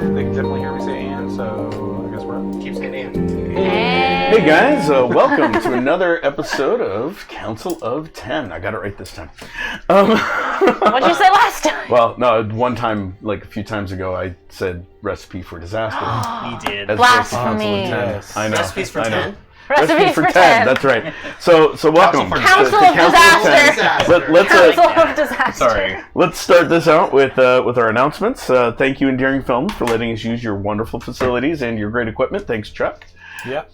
They can definitely hear me say "and," so I guess we're up. Keep saying "and." Hey guys, welcome to another episode of Council of 10. I got it right this time. What'd you say last time? Well, no, one time, like a few times ago, I said recipe for disaster. He did. As Blasphemy. Yes. I know. Recipes for I know. 10? Recipes for 10. That's right. So welcome. Council of Disaster. Let's Council of Disaster. Sorry. Let's start this out with our announcements. Thank you, Endearing Films, for letting us use your wonderful facilities and your great equipment. Thanks, Chuck. Yeah.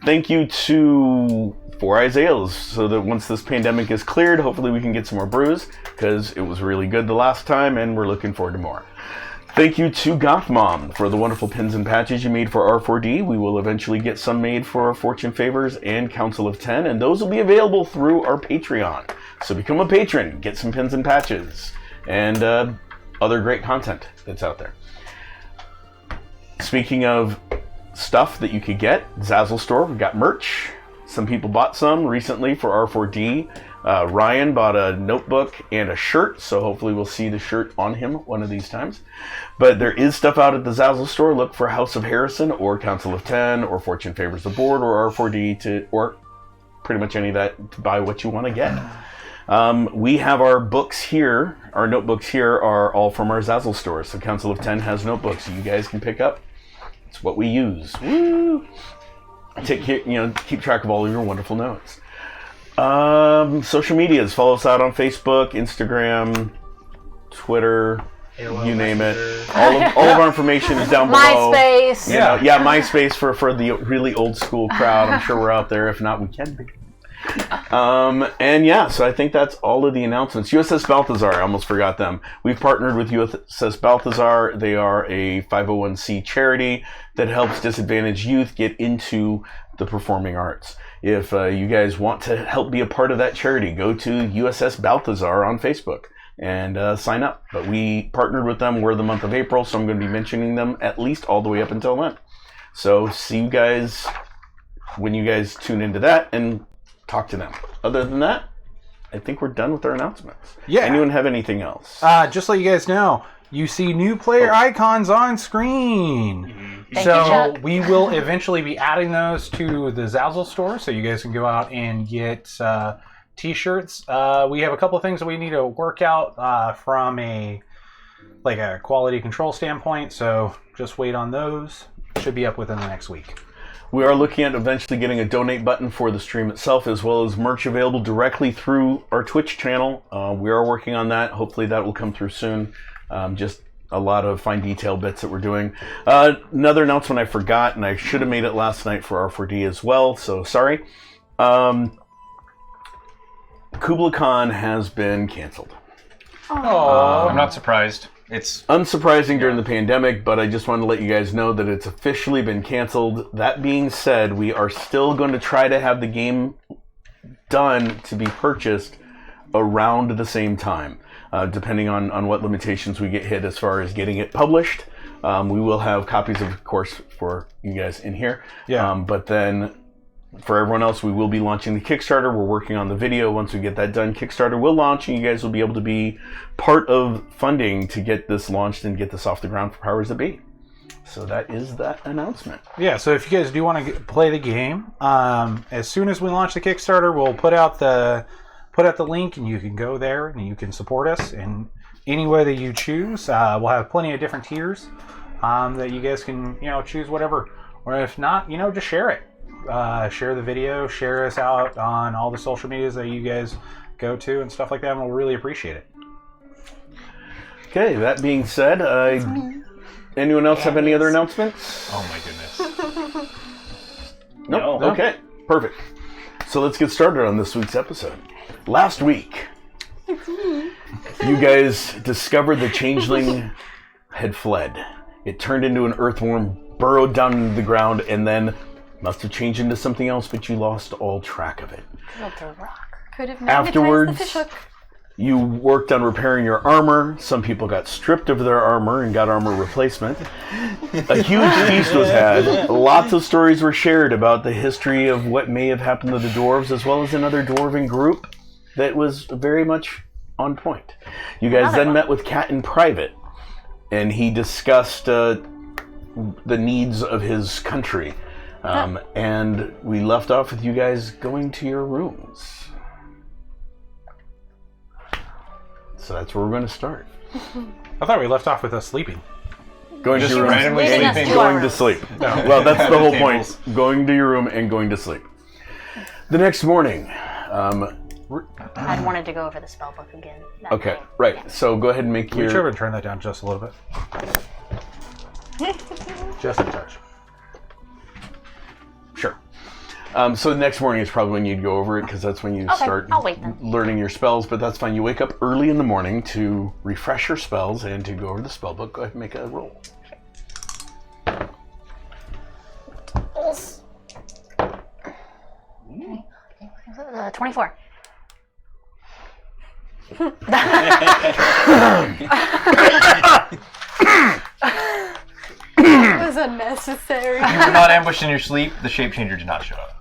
Thank you to Four Eyes Ales, so that once this pandemic is cleared, hopefully we can get some more brews, because it was really good the last time, and we're looking forward to more. Thank you to Goth Mom for the wonderful pins and patches you made for R4D. We will eventually get some made for Fortune Favors and Council of 10, and those will be available through our Patreon. So become a patron, get some pins and patches, and other great content that's out there. Speaking of stuff that you could get, Zazzle Store, we've got merch. Some people bought some recently for R4D. Ryan bought a notebook and a shirt, so hopefully we'll see the shirt on him one of these times. But there is stuff out at the Zazzle Store. Look for House of Harrison or Council of 10 or Fortune Favors the Board or R4D or pretty much any of that to buy what you want to get. We have our books here. Our notebooks here are all from our Zazzle Store. So Council of 10 has notebooks you guys can pick up. It's what we use. Woo! Keep track of all of your wonderful notes. Social medias. Follow us out on Facebook, Instagram, Twitter, AOL you name it. Messenger. All of our information is down below. MySpace. Yeah, MySpace for the really old school crowd. I'm sure we're out there. If not, we can be. So I think that's all of the announcements. USS Balthazar, I almost forgot them. We've partnered with USS Balthazar. They are a 501c charity that helps disadvantaged youth get into the performing arts. If you guys want to help be a part of that charity, go to USS Balthazar on Facebook and sign up. But we partnered with them. We're the month of April, so I'm going to be mentioning them at least all the way up until then. So see you guys when you guys tune into that and talk to them. Other than that, I think we're done with our announcements. Yeah. Anyone have anything else? Just so you guys know, you see new player icons on screen. Thank So you, Chuck. we will eventually be adding those to the Zazzle store, so you guys can go out and get t-shirts. We have a couple of things that we need to work out from a quality control standpoint, so just wait on those. Should be up within the next week. We are looking at eventually getting a donate button for the stream itself, as well as merch available directly through our Twitch channel. We are working on that. Hopefully that will come through soon. Just a lot of fine detail bits that we're doing. Another announcement I forgot, and I should have made it last night for R4D as well, so sorry. Kubla Khan has been canceled. Oh, I'm not surprised. It's Unsurprising during the pandemic, but I just wanted to let you guys know that it's officially been canceled. That being said, we are still going to try to have the game done to be purchased around the same time, depending on what limitations we get hit as far as getting it published. We will have copies, of course, for you guys in here. Yeah. But then for everyone else, we will be launching the Kickstarter. We're working on the video. Once we get that done, Kickstarter will launch, and you guys will be able to be part of funding to get this launched and get this off the ground for Powers That Be. So that is that announcement. Yeah, so if you guys do want to play the game, as soon as we launch the Kickstarter, we'll put out the link, and you can go there and you can support us in any way that you choose. We'll have plenty of different tiers that you guys can choose whatever, or if not, just share it. Share the video, share us out on all the social medias that you guys go to and stuff like that, and we'll really appreciate it. Okay, that being said, anyone else have any other announcements? oh my goodness. Nope. No. Okay, perfect. So let's get started on this week's episode. Last week, you guys discovered the changeling had fled. It turned into an earthworm, burrowed down into the ground, and then must have changed into something else, but you lost all track of it. Could have Afterwards, the fish hook. you worked on repairing your armor. Some people got stripped of their armor and got armor replacement. A huge feast was had. Lots of stories were shared about the history of what may have happened to the dwarves, as well as another dwarven group that was very much on point. You guys then met with Cat in private, and he discussed the needs of his country. And we left off with you guys going to your rooms. So that's where we're going to start. I thought we left off with us sleeping. Going to Just your room, randomly leaving us sleeping. to our going to rooms. sleep. No. Well, that's the whole Tables. point. Going to your room and going to sleep. The next morning. I'd wanted to go over the spell book again. that Okay, night. right. So go ahead and make Reach over your... and turn that down just a little bit. Just a touch. Sure. So the next morning is probably when you'd go over it, because that's when you Okay, start I'll wait then. learning your spells, but that's fine. You wake up early in the morning to refresh your spells and to go over the spell book. Go ahead and make a roll. 24. It was unnecessary. You were not ambushed in your sleep. The shape changer did not show up.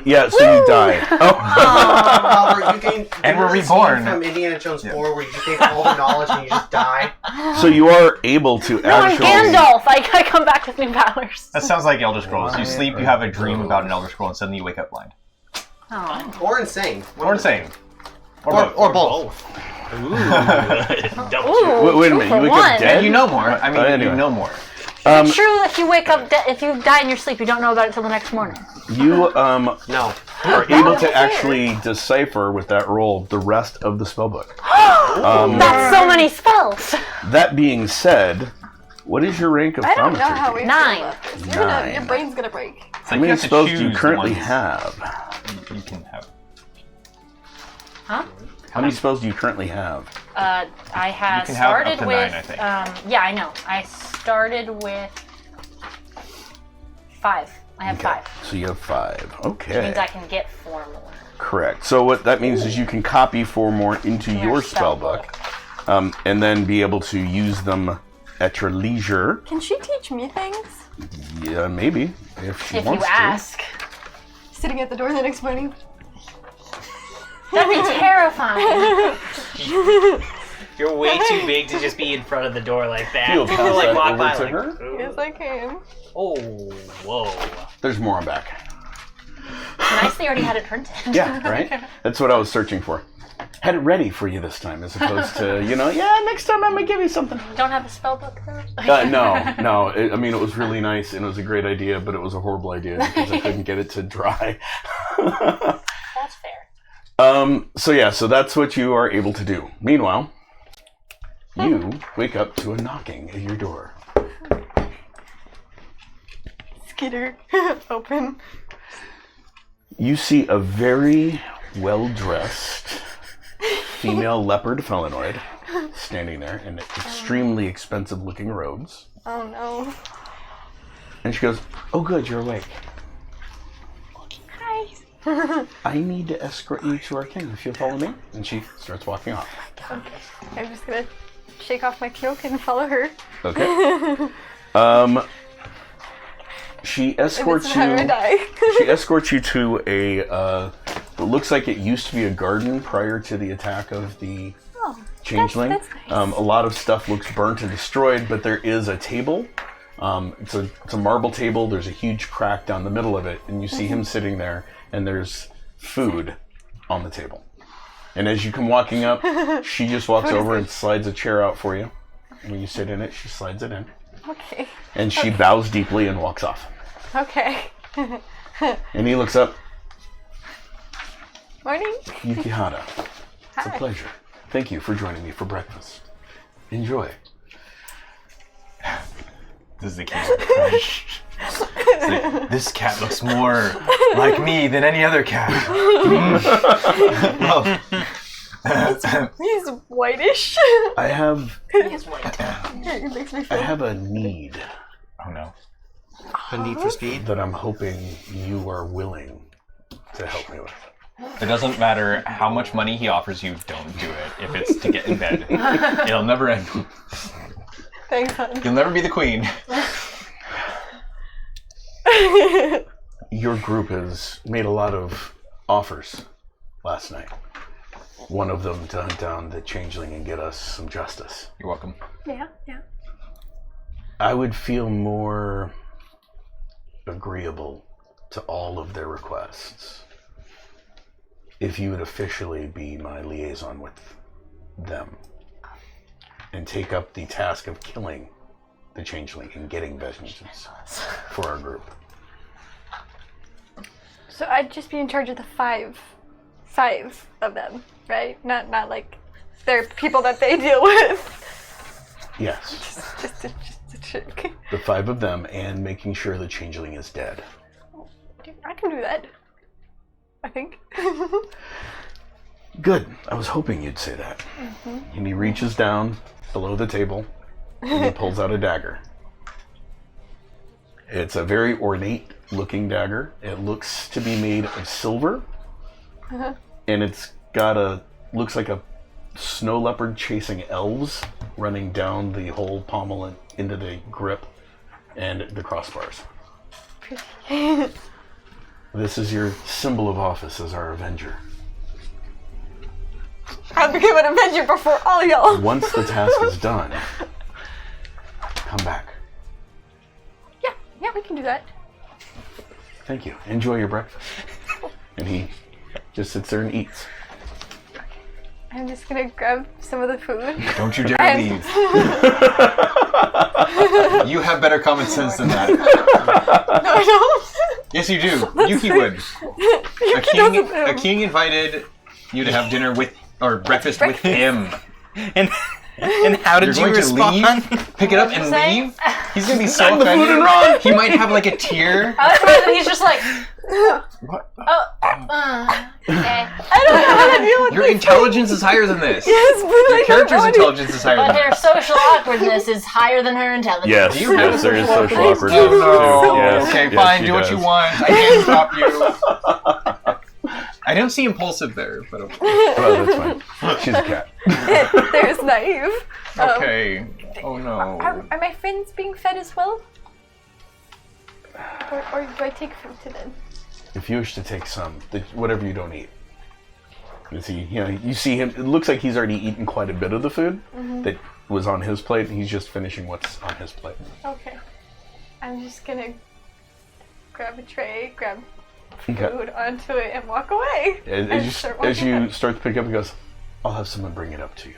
Yeah, so you die. Albert, you can, And we're remember the scene reborn. from Indiana Jones 4 where you just gain all the knowledge and you just die. So you are able to No, I'm actually... Gandalf. I come back with new powers. That sounds like Elder Scrolls. You sleep, you have a dream about an Elder Scroll, and suddenly you wake up blind. Oh. Or insane. Or insane. Or both. Ooh, Wait a minute, two for you wake one. up dead? And you know more. I mean, Anyway. you know more. It's true if you wake up, if you die in your sleep, you don't know about it till the next morning. You No. are able to actually decipher with that roll the rest of the spellbook. That's so many spells. That being said, what is your rank of I don't know how thaumaturgy? we 9. feel about this. Your brain's gonna break. It's How like you many have to spells do you choose currently ones have? You can have. Huh? How many spells do you currently have? I had You can have up started to with. 9, I think. Yeah, I know. I started with 5. I have 5. So you have 5. Which Okay. means I can get 4 more. Correct. So what that means is you can copy 4 more into your spellbook, and then be able to use them at your leisure. Can she teach me things? Yeah, maybe if she If wants you ask. Sitting at the door the next morning. That'd be terrifying. You're way too big to just be in front of the door like that. to. You'll People pass like that walk over by to like, her. "Ooh." Yes, I can. Oh, whoa. There's more on back. Nice they already had it printed. Yeah, right. That's what I was searching for. Had it ready for you this time, as opposed to next time I'm gonna give you something. Don't have a spell book though? No. I mean, it was really nice and it was a great idea, but it was a horrible idea because I couldn't get it to dry. That's fair. So that's what you are able to do. Meanwhile, you wake up to a knocking at your door. Skitter. Open. You see a very well-dressed female leopard felinoid standing there in extremely expensive looking robes. Oh no. And she goes, "Oh good, you're awake. Hi. I need to escort you to our king if you'll follow me." And she starts walking off. Okay. I'm just gonna shake off my cloak and follow her. Okay. She escorts If it's how I you. die. She escorts you to a. What looks like it used to be a garden prior to the attack of the changeling. That's nice. A lot of stuff looks burnt and destroyed, but there is a table. It's a marble table. There's a huge crack down the middle of it, and you see him sitting there, and there's food on the table. And as you come walking up, she just walks over and slides a chair out for you. When you sit in it, she slides it in. Okay. And she bows deeply and walks off. Okay. And he looks up. Morning. Yukihara, it's a Hi. pleasure. Thank you for joining me for breakfast. Enjoy. This is the king. It's like, this cat looks more like me than any other cat. He's whitish. I have It makes me feel. I have a need Oh no. A need for speed. that I'm hoping you are willing to help me with. It doesn't matter how much money he offers you, don't do it. If it's to get in bed, it'll never end. Thanks, hon. You'll never be the queen. Your group has made a lot of offers last night. One of them to hunt down the changeling and get us some justice. You're welcome. Yeah. I would feel more agreeable to all of their requests if you would officially be my liaison with them and take up the task of killing the changeling and getting vengeance for our group. So I'd just be in charge of the five of them, right? Not like they're people that they deal with. Yes, Just a trick. the 5 of them and making sure the changeling is dead. I can do that. I think. Good. I was hoping you'd say that. And he reaches down below the table and he pulls out a dagger. It's a very ornate looking dagger. It looks to be made of silver. And it's got looks like a snow leopard chasing elves running down the whole pommel and into the grip and the crossbars. This is your symbol of office as our Avenger. I'll become an Avenger before all y'all. Once the task is done, come back. Yeah, we can do that. Thank you. Enjoy your breakfast. And he just sits there and eats. I'm just gonna grab some of the food. Don't you dare And- leave. You have better common sense than that. No, I don't. Yes, you do. Yuki would. A king invited you to have dinner with, or breakfast with him. And how did You're you going to respond? leave? Pick it up and saying? leave? He's gonna be so offended. He might have like a tear. I was surprised that he's just like, What? okay. I don't know how to deal with Your this. intelligence is higher than this. Yes, but Your I don't character's know intelligence is higher But than her that. social awkwardness is higher than her intelligence. Yes, Do you have yes, there is social social awkwardness Oh, too. no. Yes, Okay, yes, fine. she Do what you does. want. I can't stop you. I don't see impulsive there, but okay. Oh, that's fine. She's a cat. There's naive. Okay. Oh no. Are my friends being fed as well? Or do I take food to them? If you wish to take some, whatever you don't eat. You see him. It looks like he's already eaten quite a bit of the food that was on his plate, and he's just finishing what's on his plate. Okay. I'm just gonna grab a tray, grab food Okay. onto it, and walk away. As you start to pick up, he goes, "I'll have someone bring it up to you."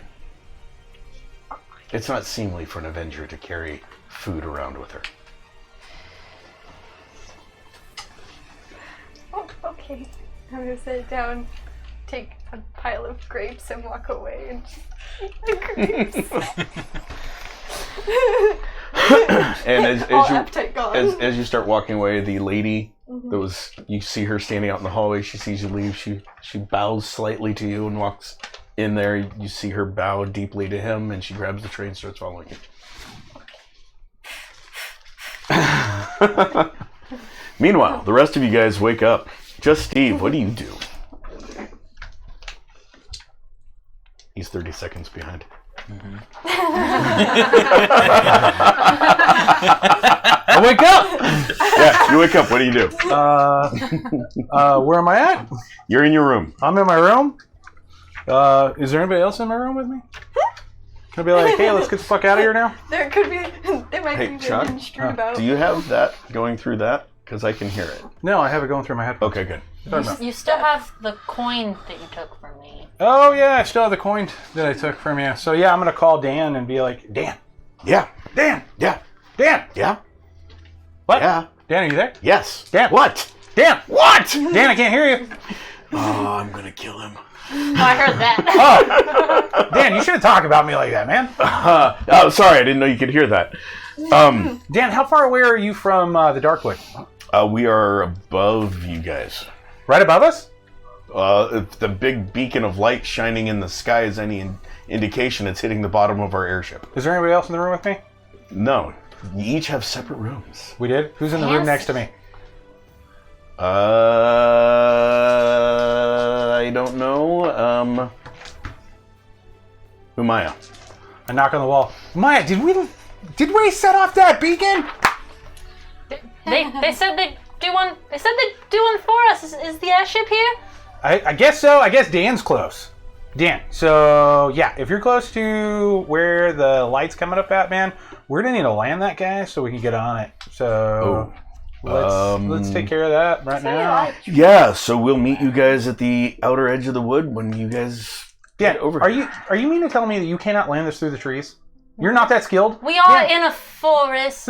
It's not seemly for an Avenger to carry food around with her. Oh, okay. I'm gonna sit down, take a pile of grapes, and walk away and just eat the grapes. And as All you appetite gone. as you start walking away, the lady you see her standing out in the hallway. She sees you leave. She bows slightly to you and walks in there. You see her bow deeply to him, and she grabs the tray and starts following you. Meanwhile, the rest of you guys wake up. Just Steve, what do you do? He's 30 seconds behind. I wake up! Yeah, you wake up. What do you do? Where am I at? You're in your room. I'm in my room. Is there anybody else in my room with me? Can I be like, hey, let's get the fuck out of here now? There could be. They might Hey, be Chuck, being strewn about. Do you have that going through that? Because I can hear it. No, I have it going through my headphones. Okay, good. You still have the coin that you took from me. Oh, yeah, I still have the coin that I took from you. So, yeah, I'm going to call Dan and be like, Dan. Yeah. Dan. Yeah. Dan. Yeah. What? Yeah. Dan, are you there? Yes. Dan. What? Dan. What? Dan, I can't hear you. Oh, I'm going to kill him. Oh, I heard that. Oh. Dan, you shouldn't talk about me like that, man. Oh, sorry. I didn't know you could hear that. Dan, how far away are you from the Darkwood? We are above you guys. Right above us? If the big beacon of light shining in the sky is any indication, it's hitting the bottom of our airship. Is there anybody else in the room with me? No. You each have separate rooms. We did? Who's in the room next to me? I don't know. Umaya. I knock on the wall. Maya, did we set off that beacon? They said they'd do one. They said they'd do one for us. Is the airship here? I guess so. I guess Dan's close. Dan. So yeah, if you're close to where the light's coming up at, man, we're gonna need to land that guy so we can get on it. So let's take care of that right now. Yeah, so we'll meet you guys at the outer edge of the wood when you guys Dan, get over are here. you mean to tell me that you cannot land this through the trees? You're not that skilled? We are Dan. in a forest.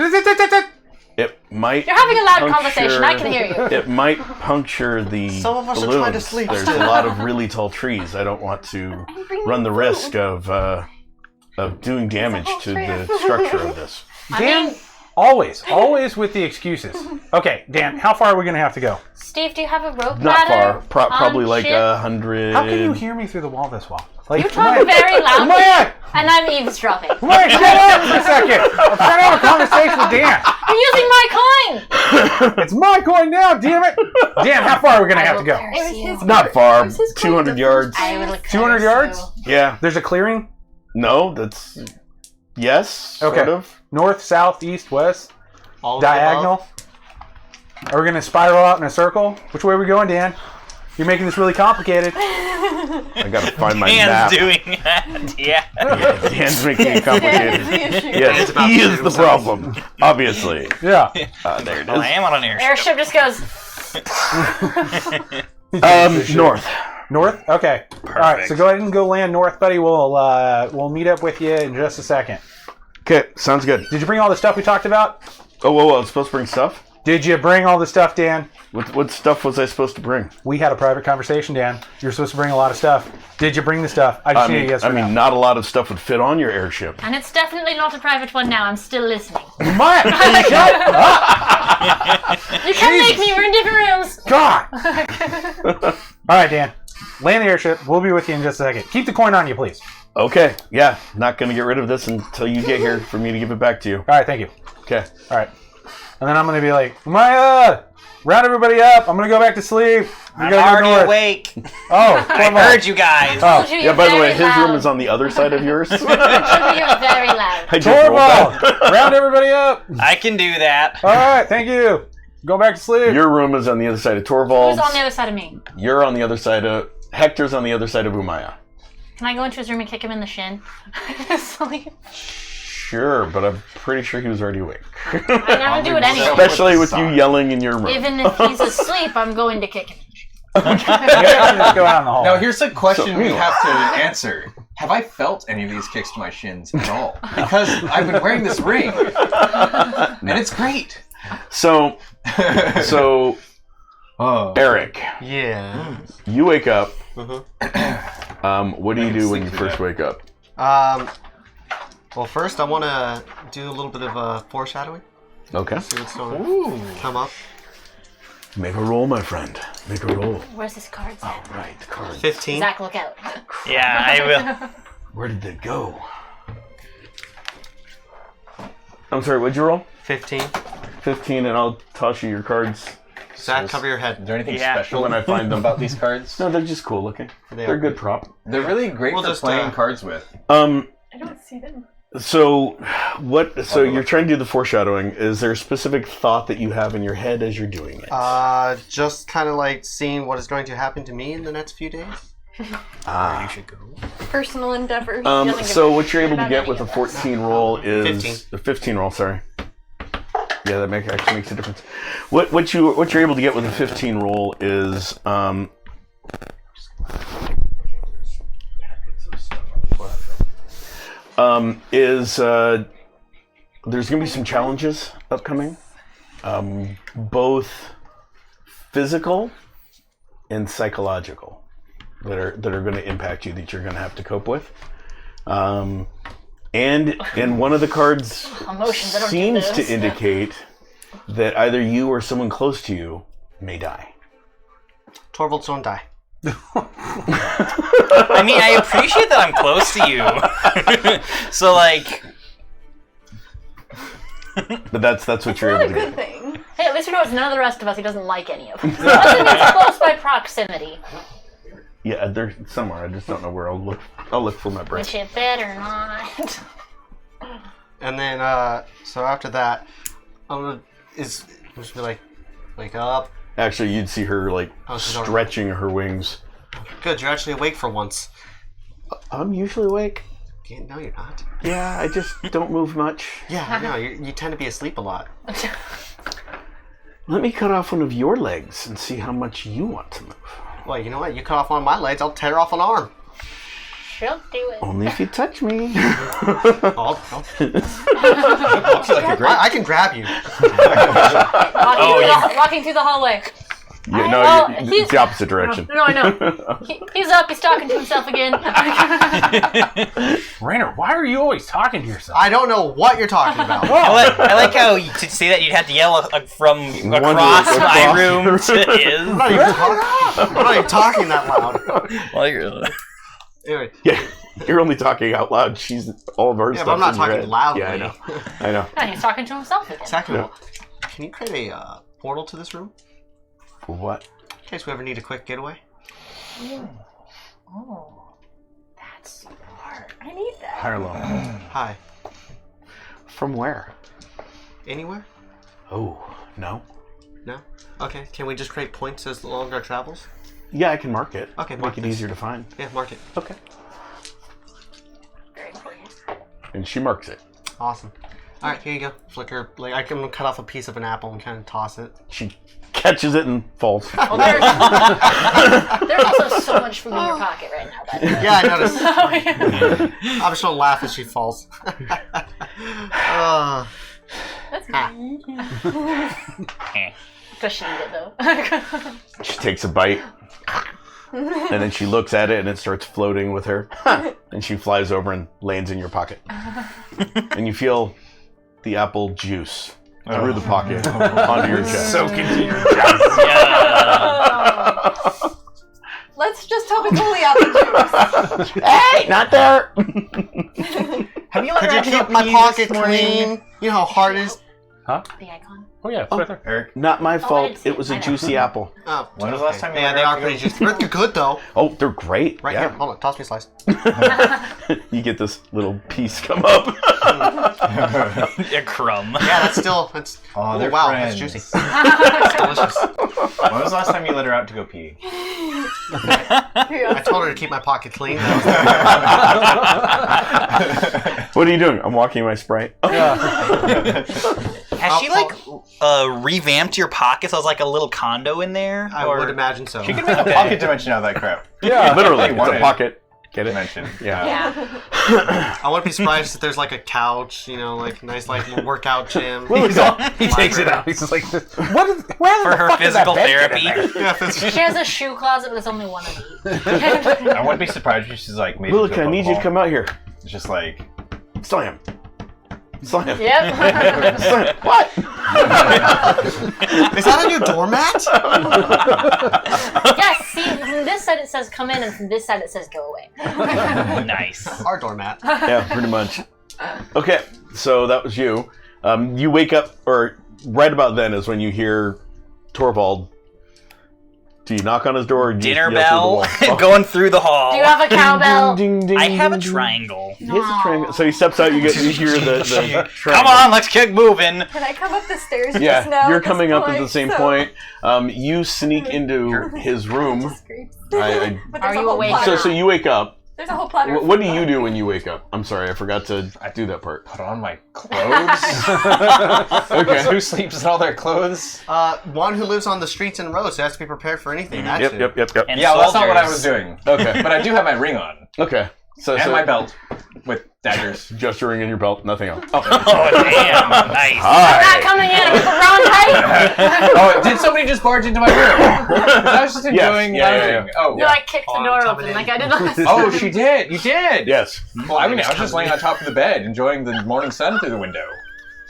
It might. You're having a loud conversation. I can hear you. It might puncture the Some of us are balloons. trying to sleep There's still. a lot of really tall trees. I don't want to run the risk of doing damage to the structure of this. Dan, always with the excuses. Okay, Dan, how far are we going to have to go? Steve, do you have a rope Not ladder? far. Probably on like ship? 100. How can you hear me through the wall this well? Like, You talk very loudly, Maya! and I'm eavesdropping. Maya, shut up for a second! I'm trying to have a conversation with Dan. You're using my coin. It's my coin now, damn it! Dan, how far are we going to have to go? It was his. Not far. It was his coin 200 the yards. I will 200 yards? Yeah. There's a clearing? No, that's. Yes. Okay. Sort of. North, south, east, west, All of the above. diagonal. Are we going to spiral out in a circle? Which way are we going, Dan? You're making this really complicated. I gotta find my Dan's map. doing that. Yeah. Dan's making it complicated. Yes, about he to is do the something. problem. Obviously. Yeah. There it Well, I is. am on an airship. Airship just goes. North. North? Okay. All right, so go ahead and go land north, buddy. We'll meet up with you in just a second. Okay, sounds good. Did you bring all the stuff we talked about? Oh, whoa, I'm supposed to bring stuff? Did you bring all the stuff, Dan? What stuff was I supposed to bring? We had a private conversation, Dan. You're supposed to bring a lot of stuff. Did you bring the stuff? I just need a yes or no. not a lot of stuff would fit on your airship. And it's definitely not a private one now. I'm still listening. Maya, shut up! You can't make me. We're in different rooms. God! All right, Dan. Land the airship. We'll be with you in just a second. Keep the coin on you, please. Okay, yeah, not gonna get rid of this until you get here for me to give it back to you. All right, thank you. Okay. All right. And then I'm going to be like, Maya, round everybody up. I'm going to go back to sleep. We I'm gotta go already north. awake. Oh, I heard you guys. Oh. You're Yeah, by the way, very his loud. room is on the other side of yours. You're very loud. I just rolled Torvald, that. round everybody up. I can do that. All right, thank you. Go back to sleep. Your room is on the other side of Torvald's. Who's on the other side of me? You're on the other side of... Hector's on the other side of Umaya. Can I go into his room and kick him in the shin? Sleep. Sure, but I'm pretty sure he was already awake. I never do it anyway. Especially with you yelling in your room. Even if he's asleep, I'm going to kick him. You guys can just go out in the hall. Now, here's a question So, we meanwhile- have to answer. Have I felt any of these kicks to my shins at all? Because I've been wearing this ring. And it's great. So, Oh. Eric, Yeah. you wake up. Mhm. What do I you can do when sleep you through first that. wake up? Well, first I want to do a little bit of foreshadowing. Okay. See what's going to come up. Make a roll, my friend. Make a roll. Where's his cards at? All right, cards. 15. Zach, look out. Yeah, I will. Where did they go? I'm sorry, what'd you roll? 15. 15, and I'll toss you your cards. Zach, cover your head. Is there anything Yeah. special when I find them about these cards? No, they're just cool looking. They They're are. a good prop. They're really great We'll for just, playing cards with. I don't see them. So, what? So you're trying to do the foreshadowing. Is there a specific thought that you have in your head as you're doing it? Just kind of like seeing what is going to happen to me in the next few days. You should go. Personal endeavors. So what you're able to about get any with a of us. 14 roll is 15. a 15 roll. Sorry. Yeah, that actually makes a difference. What you're able to get with a 15 roll is there's going to be some challenges upcoming, both physical and psychological, that are going to impact you, that you're going to have to cope with. And one of the cards Emotions, I don't do seems to this. indicate that either you or someone close to you may die. Torvalds don't die. I mean, I appreciate that I'm close to you. So, like... But that's what you're Not a able to good get. thing. Hey, at least we know it's none of the rest of us. He doesn't like any of us. Nothing that's close by proximity. Yeah, they're somewhere. I just don't know where. I'll look for my brain. Which it better not. And then, so after that, I'm gonna just be like, wake up. Actually, you'd see her like Oh, she's already- stretching her wings. Good, you're actually awake for once. I'm usually awake. No, you're not. Yeah, I just don't move much. Yeah, I know. You tend to be asleep a lot. Let me cut off one of your legs and see how much you want to move. Well, you know what? You cut off one of my legs, I'll tear off an arm. She'll do it. Only if you touch me. I'll Looks like a great. I can grab you. Walking through the hallway. Yeah, no, Well, it's the opposite direction. No, I know. He's up. He's talking to himself again. Rainer, why are you always talking to yourself? I don't know what you're talking about. I like how to say that you'd have to yell from across my across room your to his. I'm not even talking that loud. Well, you're... Anyway, Yeah, you're only talking out loud. She's all of her yeah, stuff. but I'm not in your talking head. loudly. Yeah, I know. And he's talking to himself again. Second of all, can you create a portal to this room? For what? In case we ever need a quick getaway. Oh, that's smart. I need that. High or low? Hi. From where? Anywhere? Oh, no. No? Okay, can we just create points as long as our travels? Yeah, I can mark it. Okay, Make mark it this. easier to find. Yeah, mark it. Okay. Very important. And she marks it. Awesome. Alright, here you go. Flicker. Like, I can cut off a piece of an apple and kind of toss it. She catches it and falls. Well, there's also so much food in your pocket right now. By the way. Yeah, I noticed. I'm just gonna laugh as she falls. That's Does she eat it though? She takes a bite. And then she looks at it and it starts floating with her. And she flies over and lands in your pocket. And you feel the apple juice through the pocket onto your chest. Soak into your Let's just hope it's only apple juice. Hey, not there. Have you let Could her you out to go keep my pee pocket this morning? clean? You know how hard it is? Huh? The icon. Oh yeah, it's right there. Eric, Not my I fault. didn't see It was a it. juicy apple. Oh, when was the last time you Yeah, let they her are out to pretty go- juicy. They're good though. Oh, they're great. Right yeah. here. Hold on. Toss me a slice. You get this little piece come up. A crumb. Yeah, that's still. That's. Oh, they're wow, friends. that's juicy. That's delicious. When was the last time you let her out to go pee? I told her to keep my pocket clean. What are you doing? I'm walking my Sprite. Has she like revamped your pockets as like a little condo in there? I would imagine so. She could make a pocket dimension out of that crap. Yeah, literally. If you It's a wanted. pocket. Get it? Dimension. Yeah. Yeah. I wouldn't be surprised if there's like a couch, you know, like nice like workout gym. He takes it out. He's just like, what is, where For the her fuck did that physical bed get therapy. in there? Yeah, if She has a shoe closet, but there's only one of these. I wouldn't be surprised if she's like made Look, into a I need you to football. come out here. It's just like Slam. Slam. Yep. Slam. What? Is that a new doormat? Yes, see, from this side it says come in, and from this side it says go away. Nice. Our doormat. Yeah, pretty much. Okay, so that was you. You wake up, or right about then is when you hear Torvald. Do you knock on his door? Or do you Dinner yell bell through the wall? going through the hall. Do you have a cowbell? Ding, ding, ding, I have a ding. triangle. He has a triangle. So he steps out. You hear the Come triangle. on, let's get moving. Can I come up the stairs just Yeah, now? you're at this coming up at the point? same So- point. You sneak into his room. Just creeps. I- But Are there's a you whole awake? platter. So you wake up. There's a whole platter. What do you do when you wake up? I'm sorry, I forgot to do that part. Put on my clothes. Okay. Who sleeps in all their clothes? One who lives on the streets and roads has to be prepared for anything. That's Yep, it. yep, yep, yep. And Yeah, well, that's not what I was soldiers. doing. Okay. But I do have my ring on. Okay. So And my belt with daggers. just your ring in your belt, nothing else. Oh, damn. Nice. I'm not Hi. coming in with the wrong height. Oh, did somebody just barge into my room? 'Cause I was just enjoying Yeah, yeah, lounging. yeah. Oh, No, I kicked the Oh, door I'm open coming in. like I did last time. oh, she did. You did. Yes. Well, I mean, I was just laying on top of the bed, enjoying the morning sun through the window,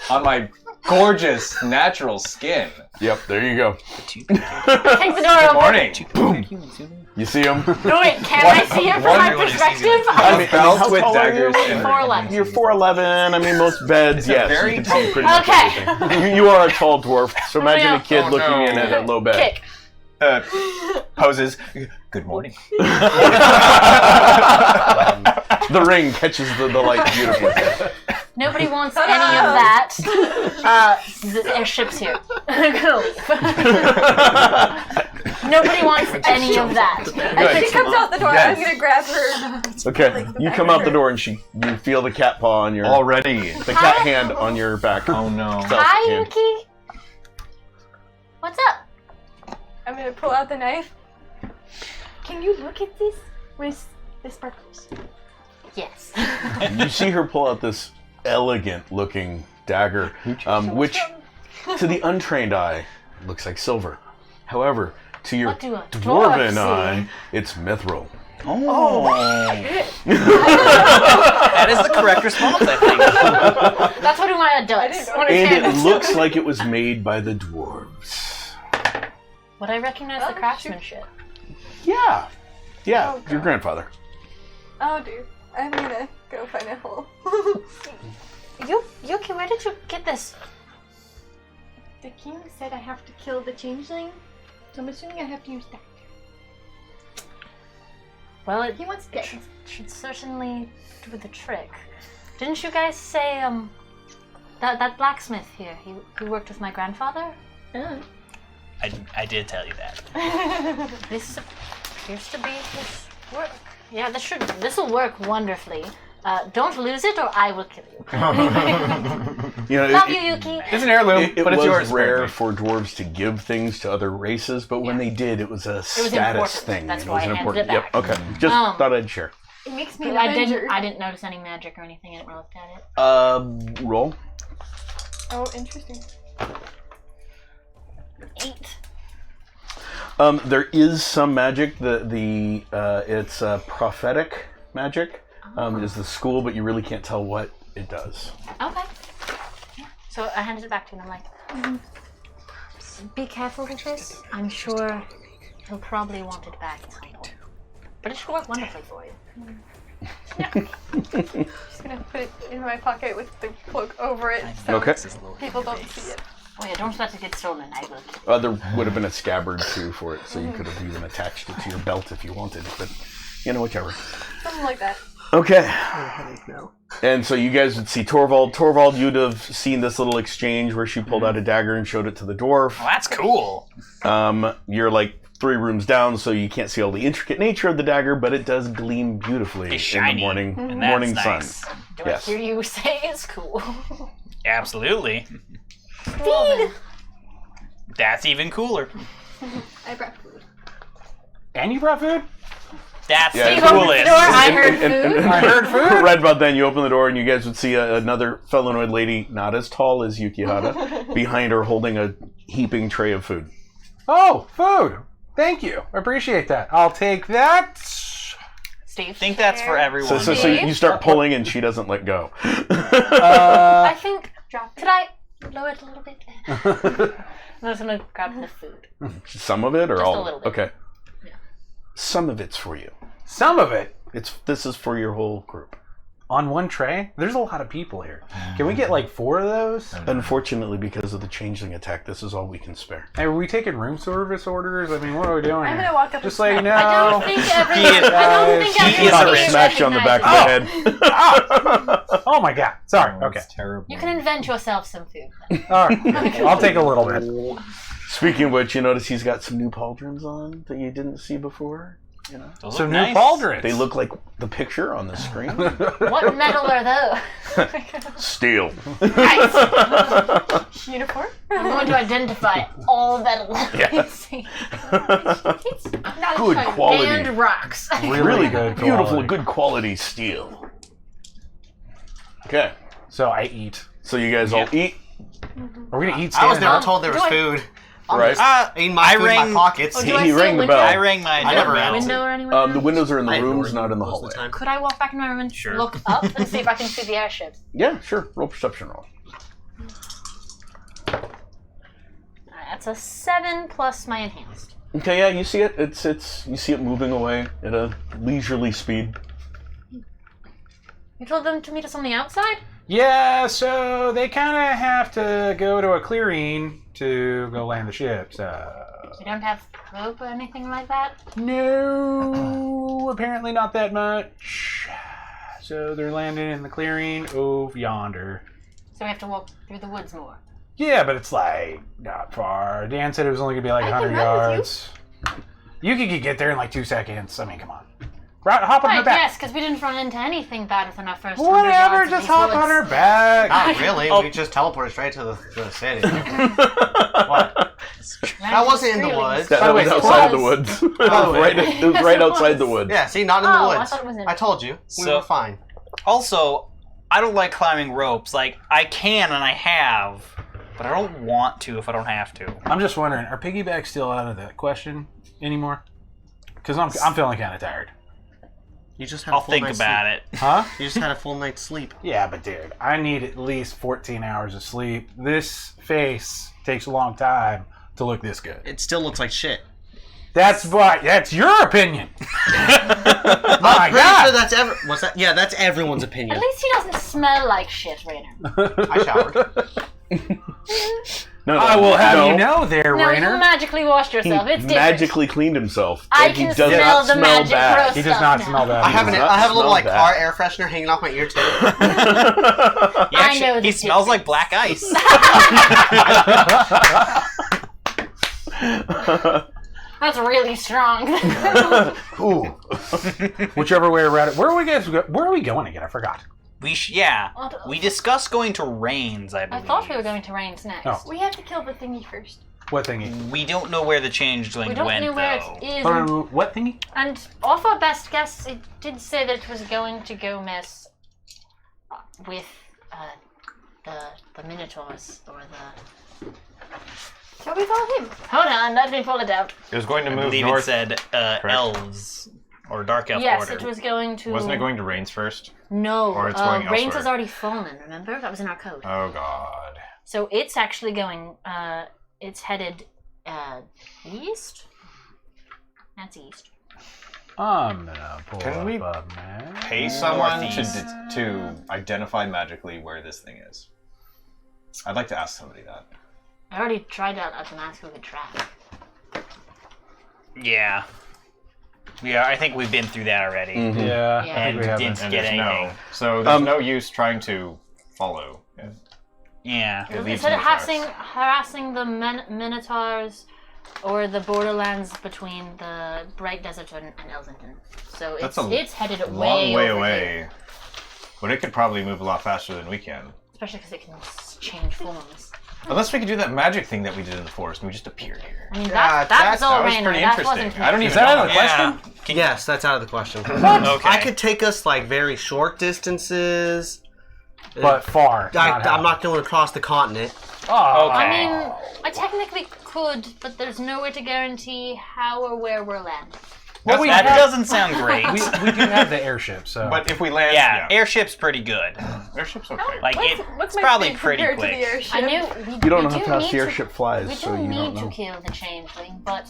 on my gorgeous natural skin. Yep. There you go. Kick the door Good open. morning. You see him? No, wait, can I see it from my perspective? I mean, Belt how with tall are you? daggers and 4'11". You're 4'11". I mean, most beds, a yes, very you can see pretty much Okay. everything. You are a tall dwarf, so imagine yeah. a kid Oh, looking no. in at a low bed. Kick. Poses. Good morning. The ring catches the light beautifully. Nobody wants any of that. The airship's here. I'm gonna leave. Nobody wants any of that. As she comes out the door, Yes. I'm gonna grab her. Okay, you come out the door and you feel the cat paw on your Already. the cat hand on your back. Oh no. Hi, hand. Yuki. What's up? I'm gonna pull out the knife. Can you look at this with the sparkles? Yes. You see her pull out this elegant-looking dagger, which, to the untrained eye, looks like silver. However, to your What do a dwarven dwarf see? eye, it's mithril. That is the correct response, I think. That's what Umaya does. didn't know. when it And counts. it looks like it was made by the dwarves. Would I recognize Oh, the craftsmanship? Yeah. Yeah, Oh, your God. grandfather. Oh, dude. I'm gonna go find a hole. Yuki, where did you get this? The king said I have to kill the changeling, so I'm assuming I have to use that. Well, it He wants to should certainly do the trick. Didn't you guys say that blacksmith here? He worked with my grandfather. I did tell you that. This appears to be his work. Yeah, this will work wonderfully. Don't lose it, or I will kill you. You know, Love you, Yuki. It's an heirloom, It but it's was yours. rare apparently. for dwarves to give things to other races, but when they did, it was a status important. thing. That's It why was I an handed it Yep. back. Okay. Just thought I'd share. It makes me an I Avenger. didn't notice any magic or anything. I didn't really look at it. Roll. Oh, interesting. 8. There is some magic. It's prophetic magic. Is the school, but you really can't tell what it does. Okay. So I handed it back to him. I'm like, be careful with this. I'm sure he'll probably want it back tonight. But it should work wonderfully for you. Just gonna put it in my pocket with the cloak over it, so Okay. people don't see it. Oh yeah, don't let it get stolen. I will. There would have been a scabbard too for it, so you could have even attached it to your belt if you wanted. But whichever. Something like that. Okay. Headache now. And so you guys would see Torvald. Torvald, you'd have seen this little exchange where she pulled out a dagger and showed it to the dwarf. Well, that's cool. You're like 3 rooms down, so you can't see all the intricate nature of the dagger, but it does gleam beautifully It's in the shiny, morning and that's morning nice. sun. Do Yes. I hear you say it's cool? Absolutely. Feed. That's even cooler. I brought food. And you brought food? That's Yeah, the it's- coolest. Door, I heard food. I heard food. Right about then, you open the door and you guys would see another felinoid lady, not as tall as Yukihara, behind her holding a heaping tray of food. Oh, food. Thank you. I appreciate that. I'll take that. Steve. I think that's for everyone. So you start pulling and she doesn't let go. I think. Could I lower it a little bit? I'm just gonna grab the food. Some of it or Just all a of it? little bit. Okay. Yeah. Some of it's for you. Some of it This is for your whole group. on one tray. There's a lot of people here. Can we get like 4 of those? Unfortunately, because of the changeling attack, this is all we can spare. Hey, are we taking room service orders? I mean, what are we doing I'm here? gonna walk up Just and so you know. I don't think everyone Not a here smash you on the back of the head. Oh my god. Sorry. Okay. That's terrible. You can invent yourself some food. All right. I'll take a little bit. Speaking of which, you notice he's got some new pauldrons on that you didn't see before. You know, Those Some look new nice. pauldrons. they look like the picture on the screen. What metal are those? Steel. Unicorn? I'm going to identify all metal. Yes. It's not Good fun. quality. And rocks. Really good beautiful, quality. good quality steel. Okay, So I eat. so you guys all eat, Are we gonna eat I was standing never up? told there was Do I- food. right? Eating my food in my pockets. Oh, do He I see rang a the window? bell. I rang my I never doorbell. answered. Window or anywhere? The windows are in the I rooms, ignore not in the most of hallway. time. Could I walk back in my room and Sure. look up and see if I can see the airship? Yeah, sure. Roll perception roll. Alright, that's a 7 plus my enhanced. Okay, yeah, you see it. It's you see it moving away at a leisurely speed. You told them to meet us on the outside? Yeah, so they kind of have to go to a clearing to go land the ship. So We don't have rope or anything like that? no, apparently not that much. So they're landing in the clearing over yonder. So we have to walk through the woods more. Yeah, but it's like not far. Dan said it was only gonna be like I can 100 run with you. yards. You could get there in like 2 seconds. I mean, come on. Hop on her Right, back. yes, because we didn't run into anything bad within our first 100 Whatever, yards of just these hop woods. on her back. Not really. Oh. We just teleported straight to the city. What? That wasn't in the woods. That By the way, was it outside the was. woods. It was right outside the woods. Yeah, see, not in Oh, the I woods. thought it was in- I told you. We So- were fine. Also, I don't like climbing ropes. Like, I can and I have, but I don't want to if I don't have to. I'm just wondering, are piggybacks still out of the question anymore? Because I'm feeling kind of tired. You just had I'll a full think night's about sleep. it. Huh? You just had a full night's sleep. Yeah, but dude, I need at least 14 hours of sleep. This face takes a long time to look this good. It still looks like shit. That's your opinion. I'm my pretty God. sure that's what's that? Yeah, that's everyone's opinion. At least he doesn't smell like shit, Rainer. I showered. No, I will have no. you know there, No, you Rainer. magically washed yourself. It's different. magically cleaned himself. I And he can does smell not the magic bad. gross He does stuff not now. smell that. I have does not a little smell like bad. car air freshener hanging off my ear too. He I know he the smells like black ice. That's really strong. Ooh. Whichever way around it. Where are we going again? I forgot. We discussed going to Rains, I I believe. thought we were going to Rains next. Oh. We have to kill the thingy first. What thingy? We don't know where the changeling We don't went, know where though. it is. What thingy? And off our best guess, it did say that it was going to go mess with the Minotaurs or the. Shall we follow him? Hold on, let me pull it out. It was going to I move believe north. it said elves or dark elf Yes, order. it was going to. Wasn't it going to Rains first? No, or it's going Rains elsewhere? has already fallen. Remember, that was in our code. Oh God. So it's actually going. It's headed east. That's east. I'm gonna pull Can up we a map. Pay someone Northeast. to identify magically where this thing is. I'd like to ask somebody that. I already tried out at the mask we could track. Yeah. I think we've been through that already. Mhm. Yeah, Yeah. I think we And have didn't it. And get there's anything. so there's no use trying to follow. Yeah. It It leads said to harassing the Minotaurs or the borderlands between the Bright Desert and Elzington. So That's it's headed a long way over away. here. But it could probably move a lot faster than we can. Especially because it can change forms. Unless we could do that magic thing that we did in the forest and we just appeared here. I mean, Yeah, that was all That was Rainer. pretty That interesting. wasn't I don't me. even Is that know out of the how- question? Yes, that's out of the question. Okay. I could take us like very short distances. But far. I'm not going across the continent. Oh, Okay. I mean, I technically could, but there's no way to guarantee how or where we're landing. Well, that doesn't sound great. we do have the airship, so. But if we land, yeah, airship's pretty good. airship's okay. Like What's it's my probably speed pretty compared to quick. the airship? I knew You don't know we how do fast need the to- airship flies, We so do you don't need know. to kill the changeling, but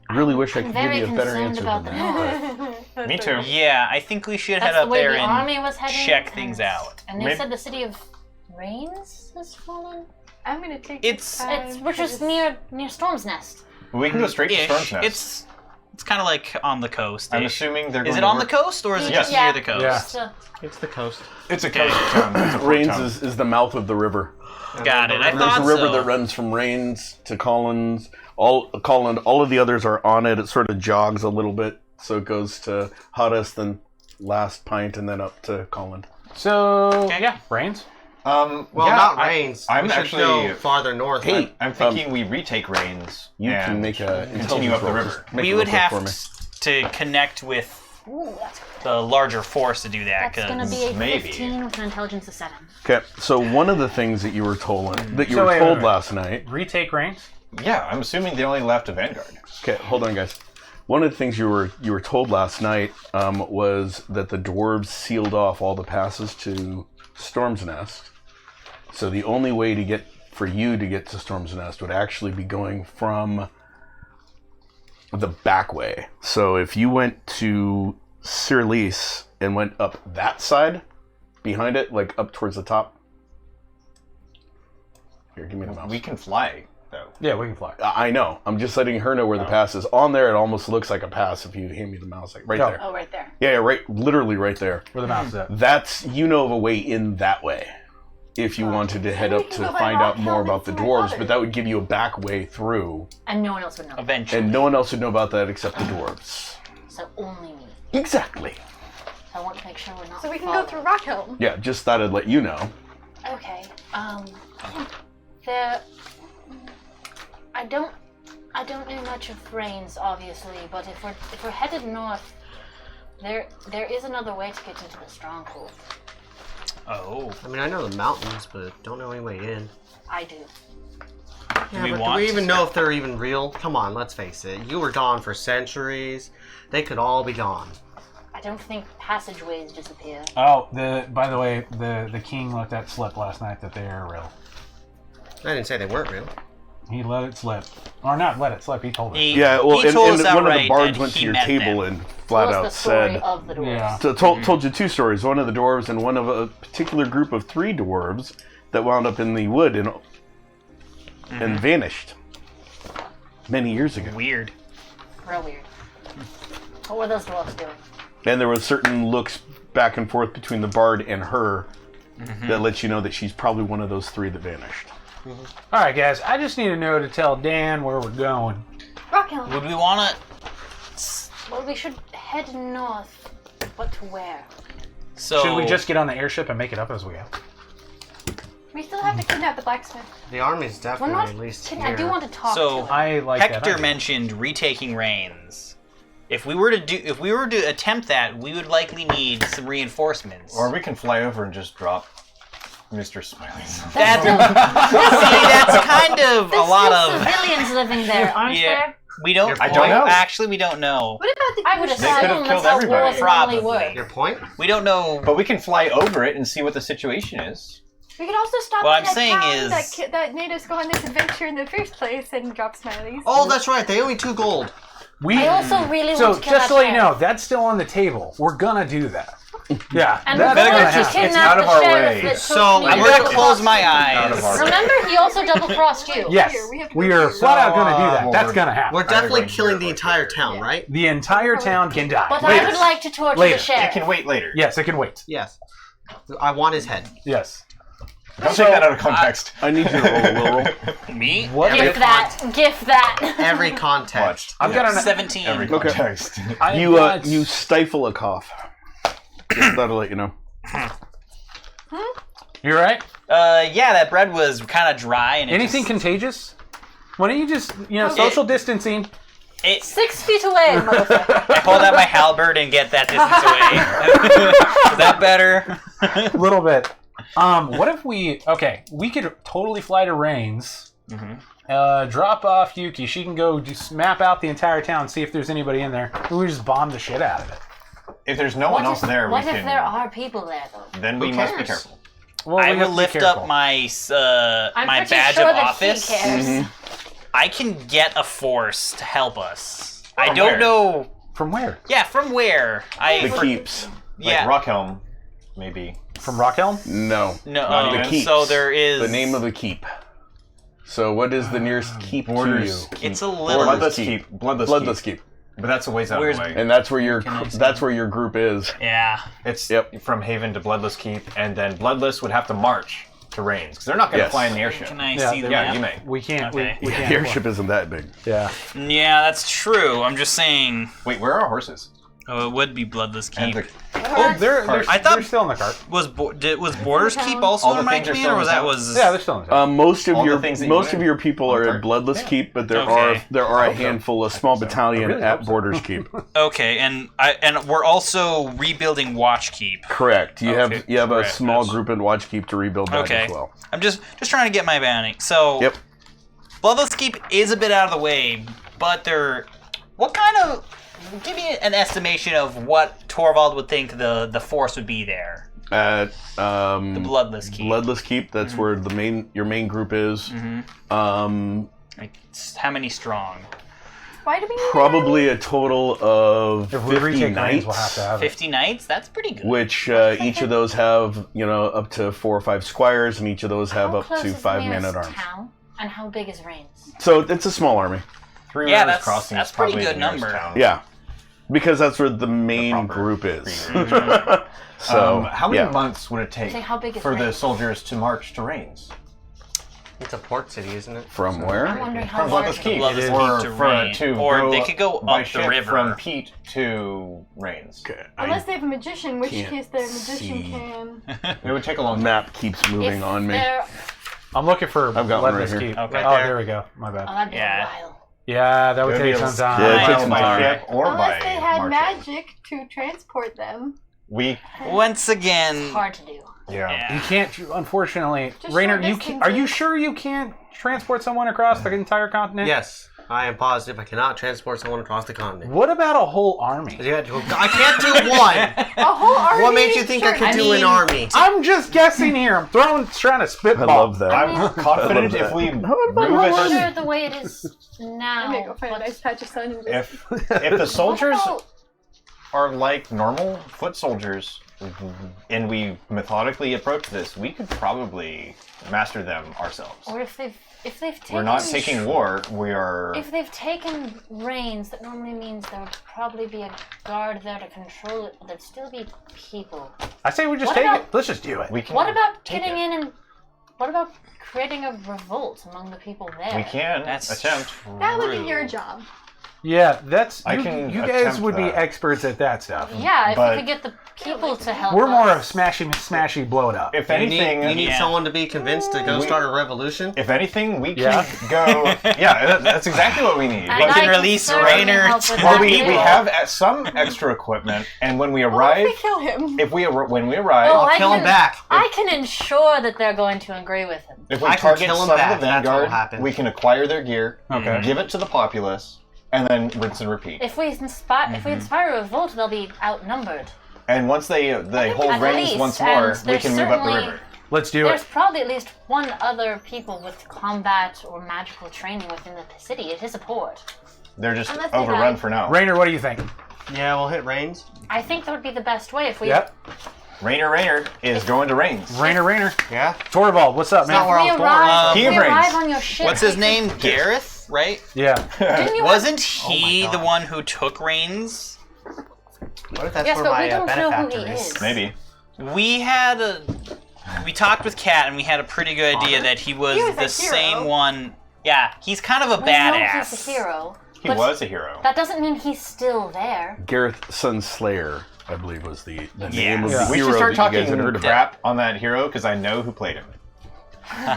I really wish I I'm could give very you a better concerned answer about than the that. north. Me too. Yeah, I think we should That's head the up way there the and army was heading. check things out. And they Maybe- said the city of Rains has fallen. I'm gonna take It's- We're just near Storm's Nest. We can go straight to Ish. Storm's Nest. It's kind of like on the coast. I'm assuming they're going Is it to on the work- coast or is it just Yes. near the coast? Yeah. So, It's the coast. It's a Okay. coast town. It's a port Rains town. is the mouth of the river. Got it. I There's thought a river so. that runs from Rains to Collins. All of the others are on it. It sort of jogs a little bit, so it goes to Hottest, then Last Pint, and then up to Colland. So, Okay. yeah, Brains. Well, yeah, not Rains. I'm we should actually- go farther north. Hey, I'm thinking we retake Rains. You can and make a continue up the roll. river. Just make We a would roll have for me. to connect with ooh, that's the larger force to do that. That's gonna 'cause be a maybe. 15 with an intelligence of 7. Okay, so one of the things that you were told that you So were wait, told wait, wait. last night. Retake Rains. Yeah, I'm assuming they only left a Vanguard. Okay, hold on, guys. One of the things you were told last night was that the dwarves sealed off all the passes to Storm's Nest. So the only way for you to get to Storm's Nest would actually be going from the back way. So if you went to Cirlis and went up that side, behind it, like up towards the top. Here, give me the mouse. We can fly, though. Yeah, we can fly. I know. I'm just letting her know where the pass is. On there, it almost looks like a pass if you hand me the mouse. Like right Oh. there. Oh, right there. Yeah, right. Literally right there. Where the mouse is at. That's, you know of a way in that way. If you wanted to head we up can to go by find out rock more about helmets the to my dwarves, father. but that would give you a back way through. And no one else would know. eventually. And no one else would know about that except the dwarves. So only me. Exactly. I want to make sure we're not. So we can go followed. through Rockhelm. Yeah, just thought I'd let you know. Okay. There. I don't know much of Rains, obviously, but if we're headed north, there is another way to get into the stronghold. Oh. I mean, I know the mountains, but don't know any way in. I do. Yeah, we but want do we even to- know if they're even real? Come on, let's face it. You were gone for centuries. They could all be gone. I don't think passageways disappear. Oh, by the way, the king let that slip last night that they are real. I didn't say they weren't real. He let it slip, or not let it slip. He told us. Yeah, well, he and, told and us one of the outright bards that went to he your met table them. and flat Told us out the story said. of the dwarves. Yeah. So told you two stories. One of the dwarves and one of a particular group of 3 dwarves that wound up in the wood and vanished many years ago. Weird. Real weird. What were those dwarves doing? And there was certain looks back and forth between the bard and her that lets you know that she's probably one of those 3 that vanished. All right, guys. I just need to know to tell Dan where we're going. Rockhelm. Would we want to? Well, we should head north, but to where? So Should we just get on the airship and make it up as we go? We still have to kidnap the blacksmith. The army's We're definitely not. at least I here. do want to talk So- to him. I like that Hector idea. mentioned retaking Rains. If we were to attempt that, we would likely need some reinforcements. Or we can fly over and just drop Mr. Smiley's. That's see, that's kind of There's a lot still of. civilians living there, aren't Yeah. there? We don't. I don't know. Actually, we don't know. What about the I would They could assume have that's killed how everybody. wars normally Probably. work. Your point? We don't know. But we can fly over it and see what the situation is. We could also stop What at I'm that saying town is- that made us go on this adventure in the first place and drop smileys. Oh, that's right. They owe me 2 gold. I also really So want to kill just that to let you sheriff. know, that's still on the table. We're gonna do that. Yeah, And that's we're gonna going to happen. kidnap It's out of the our sheriff way. that took So, me I'm to gonna double close cross my you. Out of eyes. our- Remember, he also double crossed you. Yes, We have to we go are here. flat out gonna do that. well, That's gonna happen. We're definitely Everyone killing here the would entire do it. town, right? The entire town can die. But Later. I would like to torture Later. the It sheriff. can wait later. Yes, it can wait. Yes. I want his head. Yes. Don't take that out of context. I need you to roll a will roll. Me? What? Every Gift that. Gift that. Every context. I've got an. 17. Every Okay. context. I've You got- you stifle a cough. Just thought I'd let you know. You right? Yeah, that bread was kind of dry and it Anything just- contagious? Why don't you just social distancing? 6 feet away, motherfucker. I pulled out my halberd and get that distance away. Is that better? A little bit. What if we? Okay, we could totally fly to Rains, Drop off Yuki. She can go just map out the entire town, see if there's anybody in there. We just bomb the shit out of it. If there's no one else there, what we if can. there are people there, though? Then we must be cares? careful. Well, I we have will to be lift careful. up my my pretty badge sure of that office. He cares. I can get a force to help us. I From don't where? know. From where? Yeah, from where? The keeps. Yeah. Like Rockhelm, maybe. From Rockhelm? No. No. Not even. The keeps. So there is The name of the keep. So what is the nearest keep Borders. to you? It's a little. Bloodless Bloodless keep. keep. Bloodless, Bloodless keep. keep. But that's a ways out Where's- of the way. And that's where your Can I see? that's where your group is. Yeah. It's Yep. from Haven to Bloodless Keep, and then Bloodless would have to march to Reigns because they're not going to Yes. fly in the airship. Can I Yeah, see the Yeah, map? you may. We can't. Okay. We can't. The airship isn't that big. Yeah. Yeah, that's true. I'm just saying. Wait, where are our horses? Oh, it would be Bloodless And Keep. the, Oh, they're I thought- they're still in the cart. Was Borders Keep also All the in my things are command, still or in was the that town? was? Yeah, they're still in the cart. Most of All the your things that you most of wanted? your people are Okay. at Bloodless Keep, but there Okay. are a hope so. handful, a small battalion really at hope so. Borders Keep. Okay, and we're also rebuilding Watch Keep. Correct. You Okay, have a correct, small yes. group at Watch Keep to rebuild that Okay. as well. I'm just trying to get my bounding. So Yep. Bloodless Keep is a bit out of the way, but they're what kind of give me an estimation of what Torvald would think the force would be there. At The Bloodless Keep. Bloodless Keep, that's where your main group is. Like, how many strong? Why do we need Probably a total of If we 50 retake knights, Reigns, we'll have to have it. 50 knights? That's pretty good. which each of those have up to 4 or 5 squires, and each of those have How up close to is the 5 men nearest at arms. town? And how big is Reigns? So it's a small army. Three Yeah, Rivers that's- Crossing that's is probably pretty good the nearest number. town. Yeah, because that's where the main proper group is. region. So how many yeah. months would it take Say, how big is for the Reigns? soldiers to march to Reigns? It's a port city, isn't it? From I'm where? wondering how From large Bloodless it Keep, is. Bloodless Keep or to for Reigns. to Or go they could go by up the ship river. from Pete to Reigns. Okay, Unless they have a magician, in which can't case their magician see. can. It would take a long time. map keeps moving If on me. they're- I'm looking for I've got one Bloodless right here. Keep. Okay. Oh, Right there we go. My Oh, bad. that'd be Yeah. a while. Yeah, that would It would take be some time. Yeah, it mile takes some by time. ship or Unless by they had marching. magic to transport them. We Once again, It's hard to do. yeah. You can't, unfortunately, Just Rainer. short You can, are you distances. sure you can't transport someone across the entire continent? Yes, I am positive I cannot transport someone across the continent. What about a whole army? I can't do one. A whole army. What makes you think I Sure. could do an army? I'm just guessing here. I'm trying to spitball. I love that. I'm confident I love if we that. move I it, wonder the way it is I'm now. gonna go find a nice patch of sun and just. if the soldiers What about- are like normal foot soldiers, and we methodically approach this, we could probably master them ourselves. Or if they've taken. We're not taking war. We are. If they've taken Reigns, that normally means there would probably be a guard there to control it, but there'd still be people. I say we just What take about- it. Let's just do it. We can. What about take getting it. in and what about creating a revolt among the people there? We can that's attempt. That would be true. your job. Yeah, that's. I You, can you guys attempt would be that. experts at that stuff. Yeah, if But- we could get the people to help. We're more of us. smashy, blow it up. If You need, anything, you need Yeah. someone to be convinced to go start a revolution. if anything, we can Yeah. go. Yeah, that's exactly what we need. And We I can release certainly Rainer help to- with Well, that we too. have some extra equipment, and when we What arrive, if we kill him? if we when we arrive, Oh, I'll kill him back. I can ensure that they're going to agree with him. if we I can target kill 'em some of back, the that's what'll vanguard, happen. we can acquire their gear, Okay. give it to the populace, and then rinse and repeat. If we inspire a revolt, they'll be outnumbered. And once they hold At Reigns least, once and more, we there's can move up the certainly- river. Let's do There's it. probably at least one other people with combat or magical training within the city. It is a port. They're just Unless they overrun die. for now. Rainer, what do you think? Yeah, we'll hit Reigns. I think that would be the best way if we. Yep. Rainer is going to Reigns. Rainer. Yeah. Torvald, what's up, not man? where I We was born. arrive, King we of Reigns. arrive on your ship. What's his name? Gareth, right? Yeah. Didn't you Wasn't Oh he my the God. one who took Reigns? What if that's Yes, where but my we don't know who benefactor he is? is. Maybe. We talked with Kat, and we had a pretty good idea that he was He was a the hero. same one. Yeah, he's kind of a We know badass. he's a hero. He but was a hero. That doesn't mean he's still there. Gareth Sunslayer, I believe, was the name of Yeah. the We hero should start that you guys talking had heard about. crap on that hero because I know who played him.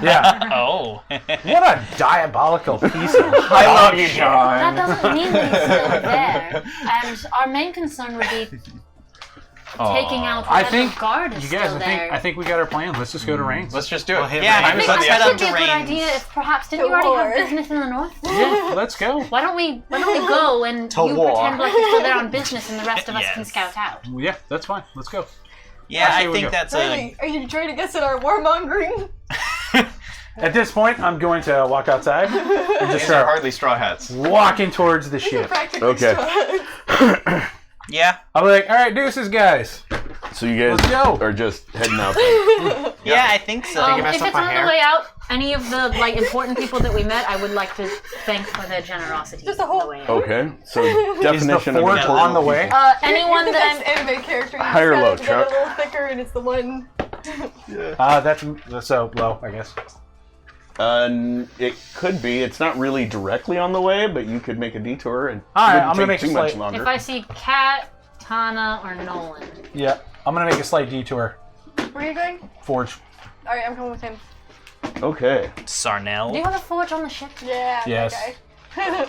Yeah. Oh. What a diabolical piece of I love you, That John. doesn't mean that he's still there. And our main concern would be taking out I whatever think guard is you guys. still I there. think we got our plan. Let's just go to Reigns. Let's just do it. Well, hit Yeah, Reigns. I I think Let's that head up would be to a good Reigns. idea if perhaps didn't you To already war. have business in the north? Yeah, let's go. Why don't we go and To you war. pretend like you're still there on business and the rest of us can Yes. scout out? Yeah, that's fine. Let's go. Yeah, I say I we think go. that's a. Really? Are you joining us in our warmongering? At this point, I'm going to walk outside and just These are start hardly straw hats. walking towards the These are ship. practically Okay. straws. Yeah, I'll be like, all right, deuces, guys. So you guys Let's go. are just heading out. yeah, I think so. you messed If up it's my on hair? the way out, any of the important people that we met, I would like to thank for their generosity. Just a on the whole- way out. Okay. So Is the definition of forge important on the way? people. Anyone You're the that best anime character. You High or just low, gotta get Chuck? it a little thicker, and it's the one. That's so low, I guess. It could be. It's not really directly on the way, but you could make a detour and All right, wouldn't I'm gonna take make a too much slight- longer. if I see Kat, Tana, or Nolan. Yeah, I'm gonna make a slight detour. Where are you going? Forge. All right, I'm coming with him. Okay. Do you Sarnell. have a forge on the ship? Yeah. Yes. That guy.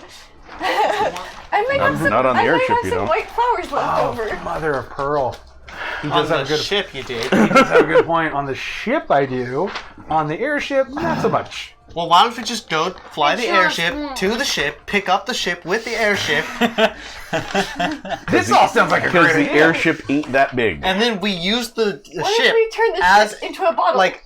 I might have some. Not on the I might airship, have you some know. white flowers left Oh, over. mother of pearl. He On does have a the good ship, you did. He does have a good point. On the ship, I do. On the airship, not so much. Well, why don't we just go fly the Just airship one. to the ship, pick up the ship with the airship, This all sounds like a Because great the idea. airship ain't that big. and then we use the What ship if we turn this as ship into a bottle? like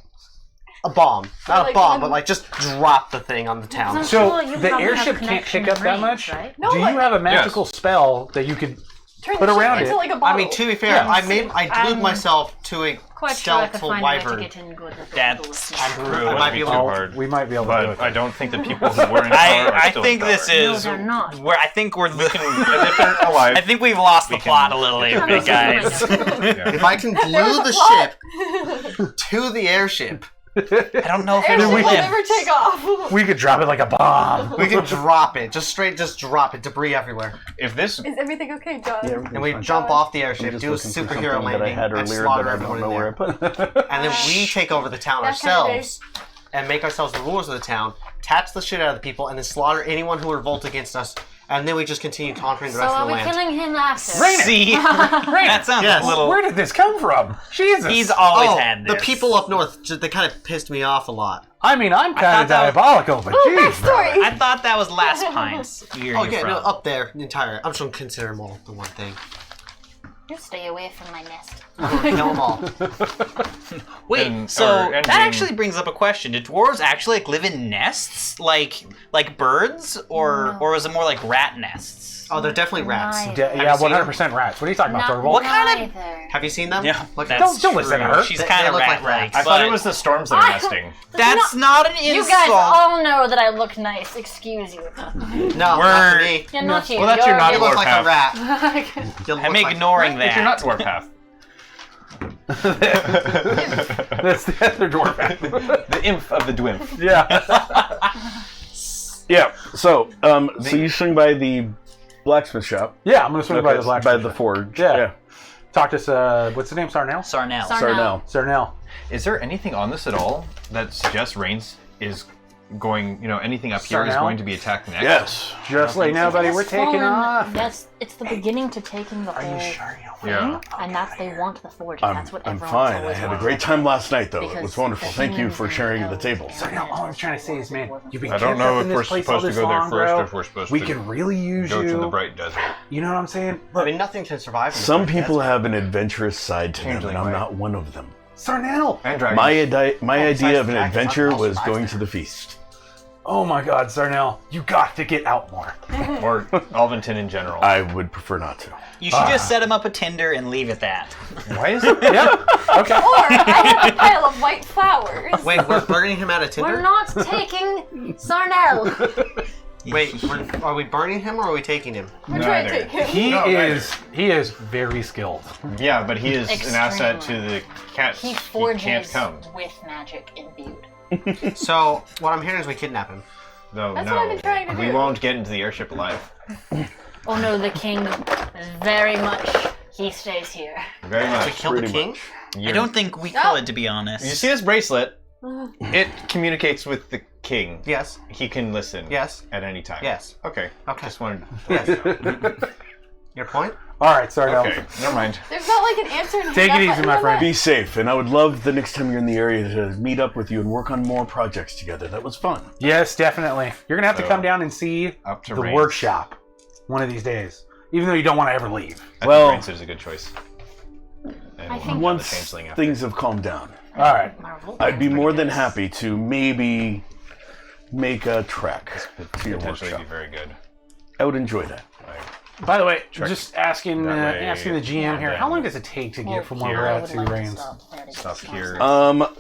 a bomb. Not a like bomb, one- but like just drop the thing on the town. I'm So sure you the probably have airship can't connection pick up with that Reigns, much. right? No, Do you like- have a magical spell that you could? turn put the ship around into it. like a bottle. I mean, to be fair, Yeah. I glued I'm myself to a Quite sure I could stealthful find a way to wyvern. get in good with the That's people. true. I might be able too to. hard. We might be able to do But it. I don't think the people who were in power are I still think in this power. is. No, they're not. Where I think we're. If they're alive, I think we've lost the We can- plot a little here, big guys. yeah. If I can There's glue a the plot. ship to the airship, I don't know if Airship it'll will win. never take off. We could drop it like a bomb. we can drop it. Just drop it. Debris everywhere. If this Is everything okay, John? And we jump off the I'm airship, just do a looking for superhero something that I landing, had and earlier slaughter that I everyone don't in know where I there. put it. And then we take over the town That kind of ourselves and make ourselves the rulers of the town, tax the shit out of the people, and then slaughter anyone who revolts against us. And then we just continue conquering the So rest are of the we land. killing him after? Rainer. See, that sounds Yes. a little. Where did this come from? Jesus. He's always Oh, had this. the people up north, they kind of pissed me off a lot. I mean, I'm kind thought of that was- diabolical, but Oh, jeez. backstory. I thought that was Last Pines. You're Oh yeah, from. no, up there, the entire. I'm just gonna consider them all the one thing. You stay away from my nest. I'm gonna kill them all. Wait, And so our that ending- actually brings up a question. Did dwarves actually live in nests, like birds, or No. is it more like rat nests? Oh, they're definitely rats. Neither. Yeah, you seen 100% rats. What are you talking about, Not Thorvald? What kind of- neither. Have you seen them? Yeah, Look, that's don't listen to true. her. She's They- kind they of look like rat-like. rats. I thought it but was the storms that are nesting. That's not an insult. You guys all know that I look nice. Excuse you. no, not We're- for me. Yeah, not you. Well, that's your You not look dwarf like half. a rat. You I'm look like- ignoring If you're not that. dwarf half. That's the other dwarf. The imp of the dwimp. Yeah. Yeah. So, so you swing by the blacksmith shop. Yeah, I'm going to swing by Okay, the black by the forge. Yeah. Talk to us, what's the name, Sarnell? Sarnell. Sarnell. Sarnell. Is there anything on this at all that suggests Reigns is going, anything up here is Sarnell? going to be attacked next? Yes. Just like nobody, we're It's taking fallen- off. It's the beginning to taking the Are whole you sure you thing, Yeah. and that's they want the forge. I'm, That's what I'm everyone's fine. I always had a wanted. great time last night, though. It Because was wonderful. the Thank you humans for and sharing the elves table. Sarnell, all I'm trying to say is, man, you've been I don't kept know up if in we're this place all supposed to this go there long, first bro. or if we're supposed We to can really use go you. to the bright desert. You know what I'm saying? I Look, mean, nothing can survive. in Some this people desert. have an adventurous side to them, Changeling and I'm way. not one of them. Sarnell. And dragons. My besides idea of an dragons, adventure I'm also was survived going there. to the feast. Oh my God, Sarnell, you got to get out more. Or Alvinton in general. I would prefer not to. You should just set him up a Tinder and leave it that. Why is it? Yep. Okay. Or I have a pile of white flowers. Wait, we're burning him out of tinder? We're not taking Sarnell. Wait, are we burning him or are we taking him? We're trying to Neither. take him. He is very skilled. Yeah, but he is an asset to Extremely. the cat. He can't forges come. with magic imbued. So, what I'm hearing is we kidnap him. No, That's no. what I've been trying to we do. won't get into the airship alive. Oh no, the king very much. He stays here. Very We much. killed the pretty king? much. I don't think we No. could, to be honest. You see this bracelet? It communicates with the king. Yes. He can listen. Yes. At any time. Yes. Okay. Okay. Just wanted. Yes. Your point? All right, sorry. Okay, never mind. There's not like an answer. And Take it easy, my friend. Be safe, and I would love the next time you're in the area to meet up with you and work on more projects together. That was fun. Yes, definitely. You're gonna have to So, come down and see up to the Reigns. workshop one of these days, even though you don't want to ever leave. I Well- think Reigns is a good choice. And we'll think- hunt down the Once changeling after. things have calmed down, All right. Marvel. I'd be more than happy to maybe make a trek to your Potentially workshop. be very good. I would enjoy that. Like, By the way, just asking That way, asking the GM here, then how long does it take to get from where here. we're I at would to like to Reigns? stop here.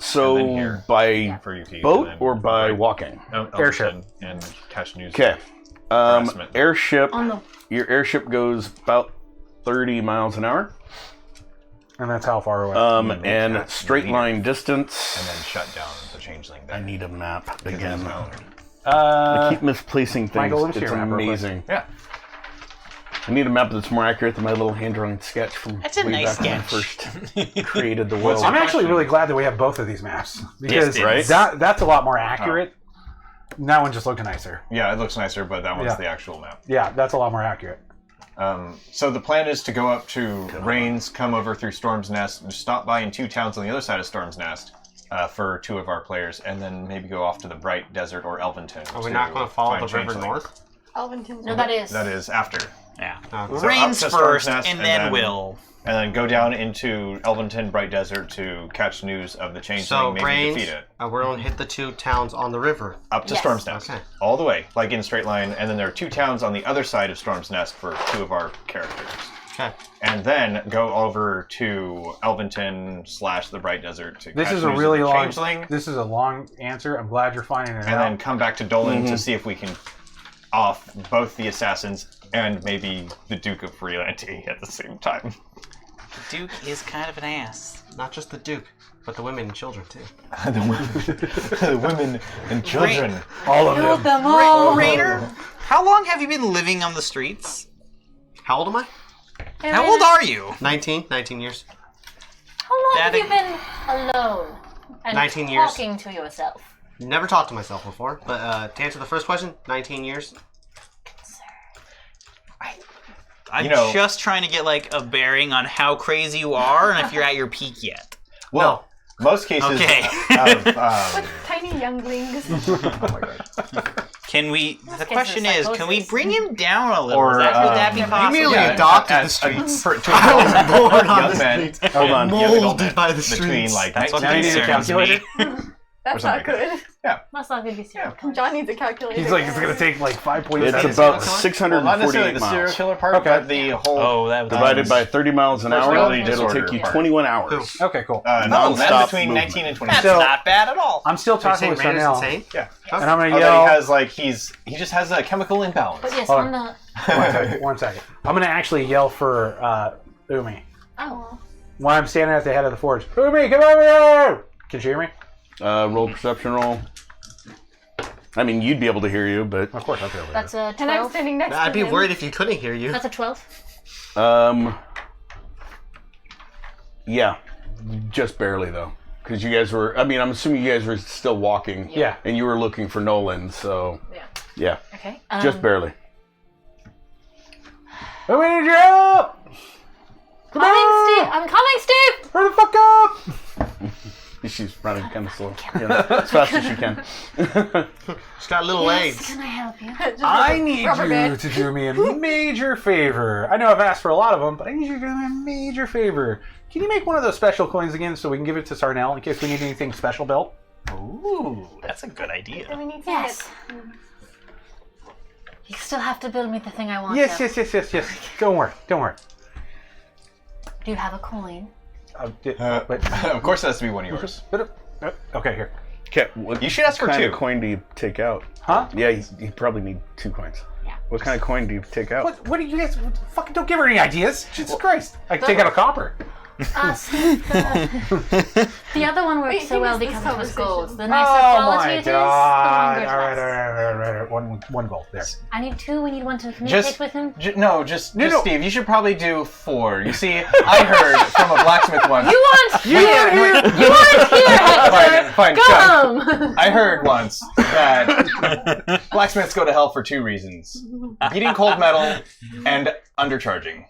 So And then here. by for Yuki. boat and then or by right. walking? Airship. And catch news. Okay. Harassment. Airship. On the Your airship goes about 30 miles an hour. And that's how far away. And catch straight lead. line distance. And then shut down the changeling there. I need a map again. No. I keep misplacing things. Michael, let me see It's your map real quick. amazing. Yeah. I need a map that's more accurate than my little hand-drawn sketch from That's a way nice back when I sketch. first created the world. I'm actually question. really glad that we have both of these maps because right? that's a lot more accurate. That one just looked nicer. Yeah, it looks nicer, but that one's Yeah. the actual map. Yeah, that's a lot more accurate. So the plan is to go up to Reigns, come over through Storm's Nest, and stop by in 2 towns on the other side of Storm's Nest for 2 of our players, and then maybe go off to the Bright Desert or Elventon. Are we not going to follow find the river changeling. north? Alvinton's no, that is. That is after. Yeah. So Reigns up to Storm's first, Nest, and then Will. And then go down into Elventon, Bright Desert to catch news of the changeling, So maybe Reigns, defeat it. we're going to hit the 2 towns on the river. Up to Yes. Storm's Nest. Okay. All the way, like in a straight line, and then there are 2 towns on the other side of Storm's Nest for 2 of our characters. Okay. And then go over to Elventon / the Bright Desert to This catch is a news of really the long. changeling, This is a long answer. I'm glad you're finding it and out. then come back to Dolan to see if we can off both the assassins and maybe the Duke of Frielante at the same time. Duke is kind of an ass. Not just the Duke, but the women and children, too. The women and children. All of them. Raider, how long have you been living on the streets? How old am I? How old are you? 19 years. How long Daddy- have you been alone and 19 years. talking to yourself? Never talked to myself before, but to answer the first question, 19 years. I'm You know- just trying to get like a bearing on how crazy you are and if you're at your peak yet. Well, most cases Okay. of Tiny younglings. Can we? The case question of is, can we psychosis. bring him down a little? Or, Would that be You possible? merely Yeah, adopted the as- streets. for- to I was born on young the men. streets. Hold on. young adult Molded men by the between streets. like That's what 19 Now you need a concerns me. calculator? That's something not like good. That's not going to be serious. John needs a calculator. He's like, it's gonna take like 5.7. It's Is about it? Well, not 648 necessarily the serial miles. killer part, Okay. but the whole Oh, that was Divided by 30 miles an hour, Personality it'll disorder take you part. 21 hours. Okay, cool. no, nonstop that's between movement. 19 and 20. That's So- not bad at all. I'm still Are you talking saying with Raider's Chanel, insane? Yeah. and I'm gonna Oh, yell. that he has like he just has a chemical imbalance. But yes, Hold on on. the. One second. I'm gonna actually yell for Umi Oh. when I'm standing at the head of the forge. Umi, come over here! Can she hear me? Roll perception roll. I mean, you'd be able to hear you, but Of course, I'll be over That's a And I'm 12. standing next to I'd be him. worried if you couldn't hear you. That's a 12. Yeah, just barely though, because you guys were. I mean, I'm assuming you guys were still walking. Yeah. And you were looking for Nolan, so Yeah. yeah, Okay. just barely. Umi, need your help! Coming, Steve! I'm coming, Steve! Hurry the fuck up! She's running kind of slow, as fast as she can. She's got little Yes, legs. can I help you? Just I like a need rubber you band. to do me a major favor. I know I've asked for a lot of them, but I need you to do me a major favor. Can you make one of those special coins again so we can give it to Sarnell in case we need anything special built? Ooh, that's a good Do idea. we need to Yes. You still have to build me the thing I want. Yes, though. yes. Don't worry. Do you have a coin? Wait. Of course, it has to be one of yours. Okay, here. Okay, what You should ask for kind 2. of coin do you take out? Huh? Yeah, you probably need 2 coins. Yeah. What kind of coin do you take out? What do you guys... Fucking don't give her any ideas. Jesus Christ. I can take out a copper. The other one worked Wait, so he well missed this because it was gold. conversation. The nicer Oh quality my it is, the god. longer it All lasts. right. One gold. There. I need 2. We need 1 to communicate with him. No, Steve. You should probably do 4. You see, I heard from a blacksmith once. You weren't here, Hector! Fine, shut. Come! I heard once that blacksmiths go to hell for 2 reasons: beating cold metal and Undercharging.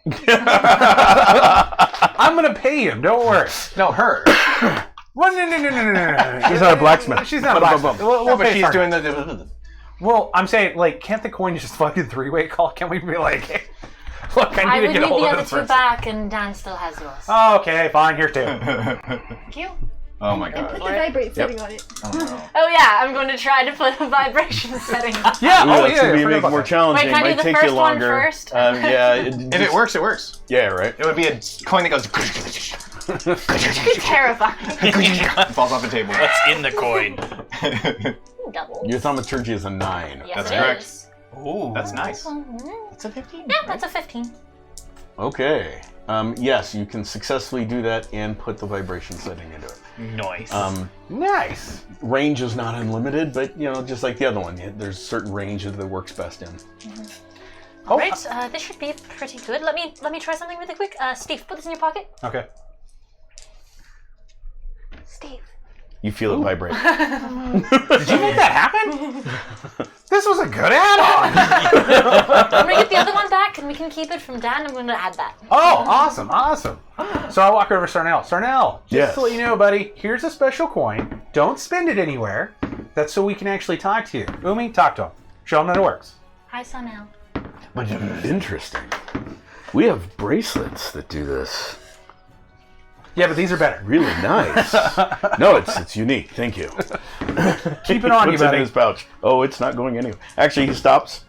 I'm gonna pay him. Don't worry. No, her. Well, no. She's not a blacksmith. She's not a blacksmith. We'll but pay she's her. doing the. Well, I'm saying, like, can't the coin just fucking three-way call? Can we be like, hey, look, I I need would to get need a hold the of other this two person. back, and Dan still has yours. Oh, okay, fine. Here's two. Thank you. Oh my And put god. the vibrate setting on it. Oh, no. Oh yeah, I'm going to try to put a vibration setting on. Yeah. Ooh, Oh, that's yeah. gonna be forgot make it about more that. challenging. Wait, can I do Might the take first you one longer. first? Yeah. If it works, it works. Yeah, right. It would be a coin that goes. Terrifying. Falls off the table. What's in the coin? Double. Your thaumaturgy is a 9. Yes, That's it correct. is. Ooh. That's nice. Mhm. That's a 15. Yeah, that's a 15. Okay. Yes, you can successfully do that and put the vibration setting into it. Nice. Nice. Range is not unlimited, but just like the other one, there's certain range that it works best in. Oh, Right, this should be pretty good. Let me try something really quick. Steve, put this in your pocket. Okay. Steve. You feel it vibrate. Did you make that happen? This was a good add-on. I'm gonna get the other one back, and we can keep it from Dan. I'm gonna add that. Oh, awesome. So I walk over to Sarnell. Sarnell, just Yes. to let you know, buddy, here's a special coin. Don't spend it anywhere. That's so we can actually talk to you. Umi, talk to him. Show him that it works. Hi, Sonel. Interesting. We have bracelets that do this. Yeah, but these are better. Really nice. No, it's unique. Thank you. Keep it on you, Puts it in buddy. his pouch. Oh, it's not going anywhere. Actually, he stops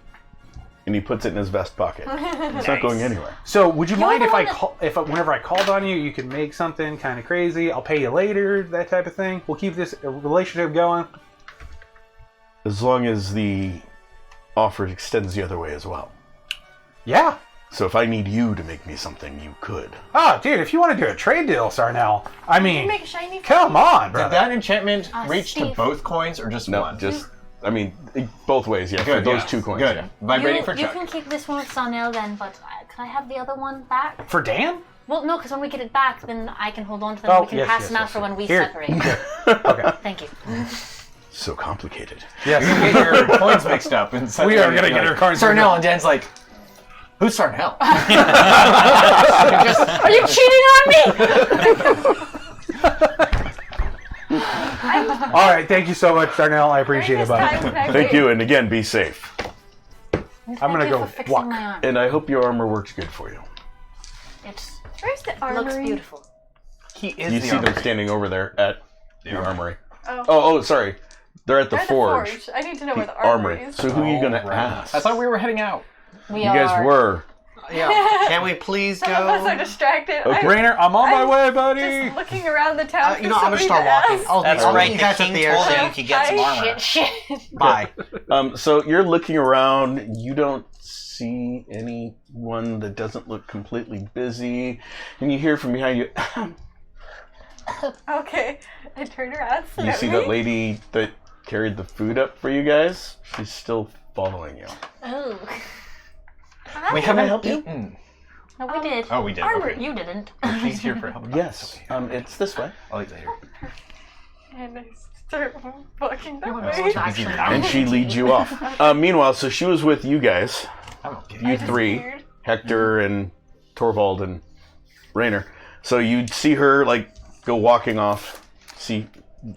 and he puts it in his vest pocket. It's not going anywhere. So, would you mind the if I one that- call, whenever I called on you, you could make something kind of crazy? I'll pay you later, that type of thing. We'll keep this relationship going. As long as the offer extends the other way as well. Yeah. So if I need you to make me something, you could. Oh, dude, if you want to do a trade deal, Sarnell, I mean, Make a shiny. come on, Did brother. that enchantment reach to Steve. both coins or just No, one? just, both ways, yeah. Good, For those yeah. 2 coins. Good. Yeah. Vibrating for you Chuck. can keep this one with Sonel then, but can I have the other one back? For Dan? Well, no, because when we get it back, then I can hold on to them. Oh, we can yes, pass yes, them out yes, for yes. when we Here. separate. Okay. Thank you. So complicated. Yes. You get your coins mixed up. And We are gonna get our coins Sarnell, and Dan's like, who's Sarnell? Are you cheating on me? All right, thank you so much, Sarnell. I appreciate it, buddy. Thank you, and again, be safe. I'm gonna Thank you go for fixing walk. my arm. And I hope your armor works good for you. It Where's the armory? looks beautiful. He is You the see them armory. standing over there at the armory. Oh. Oh, sorry. They're at the They're at forge. I need to know where The the armory armory. is. So who are you going to Right. ask? I thought we were heading out. We You guys were. Yeah. Can we please Some of us are go? distracted. Okay. Rainer, I'm on my I'm way, buddy. Just looking around the town. You know, I'm gonna start walking. That's I'll meet right. you The guys at king the told you airship. you could get some armor. Shit. Bye. So you're looking around. You don't see anyone that doesn't look completely busy. And you hear from behind you, Okay, I turn around. you see that lady that carried the food up for you guys? She's still following you. Oh. We haven't eaten. No, we did. Oh, we did. Armor. Okay. You didn't. She's here for help. Yes, it's this way. I'll eat later. And I start walking that This way. was actually And she leads you off. Meanwhile, so she was with you guys, I don't get you it. three, Disappeared. Hector and Torvald and Rainer. So you'd see her go walking off.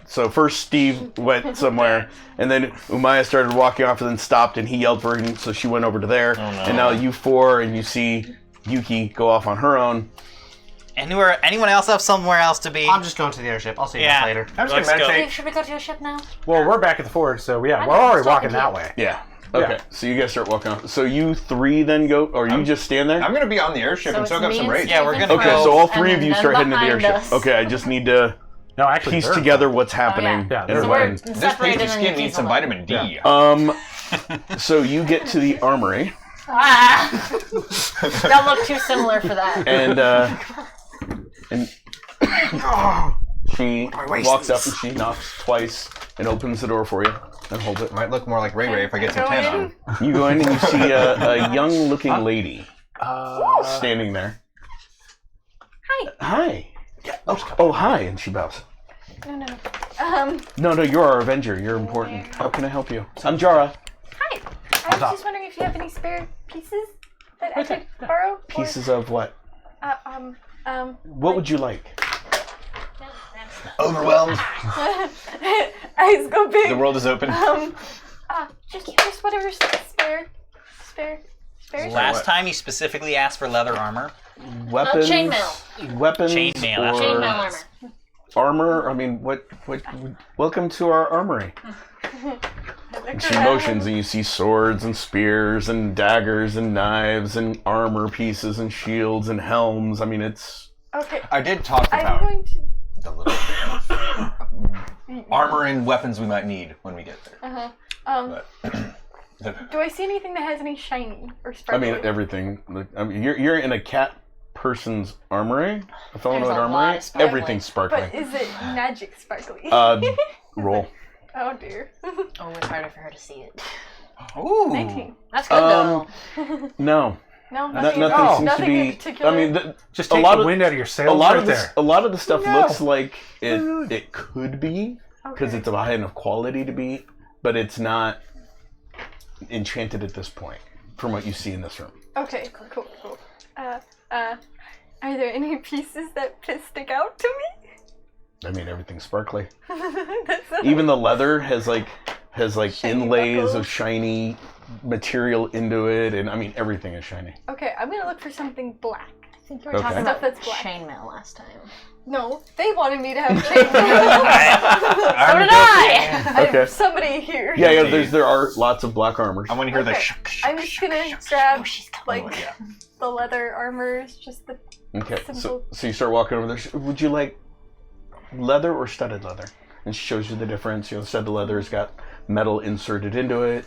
So first Steve went somewhere, and then Umaya started walking off, and then stopped, and he yelled for her, and so she went over to there. Oh, no. And now you four, and you see Yuki go off on her own. Anyone else have somewhere else to be? I'm just going to the airship. I'll see you Yeah. guys later. I'm just Let's gonna go. meditate. Should we go to your ship now? Well, we're back at the forge, so yeah, I we're know, already I'm talking walking to that you. way. Yeah. Okay. Yeah. So you guys start walking off. So you three then go, or you just stand there? I'm gonna be on the airship and it's soak up me some and rage. Yeah, we're Steven gonna Okay, first, so all and three of then you them start heading to the behind airship. us. Okay, I just need to No, actually, piece they're- together what's happening. Yeah, they're So we're and This separated pasty and skin Yuki's needs some alone. vitamin D. Yeah. So you get to the armory, Ah! Don't look too similar for that. and she walks up and she knocks twice and opens the door for you and holds it. Might look more like Ray Ray if I get some Go tan in. on. You go in and you see a young-looking lady standing there. Hi. Hi. Oh, hi, and she bows. No. No, you're our Avenger. You're important. How can I help you? I'm Jara. Hi. I was just wondering if you have any spare pieces. that I could borrow? Pieces of what? What would you like? Overwhelmed. Eyes go big. The world is open. Just whatever's spare. Last time he specifically asked for leather armor. Weapons. Chainmail. Weapons. Chainmail, Or that's Chainmail armor. armor. I mean, what? Welcome to our armory. And she motions, and you see swords and spears and daggers and knives and armor pieces and shields and helms. I mean, it's. Okay. I did talk I'm about going to. the little armor and weapons we might need when we get there. Do I see anything that has any shiny or I sparkly? mean, everything. I mean, you're in a cat person's armory. A fellow There's a lot armory. of sparkling. Everything's sparkling. But is it magic sparkly? Roll. Oh dear. Oh, it's harder for her to see it. Ooh. 19. That's good though. No. No, Nothing Oh. seems nothing to in be. particular. I mean, Just a take lot the of- wind out of your a sails lot right of this, there. a lot of the stuff No. looks like it could be because Okay. it's of a high enough quality to be, but it's not enchanted at this point from what you see in this room. Okay, cool. Are there any pieces that stick out to me? I mean, everything's sparkly. That's Even the leather has Shiny inlays buckles. of shiny material into it, and I mean everything is shiny. Okay, I'm gonna look for something black. I think you were Okay. talking Stuff about that's black. chainmail last time. No, they wanted me to have chainmail. So did I! Okay. Somebody here. Yeah, there are lots of black armors. I want to hear the Okay. I'm just gonna grab like yeah. the leather armors, just the Okay, simple. so you start walking over there. Would you like leather or studded leather? And she shows you the difference. You know, studded leather has got metal inserted into it.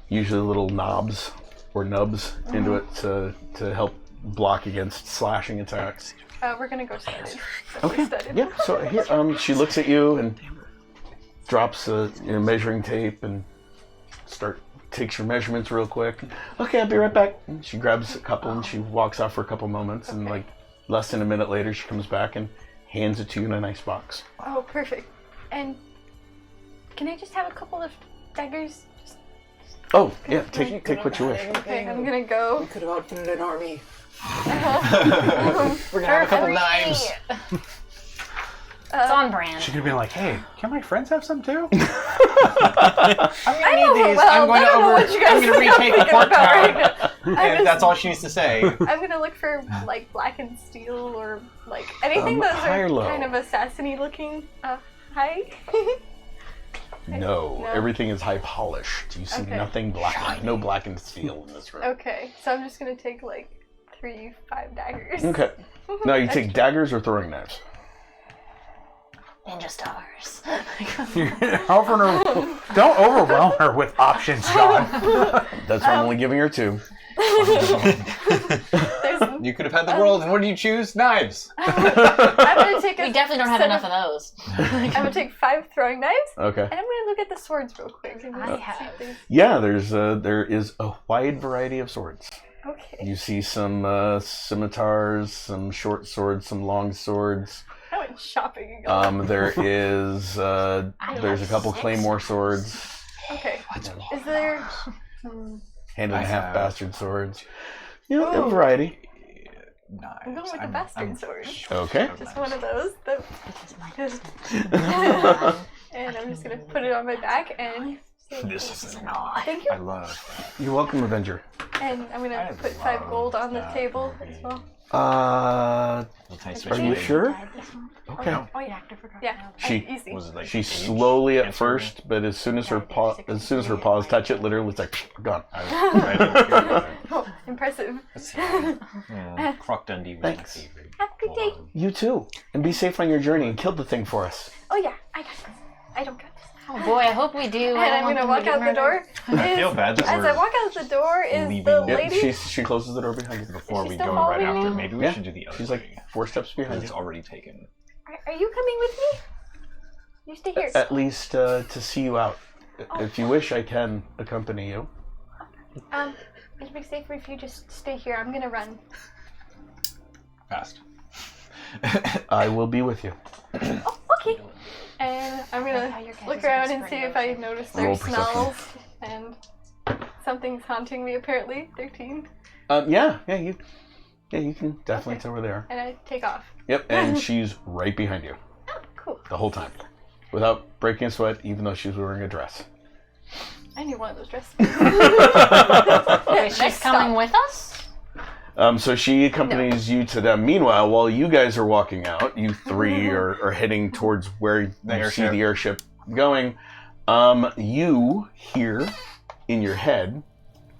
Usually little knobs or nubs into it to help block against slashing attacks. We're gonna go studded. Okay. Studded. Yeah. So here, she looks at you and drops a measuring tape and takes your measurements real quick. Okay, I'll be right back. And she grabs a couple and she walks off for a couple moments, and like less than a minute later, she comes back and hands it to you in a nice box. Oh, perfect. And can I just have a couple of daggers? Oh yeah, take what you wish. Okay, I'm gonna go. We could have outfitted an army. We're gonna have a couple knives. It's on brand. She could be like, hey, can my friends have some too? I'm gonna need these. I'm going to I don't know what you guys I'm gonna retake the thinking pork about pie. right now. And that's all she needs to say. I'm gonna look for like black and steel or like anything those high are or low? kind of assassin-y looking. High. No, No? everything is high polished. You see Okay. nothing black, no blackened steel in this room. Okay, so I'm just gonna take like 5 daggers. Okay. Now you take daggers or throwing knives. Ninja stars. Don't overwhelm her with options, John. That's why I'm only giving her 2. You could have had the world, and what do you choose? Knives. I'm gonna take. We definitely don't have enough of those. I'm gonna take 5 throwing knives, Okay. and I'm gonna look at the swords real quick. And I just have- see if there's- Yeah, there is a wide variety of swords. Okay. You see some scimitars, some short swords, some long swords. I went shopping again. There is there's a couple claymore swords, Okay. Is there? hand and a I half have- bastard swords. You know, a Ooh. variety. Knives. I'm going with the bastard sword. Okay. Just one of those. And I'm just gonna put it on my back and say, This is thank you. I love. You're welcome, Avenger. And I'm gonna put 5 gold on the table as well. Are you sure? Okay. Oh yeah. Yeah. She- easy. Was it like She's age? slowly at Cancer? first, but as soon as her paws touch it, literally it's like gone. I didn't hear that. Oh, impressive. Croc Dundee was Thanks. my favorite. Have a good day. You too, and be safe on your journey and kill the thing for us. Oh yeah, I got this. I don't got this. Oh boy, I hope we do. And I'm gonna walk out the door. I feel bad that As we're I walk out the door, is leaving. the Yep, lady? She closes the door behind you. before Is she we still go right following after. me? Maybe we Yeah. should do the other She's way. like 4 steps behind Because you. it's already taken. Are you coming with me? You stay here. At least to see you out. If you wish, I can accompany you. It'd be safer if you just stay here. I'm gonna run. Fast. I will be with you. Oh, okay. And I'm gonna look around and see if I notice their Roll perception. smells. And something's haunting me apparently. 13. Yeah, you can definitely tell where they are. And I take off. Yep, and she's right behind you. Oh, cool. The whole time. Without breaking a sweat, even though she's wearing a dress. I need one of those dresses. Wait, she's coming with us? So she accompanies you to them. Meanwhile, while you guys are walking out, you three are heading towards where you see the airship going. You hear in your head...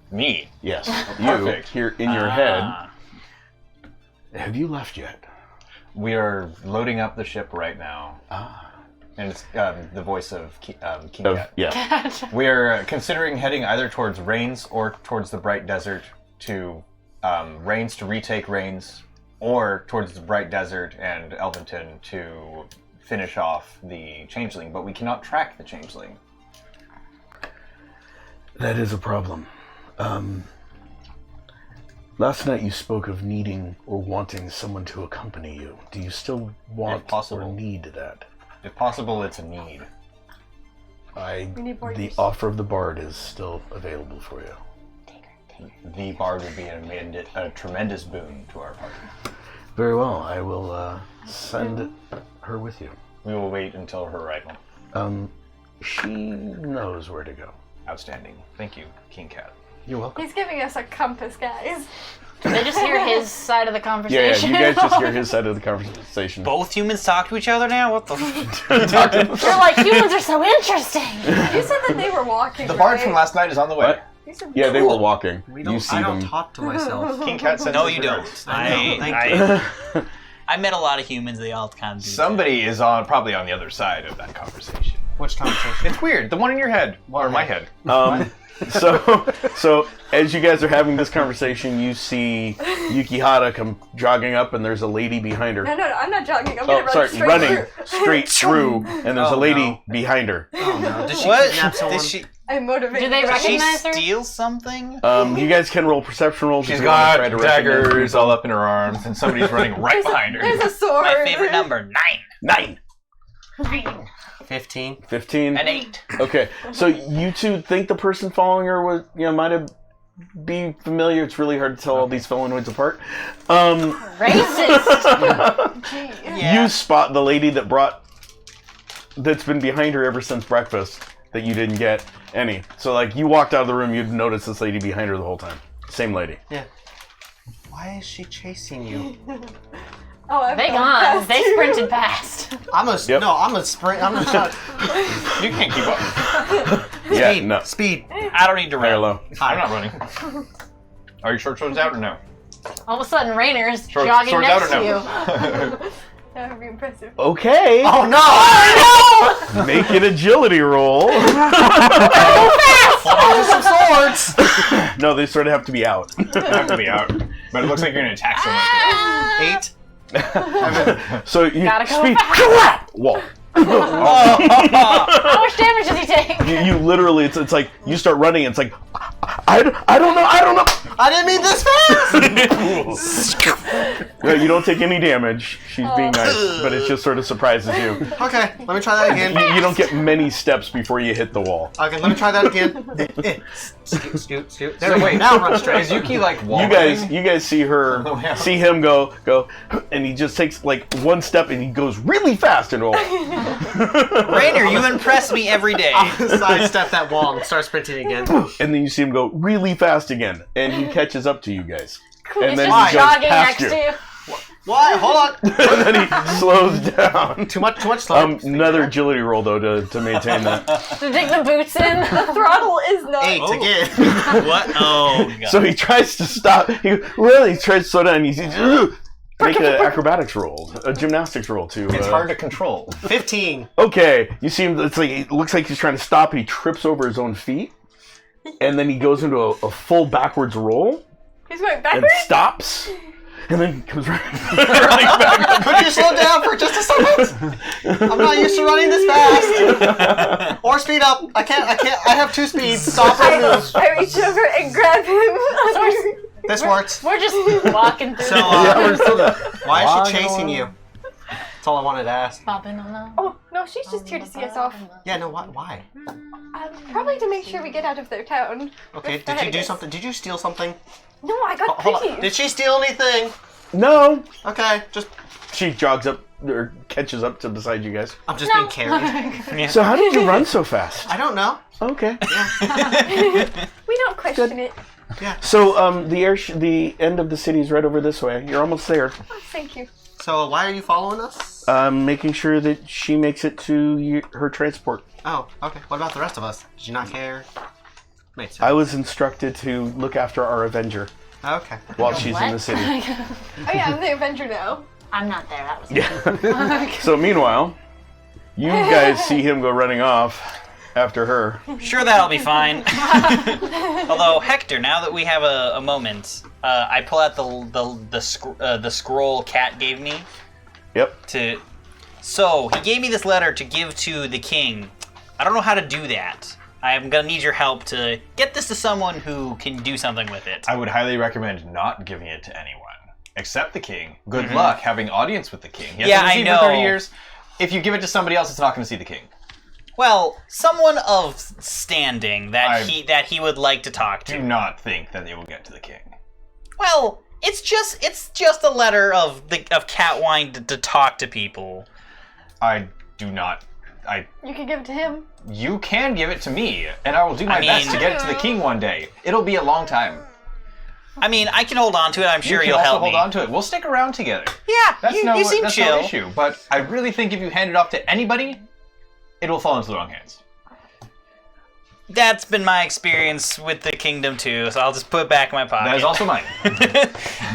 Me? Yes, Perfect. you hear in your head... Have you left yet? We are loading up the ship right now. Ah. And it's the voice of King Cat. Yeah. We are considering heading either towards Rains or towards the Bright Desert to Rains to retake Rains, or towards the Bright Desert and Elventon to finish off the Changeling, but we cannot track the Changeling. That is a problem. Last night you spoke of needing or wanting someone to accompany you. Do you still want If possible. or need that? If possible, it's a need. We need more The use. offer of the Bard is still available for you. The Bard would be a tremendous boon to our party. Very well. I will send her with you. We will wait until her arrival. She knows where to go. Outstanding. Thank you, King Cat. You're welcome. He's giving us a compass, guys. They just hear his side of the Yeah, conversation. you guys just hear his side of the conversation. Both humans talk to each other now? What the You're like, humans are so interesting. You said that they were walking. The Bard right? from last night is on the way. What? You said Yeah, they were walking. I see don't them. talk to myself. King Cat said No, you don't. I met a lot of humans. They all kind of do Somebody is probably on the other side of that conversation. Which conversation? It's weird. The one in your head. Or my head. So as you guys are having this conversation, you see Yukihara come jogging up, and there's a lady behind her. No, I'm not jogging. I'm gonna run Sorry, straight running through. straight through, and there's a Oh, lady no. behind her. Oh no! Did she What? kidnap someone? Did she I'm motivated. Do they by- she recognize her? steal something? You guys can roll perception rolls. She's if you wanna got try to recognize daggers all up in her arms, and somebody's running right behind her. There's a sword. My favorite number, 9. 9, 15. 15. An 8. Okay, so you two think the person following her was, might have be familiar. It's really hard to tell all these felinoids apart. Racist. You spot the lady that's been behind her ever since breakfast that you didn't get any. So like you walked out of the room, you'd noticed this lady behind her the whole time. Same lady. Yeah. Why is she chasing you? Oh, I've They gone gone. past They you. sprinted past. I'm a Yep. no. I'm a sprint. I'm not. You can't keep up. Yeah, Speed. no. Speed. I don't need to High or run. low. I'm not running. Are your short swords out or no? All of a sudden, Rainer's Short jogging swords next out to or you. no? That would be impressive. Okay. Oh no! Make an agility roll. Some swords. No, they sort of have to be out. They have to be out. But it looks like you're gonna attack someone. 8. So you Gotta go speed. fast. Wall. How much damage does he take? You literally, it's like you start running. And it's like I don't know. I didn't mean this fast. No, you don't take any damage. She's being nice, but it just sort of surprises you. Okay, let me try that again. You don't get many steps before you hit the wall. Okay, let me try that again. Scoot. There we go. wait, Now run straight. Is Yuki like wall You guys see her, the way out. see him go, and he just takes like one step and he goes really fast into a wall. Rainer, you impress me every day. Sidestep that wall and start sprinting again. And then you see him go really fast again, and he catches up to you guys. And He's then just he goes jogging past next to you. Why? Hold on. And then he slows down. Too much slow. Another agility roll though to maintain that. To dig the boots in. The throttle is not. 8 Oh. again. What? Oh, God. So he tries to stop. He tries to slow down. He's make an acrobatics roll, a gymnastics roll too. It's hard to control. 15. Okay, you see him. It looks like he's trying to stop. He trips over his own feet, and then he goes into a full backwards roll He's going and backwards. stops, and then comes running back. Could you slow down for just a second? I'm not used to running this fast. Or speed up. I can't. I have 2 speeds. Stop and move. I reach over and grab him. This works. We're just walking through. So, Yeah, we're still there. why is she chasing you? That's all I wanted to ask. Popping on them. Oh, No, she's just here to see us off. Yeah, no, why? Probably to make sure we get out of their town. Okay, did you do something? Did you steal something? No, I got Hold cookies. on. Did she steal anything? No. Okay, just She jogs up or catches up to beside you guys. I'm just being carried. So how did you run so fast? I don't know. Okay. We don't question it. So the end of the city is right over this way. You're almost there. Oh, thank you. So why are you following us? Making sure that she makes it to her transport. Oh, okay. What about the rest of us? Did you not care? Made sense. I was instructed to look after our Avenger Okay. while she's in the city. Oh yeah, I'm the Avenger now. I'm not there. That was Yeah. So meanwhile, you guys see him go running off after her. Sure, that'll be fine. Although Hector, now that we have a moment, I pull out the scroll Cat gave me. Yep. So he gave me this letter to give to the king. I don't know how to do that. I'm gonna need your help to get this to someone who can do something with it. I would highly recommend not giving it to anyone except the king. Good luck having audience with the king. He hasn't Yeah, seen I for 30 know. years. If you give it to somebody else, it's not going to see the king. Well, someone of standing that he would like to talk Do to. not think that it will get to the king. Well, it's just a letter of Cat wanting to talk to people. I do not. You could give it to him. You can give it to me, and I will do my best to get it to the king one day. It'll be a long time. I mean, I can hold on to it. I'm sure you can you'll also help hold me. on to it. We'll stick around together. Yeah, That's you seem that's chill. no issue. But I really think if you hand it off to anybody, it will fall into the wrong hands. That's been my experience with the kingdom too, so I'll just put it back in my pocket. That is also mine.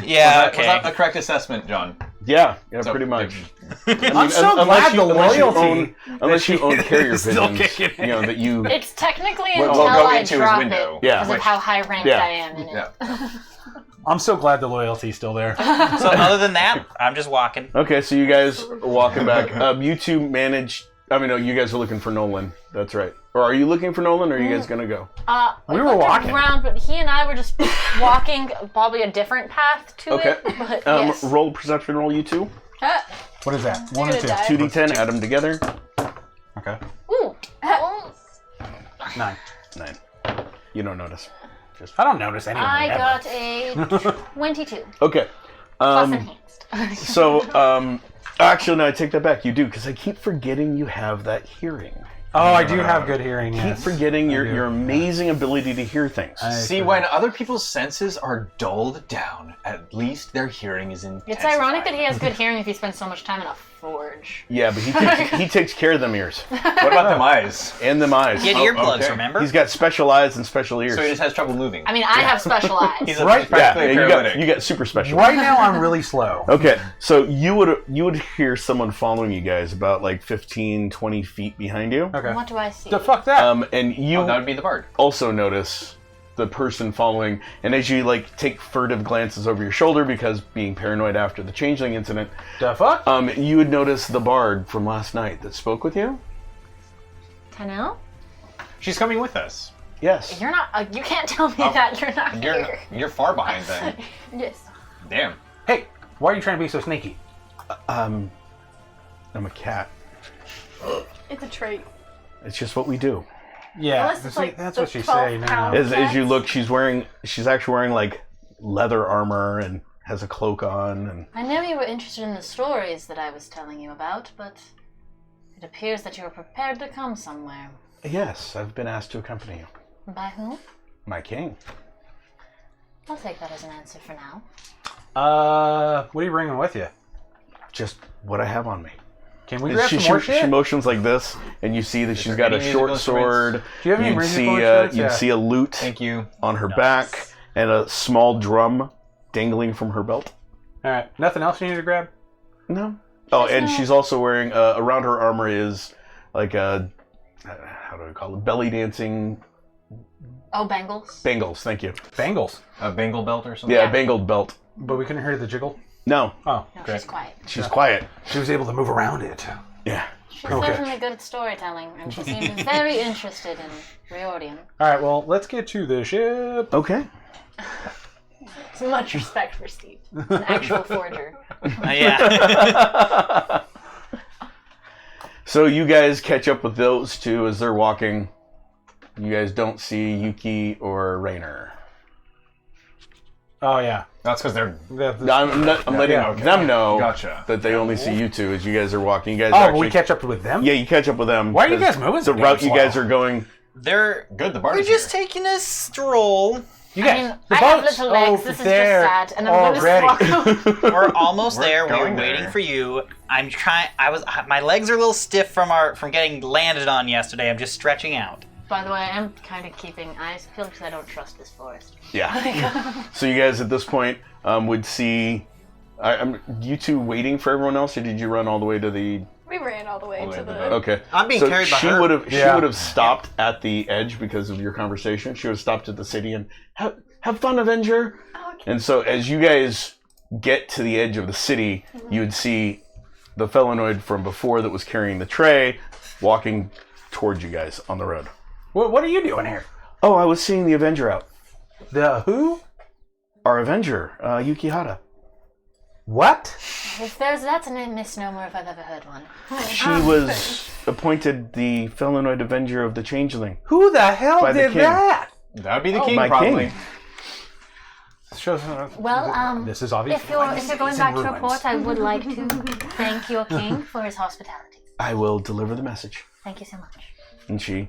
Yeah, Was that a correct assessment, John? Yeah, So, pretty much. I'm so glad the loyalty. Unless you own carrier Still visions, kicking you know that you. It's technically We'll until go I into his drop window. it Yeah. because of how high ranked Yeah. I am in it. Yeah. I'm so glad the loyalty's still there. So other than that, I'm just walking. Okay, so you guys are walking back. You two managed. I mean, no, you guys are looking for Nolan. That's right. Or are you looking for Nolan, or are you guys gonna go? We were looked walking. around, but he and I were just walking probably a different path to Okay. it. But yes. Roll a perception roll, you two. What is that? You're 1 or gonna 2? die. 2d10, add them together. Okay. Ooh. 9. 9. You don't notice. I don't notice anything. I ever. got a 22. Okay. Plus enhanced. So, actually, no, I take that back. You do, because I keep forgetting you have that hearing. Oh, I do have good hearing. Keep Yes. forgetting I your do. amazing ability to hear things. See, when other people's senses are dulled down, at least their hearing is intensified. It's ironic that he has good hearing if he spends so much time in a forge. Yeah, but he takes care of them ears What about them eyes? and them eyes. He had earplugs, okay. remember? He's got special eyes and special ears. So he just has trouble moving. I mean, I have special eyes. He's Right, practically a you paralytic. got super special. Right now, I'm really slow. Okay, so you would hear someone following you guys about like 15, 20 feet behind you. Okay. What do I see? The fuck that? And you Oh, that would be the bard. also notice the person following, and as you like take furtive glances over your shoulder because being paranoid after the changeling incident, The fuck? you would notice the bard from last night that spoke with you. Tanel? She's coming with us. Yes. You're not. You can't tell me that you're not here. You're far behind then. Yes. Damn. Hey, why are you trying to be so sneaky? I'm a cat. It's a trait. It's just what we do. Yeah, Unless it's see, like that's the what you 12 say now. pound. As you look, she's actually wearing like leather armor and has a cloak on. And I know you were interested in the stories that I was telling you about, but it appears that you were prepared to come somewhere. yes, I've been asked to accompany you. By whom? My king. I'll take that as an answer for now. What are you bringing with you? Just what I have on me. Can we grab She some more shit? she motions like this, and you see that she's there got a any short musical sword. instruments? Do you have any You'd musical see instruments? you'd Yeah. see a lute Thank you. on her Nice. back and a small drum dangling from her belt. All right, nothing else you need to grab? No. Oh, and she's also wearing around her armor is like a how do I call it? Belly dancing Oh, bangles? bangles. Thank you. Bangles. A bangle belt or something? Yeah, a bangled belt. But we couldn't hear the jiggle? No, Oh, No, great. she's quiet. she's quiet. She was able to move around it. Yeah. She's Okay. definitely good at storytelling, and she seems very interested in Riordian. All right, well, let's get to the ship. Okay. So much respect for Steve, an actual forger. Yeah. So you guys catch up with those two as they're walking. You guys don't see Yuki or Rainer. Oh yeah. That's because they're. I'm letting them know Gotcha. that they only see you two as you guys are walking. You guys Oh, actually, we catch up with them. Yeah, you catch up with them. Why are you guys moving so the route damn you guys slow? are going? They're Good. The We're bar's just here. taking a stroll. You I guys, mean, the I have boat's little legs. over This is there just sad, and I'm already. gonna just walk. We're almost We're there. We were going waiting there. for you. I'm trying. My legs are a little stiff from getting landed on yesterday. I'm just stretching out. By the way, I am kind of keeping eyes peeled because I don't trust this forest. Yeah. So you guys at this point would see. You two waiting for everyone else, or did you run all the way to the? We ran all the way to the. Okay. I'm being so carried by she her. would have she Yeah. would have stopped at the edge because of your conversation. She would have stopped at the city and have fun, Avenger. Oh, okay. And so as you guys get to the edge of the city, you would see the felinoid from before that was carrying the tray walking towards you guys on the road. What are you doing here? Oh, I was seeing the Avenger out. The who? Our Avenger, Yukihara. What? If that's a misnomer if I've ever heard one. She was appointed the felinoid Avenger of the Changeling. Who the hell By the did king. that? That would be the king, my probably. king. Shows, Well, this is obvious. if you're going back to report, I would like to thank your king for his hospitality. I will deliver the message. Thank you so much. And she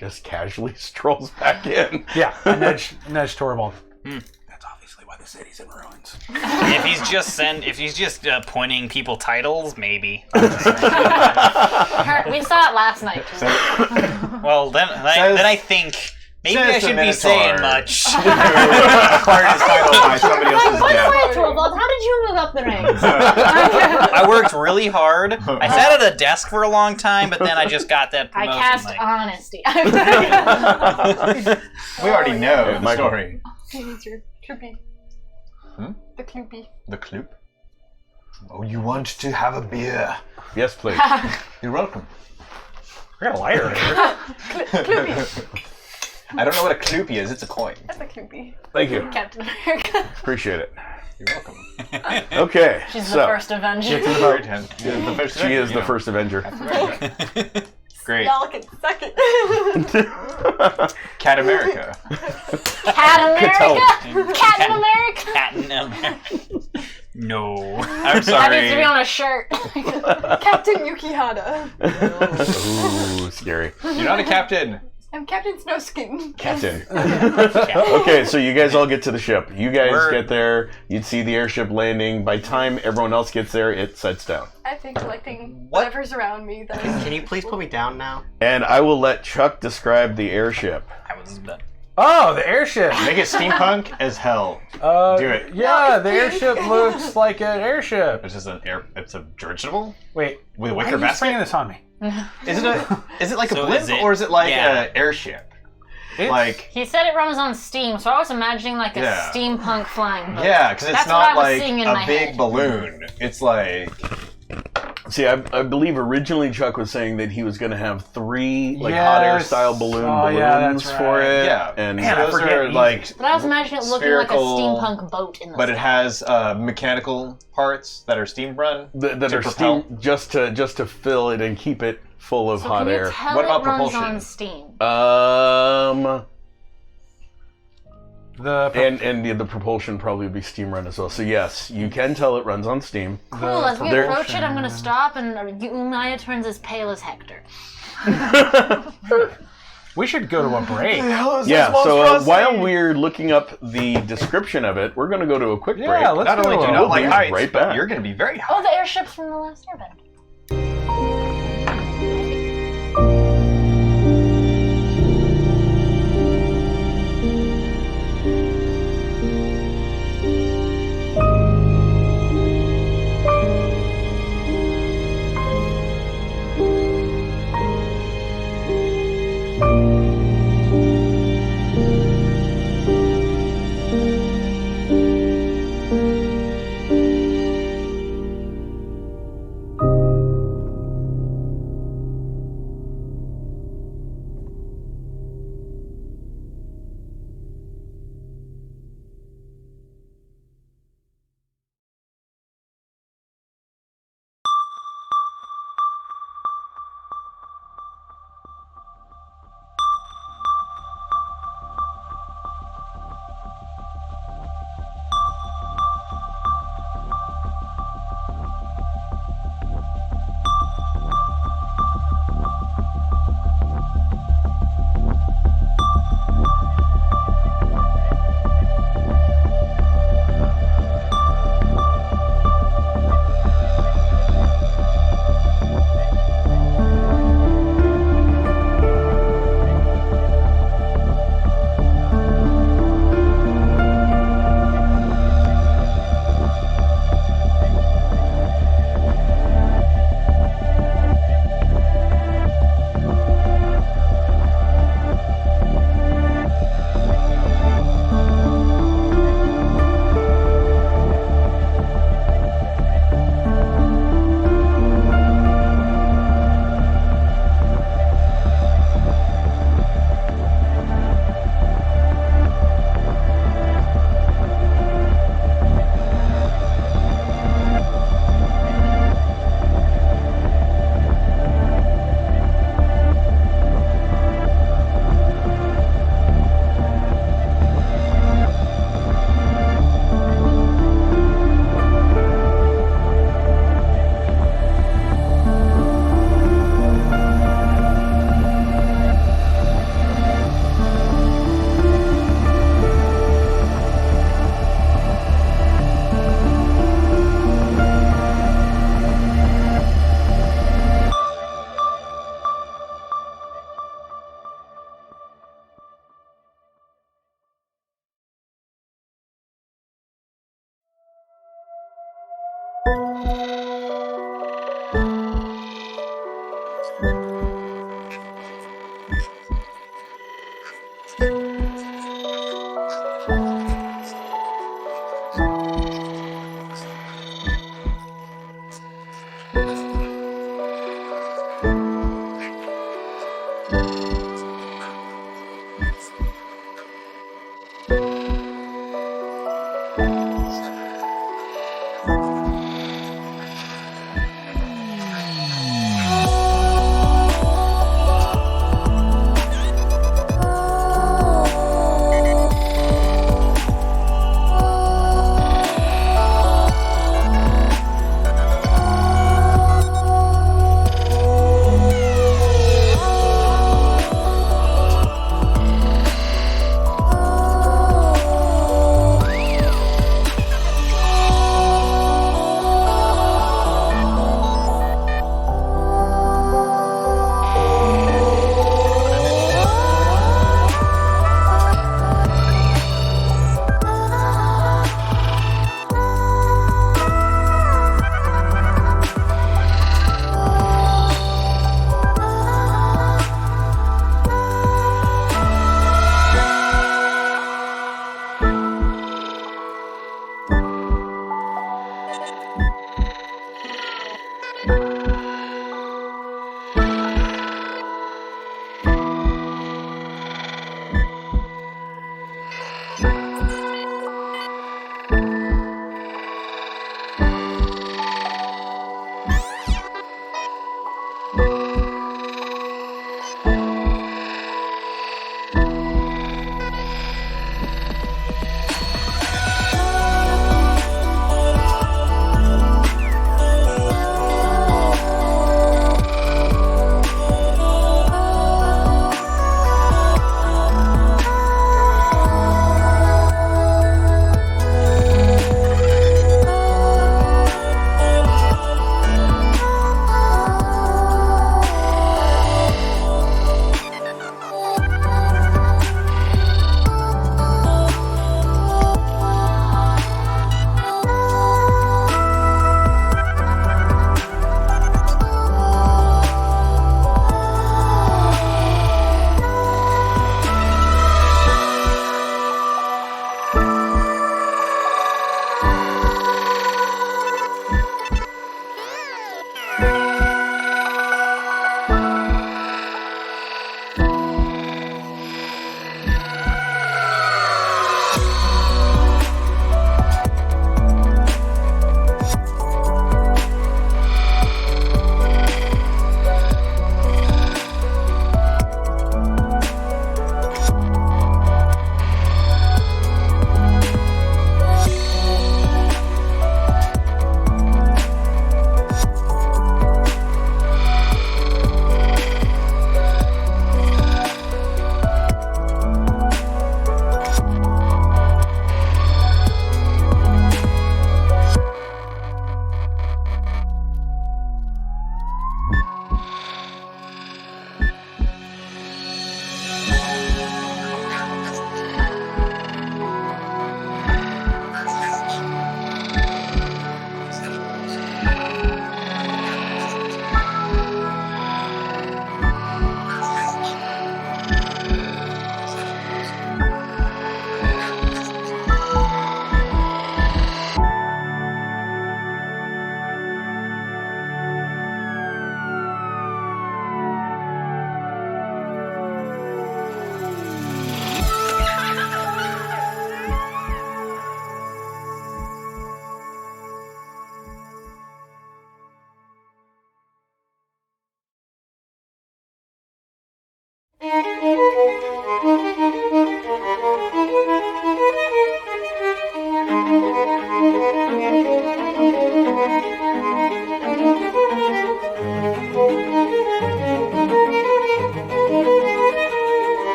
just casually strolls back in. Yeah, I nudge Torvald. That's obviously why the city's in ruins. If he's just pointing people titles, maybe. We saw it last night. Well, then I think maybe I says the shouldn't be saying Minotaur. much. Acquired his title by somebody else's By the death. way, Torvald, how did you move up the ranks? I worked really hard. I sat at a desk for a long time, but then I just got that I promotion. cast honesty. We already know the Michael. story. It's your Kloopy. The Kloopy. The Kloop. Oh, you want to have a beer? Yes, please. You're welcome. I got a lighter in here. Kloopy. I don't know what a Kloopy is. It's a coin. That's a Kloopy. Thank you. Captain America. Appreciate it. You're welcome. Okay. She's so the first Avenger. The first she is the first Avenger. Great. Y'all can suck it. Cat America. Cat America. Cat America. Captain America. No. I'm That needs to sorry. be on a shirt. Captain Yukihara. Ooh, scary. You're not a captain. I'm Captain Snowskin. Captain. Okay, so you guys all get to the ship. You guys We're- get there. You'd see the airship landing. By the time everyone else gets there, it sets down. I've been collecting What? whatever's around me. That Can you please put me down now? And I will let Chuck describe the airship. I was done. Oh, the airship. Make it steampunk as hell. Do it. Yeah, the airship looks like an airship. It's just it's a dirigible Wait, with a why wicker are you spraying basket. this on me? Is it like a So blimp is it- or is it like yeah. an airship? It's- Like He said it runs on steam, so I was imagining like a Yeah. steampunk flying boat. yeah, because it's That's what I not was like seeing in a my big head. balloon. It's like See, I believe originally Chuck was saying that he was going to have 3 hot air Yes. style balloon Oh, yeah, balloons that's for right. it. Yeah. And Man, I those forget are easy. like But I was imagining it looking like a spherical, steampunk boat in the but it sky. has mechanical parts that are steam run. that to are propel. steam just to fill it and keep it full of So hot can you air. tell What about it runs propulsion? on steam? And the propulsion probably would be steam run as well. So yes, you can tell it runs on steam. Cool, as we there- approach it, I'm going to stop, and Umaya turns as pale as Hector. We should go to a break. Yeah. So while we're looking up the description of it, we're going to go to a quick Yeah, break. let's Not only do you go. not We'll like be heights, right but back. you're going to be very high. Oh, the airships from the last Airbender.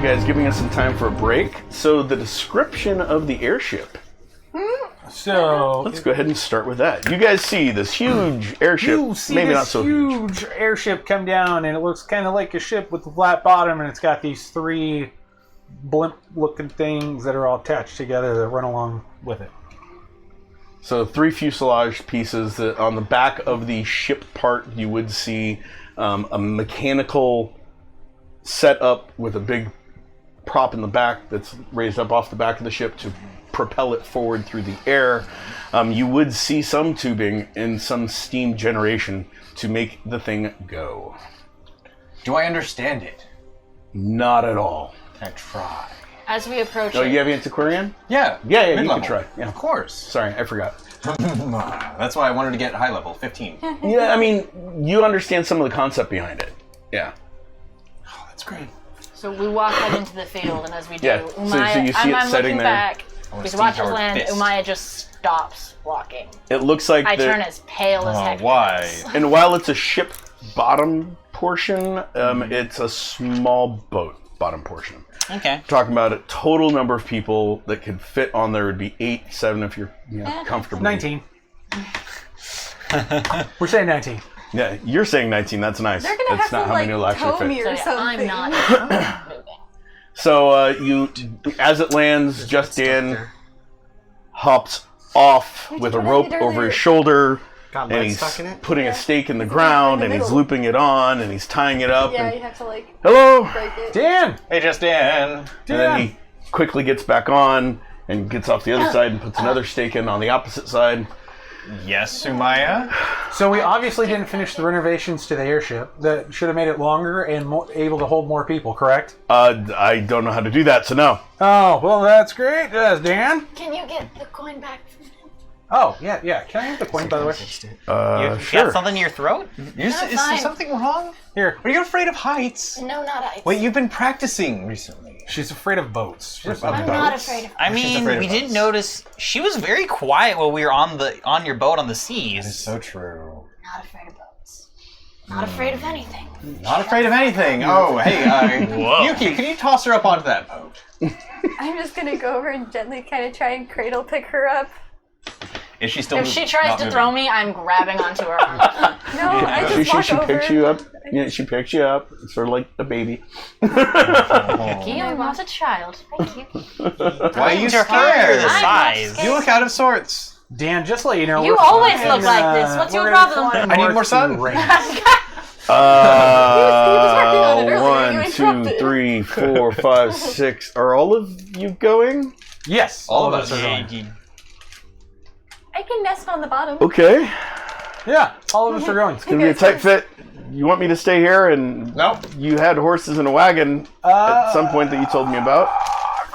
guys giving us some time for a break. So the description of the airship. So Let's go ahead and start with that. You guys see this huge airship. you see Maybe this not so huge. huge airship come down, and it looks kind of like a ship with a flat bottom, and it's got these 3 blimp-looking things that are all attached together that run along with it. So 3 fuselage pieces. That on the back of the ship part, you would see a mechanical setup with a big prop in the back that's raised up off the back of the ship to propel it forward through the air. You would see some tubing and some steam generation to make the thing go. Do I understand it? Not at all. I try. As we approach Oh, it, you have Antiquarian? Yeah. Yeah, you can mid-level. try. Yeah. Of course. Sorry, I forgot. That's why I wanted to get high level, 15. Yeah, I mean, you understand some of the concept behind it. Yeah. Oh, that's great. so we walk out into the field, and as we do, Yeah, so Umaya, you see it I'm setting looking there. back. wanna We steam watch us powered land. fist. Umaya just stops walking. It looks like I the- turn as pale as heck. Why? And while it's a ship bottom portion, it's a small boat bottom portion. Okay. Talking about a total number of people that could fit on there would be 8, 7 if you're comfortable. 19. We're saying 19. Yeah, you're saying 19. That's nice. They're gonna That's have not to how many like will actually tow fit. me So or yeah, something. I'm not moving. So you, as it lands, just in hops off with a what I rope did over earlier. his shoulder, Got and lead he's stuck in it. putting Yeah. a stake in the It's ground, in and the he's middle. looping it on, and he's tying it up. Yeah, and, you have to like hello. break it. Dan! Hey, Justin. And then he quickly gets back on and gets off the other side and puts another stake in on the opposite side. Yes, Sumaya. So we obviously didn't finish the renovations to the airship. That should have made it longer and able to hold more people, correct? I don't know how to do that, so no. Oh, well, that's great. Dan? Can you get the coin back from him? Oh, yeah. Can I have the coin, by the way? You Sure. got something in your throat? Is fine. there something wrong? Here. Are you afraid of heights? No, not I. Wait, you've been practicing recently. She's afraid of boats. She's I'm afraid not boats? afraid of. I She's mean, afraid of we didn't us. notice. She was very quiet while we were on your boat on the seas. That is so true. Not afraid of boats. Not afraid of anything. Not afraid of anything. Oh, hey, Whoa. Yuki, can you toss her up onto that boat? I'm just gonna go over and gently kind of try and cradle pick her up. Is she still? If she tries to throw me, I'm grabbing onto her arm. No, I just walk She over. picks you up. Yeah, she picks you up. It's sort of like a baby. Yuki, I'm not a child. Thank you. Why are you Your hair, scared? the I'm not size. scared. You look out of sorts. Dan, just to let you know, You we're always flying, look like this. What's your we're gonna problem? fly I need north more sun. to Rain. was working on it earlier. You 1, 2, interrupted. 3, 4, 5, 6. Are all of you going? Yes, All of us are Yeah, going. you- I can nest on the bottom. Okay. Yeah, all of us are going. It's gonna be a tight fit. You want me to stay here? And Nope. you had horses in a wagon at some point that you told me about.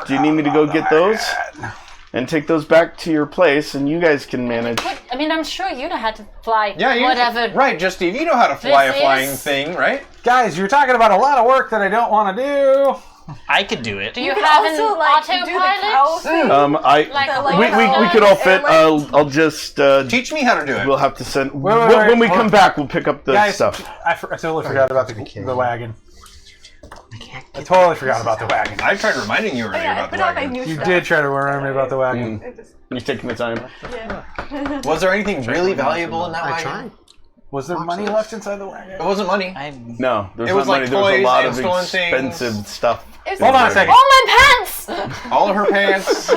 Do you need me to go get those and take those back to your place, and you guys can manage? I mean, I'm sure you'd have had to fly Yeah, you whatever. Right, just Steve, you know how to fly This a flying is- thing, right? Guys, you're talking about a lot of work that I don't want to do. I could do it. Do you could have also an like do the cow autopilot? thing. Like The, we could all fit. I'll just. Teach me how to do it. We'll have to send. wait, when we hold come on. back, we'll pick up the Guys, stuff. I totally forgot about the wagon. I totally forgot about the wagon. I tried reminding you Oh, earlier yeah, I about put the on my wagon. new You stuff. did try to remind me about the wagon. I just- You're taking the time. yeah. Was there anything really valuable in that I wagon? tried. Was there money left inside the wagon? It wasn't money. No, there's It was not like money. There was a toys lot and of stolen expensive things. stuff. It's Hold on a second. Oh, my pants! All of her pants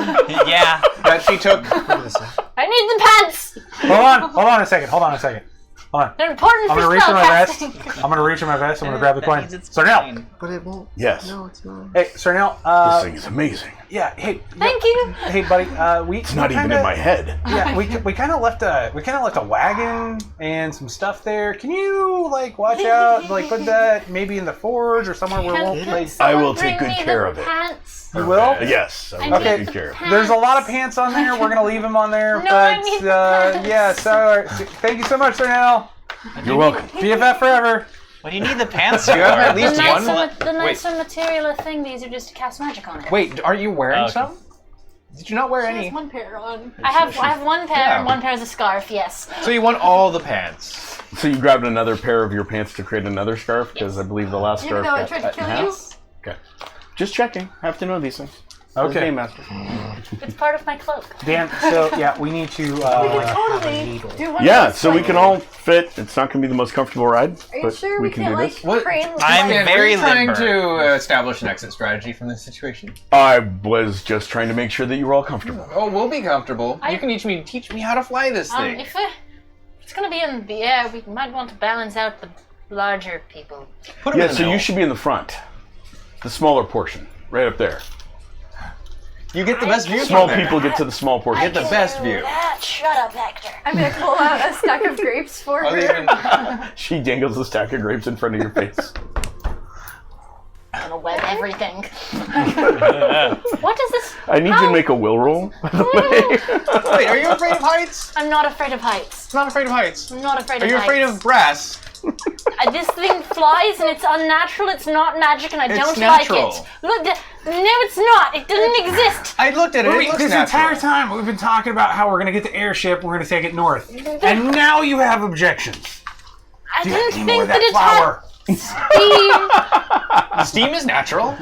Yeah. that she took. I need the pants! Hold on a second. Hold on. They're important I'm for gonna reach in my vest. spellcasting. I'm gonna reach in my vest. I'm gonna grab the That coin. means it's Sarnell. fine. But it won't. Yes. No, it's not. Hey, Sarnell. This thing is amazing. Yeah. Hey. Thank you. Hey, buddy. It's not even in my head. Yeah, we kind of left a wagon and some stuff there. Can you like watch out, like put that maybe in the forge or somewhere where it won't like. I will take good care of it. Pants. You will? Yes, I will Okay. take good care of it. There's a lot of pants on there. We're gonna leave them on there, No, I but need the pants. yeah. So thank you so much, Sarnell. You're welcome. BFF forever. What do you need the pants You have for? at The least nicer, one. the nicer material thing, these are just to cast magic on it. Wait, aren't you wearing Okay. some? Did you not wear She any? has one pair on. I have one pair Yeah. and one pair is a scarf, yes. So you want all the pants? So you grabbed another pair of your pants to create another scarf because I believe the last Even scarf though I got tried to cut in kill you. half? Okay. Just checking. Have to know these things. Okay. Game master. It's part of my cloak. Dan, so yeah, we need to. We can totally do one. Yeah, of those so we like- can all fit. It's not going to be the most comfortable ride, Are you but sure we we can can't do like this. What- crane? I'm Stan, very were you trying limber. to establish an exit strategy from this situation? I was just trying to make sure that you were all comfortable. Oh, we'll be comfortable. You can teach me how to fly this thing. If it's gonna be in the air, we might want to balance out the larger people. Put 'em Yeah, in the so you middle. should be in the front. The smaller portion. Right up there. You get the best view Small from there. people get to the small portion. Get the best view. Shut up, Hector. I'm gonna pull out a stack of grapes for I'll her. even, She dangles a stack of grapes in front of your face. I'm gonna wet everything. What is this? I need you to make a will roll, by the way. wait, are you afraid of heights? I'm not afraid of heights. Not afraid of heights. I'm not afraid Are of you heights. afraid of brass? This thing flies and it's unnatural. It's not magic, and I It's don't natural. like it. Look, no, it's not. It doesn't exist. I looked at it. It looks This natural. entire time we've been talking about how we're gonna get the airship, we're gonna take it north, and now you have objections. I Do you have didn't any more think of that it flour? had steam. Steam is natural.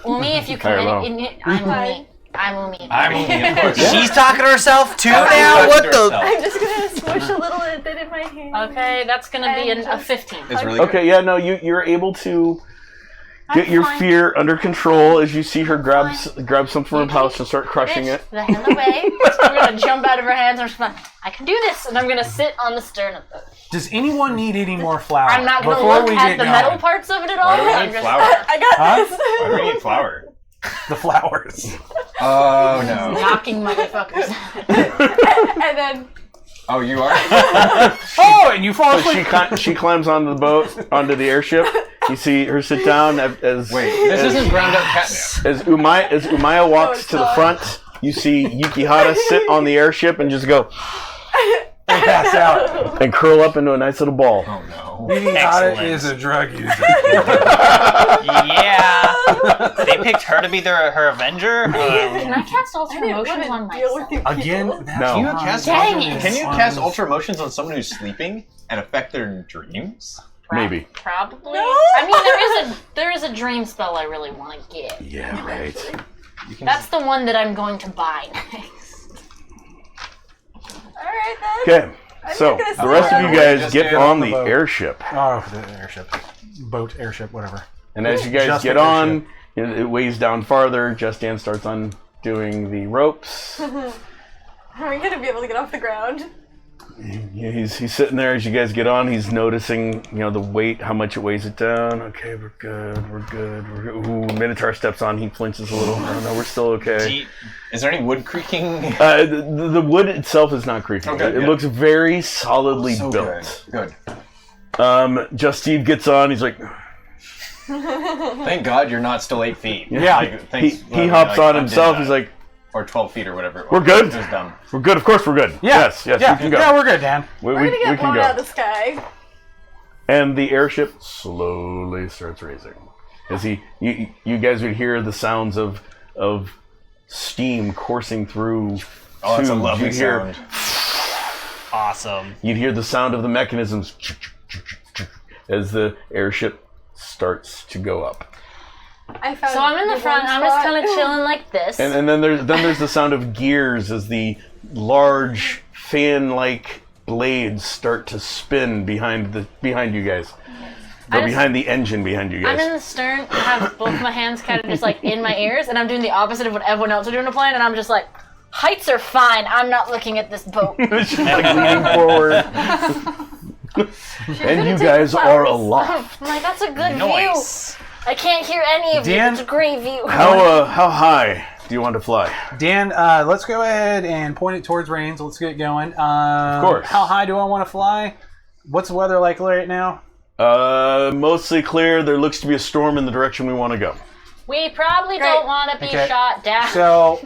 Umi, if you Kylo. come in, I'm Umi. I'm Umi. I'm only, of course. She's talking to herself too Talking now. to What the? herself. I'm just gonna smush a little bit in my hand. Okay, that's gonna be a 15. It's really good. Okay, yeah, no, you're able to get your fine. fear under control as you see her grab something from her pouch and start crushing it. The hell away. I'm gonna jump out of her hands and I'm just like, I can do this, and I'm gonna sit on the stern of the. Does anyone need any more flour? I'm not gonna before look we at get the going? metal parts of it at all. Why do we I'm need just- flour? I got Huh? this. Why do we need flour? The flowers. Oh no. Knocking motherfuckers. And then Oh, you are? Oh, and you fall So asleep. she climbs onto the boat, onto the airship. You see her sit down as Wait, This isn't ground up catnip. as Umaya walks it's to the not. front. You see Yukihara sit on the airship and just go and pass out. and curl up into a nice little ball. Oh no. Yukihara Excellent. is a drug user. Yeah. They picked her to be her Avenger. Can I cast Alter I didn't Emotions want on to deal myself? with you Again, people. that's No. Can you not- cast Dang ultra, it. Can you cast ultra emotions on someone who's sleeping and affect their dreams? Maybe. Probably. No. I mean, there is a dream spell I really want to get. Yeah, right. That's the one that I'm going to buy next. Alright then. Okay. So not gonna the rest of say you that. guys Just get get on on the the boat. airship, Oh, the airship. Boat, airship, whatever. and as you guys Just get the on, it weighs down farther. Justin starts undoing the ropes. Are we gonna be able to get off the ground? Yeah, he's sitting there as you guys get on. He's noticing, the weight, how much it weighs it down. Okay, we're good. We're good. Ooh, Minotaur steps on. He flinches a little. Oh, no, we're still okay. Gee, Is there any wood creaking? The wood itself is not creaking. Okay, it good. looks very solidly So built. good. Just Steve gets on. He's like, Thank God you're not still 8 feet. Yeah. Like, thanks, he hops on himself. He's like, or 12 feet or whatever. We're good. It was dumb. we're good. Of course, we're good. Yes, yeah, we can go. Yeah, we're good, Dan. we We're gonna we get can blown go. out of the sky. And the airship slowly starts raising. As you guys would hear the sounds of steam coursing through. Oh, that's a tubes. lovely You'd hear- sound. awesome. You'd hear the sound of the mechanisms as the airship starts to go up. I found So I'm in the front. one I'm just spot. kind of chilling like this. And then there's the sound of gears as the large fan-like blades start to spin behind you guys. Or behind the engine behind you I'm guys. in the stern. I have both my hands kind of just like in my ears, and I'm doing the opposite of what everyone else are doing to plane. And I'm just like, heights are fine. I'm not looking at this boat. She's like leaning forward. And you guys are aloft. I'm like, that's a good Nice. view. I can't hear any of Dan? you. It's a great view. How high do you want to fly? Dan, let's go ahead and point it towards Rains. Let's get going. Of course. How high do I want to fly? What's the weather like right now? Mostly clear. There looks to be a storm in the direction we want to go. We probably Great. don't want to be Okay. shot down. So,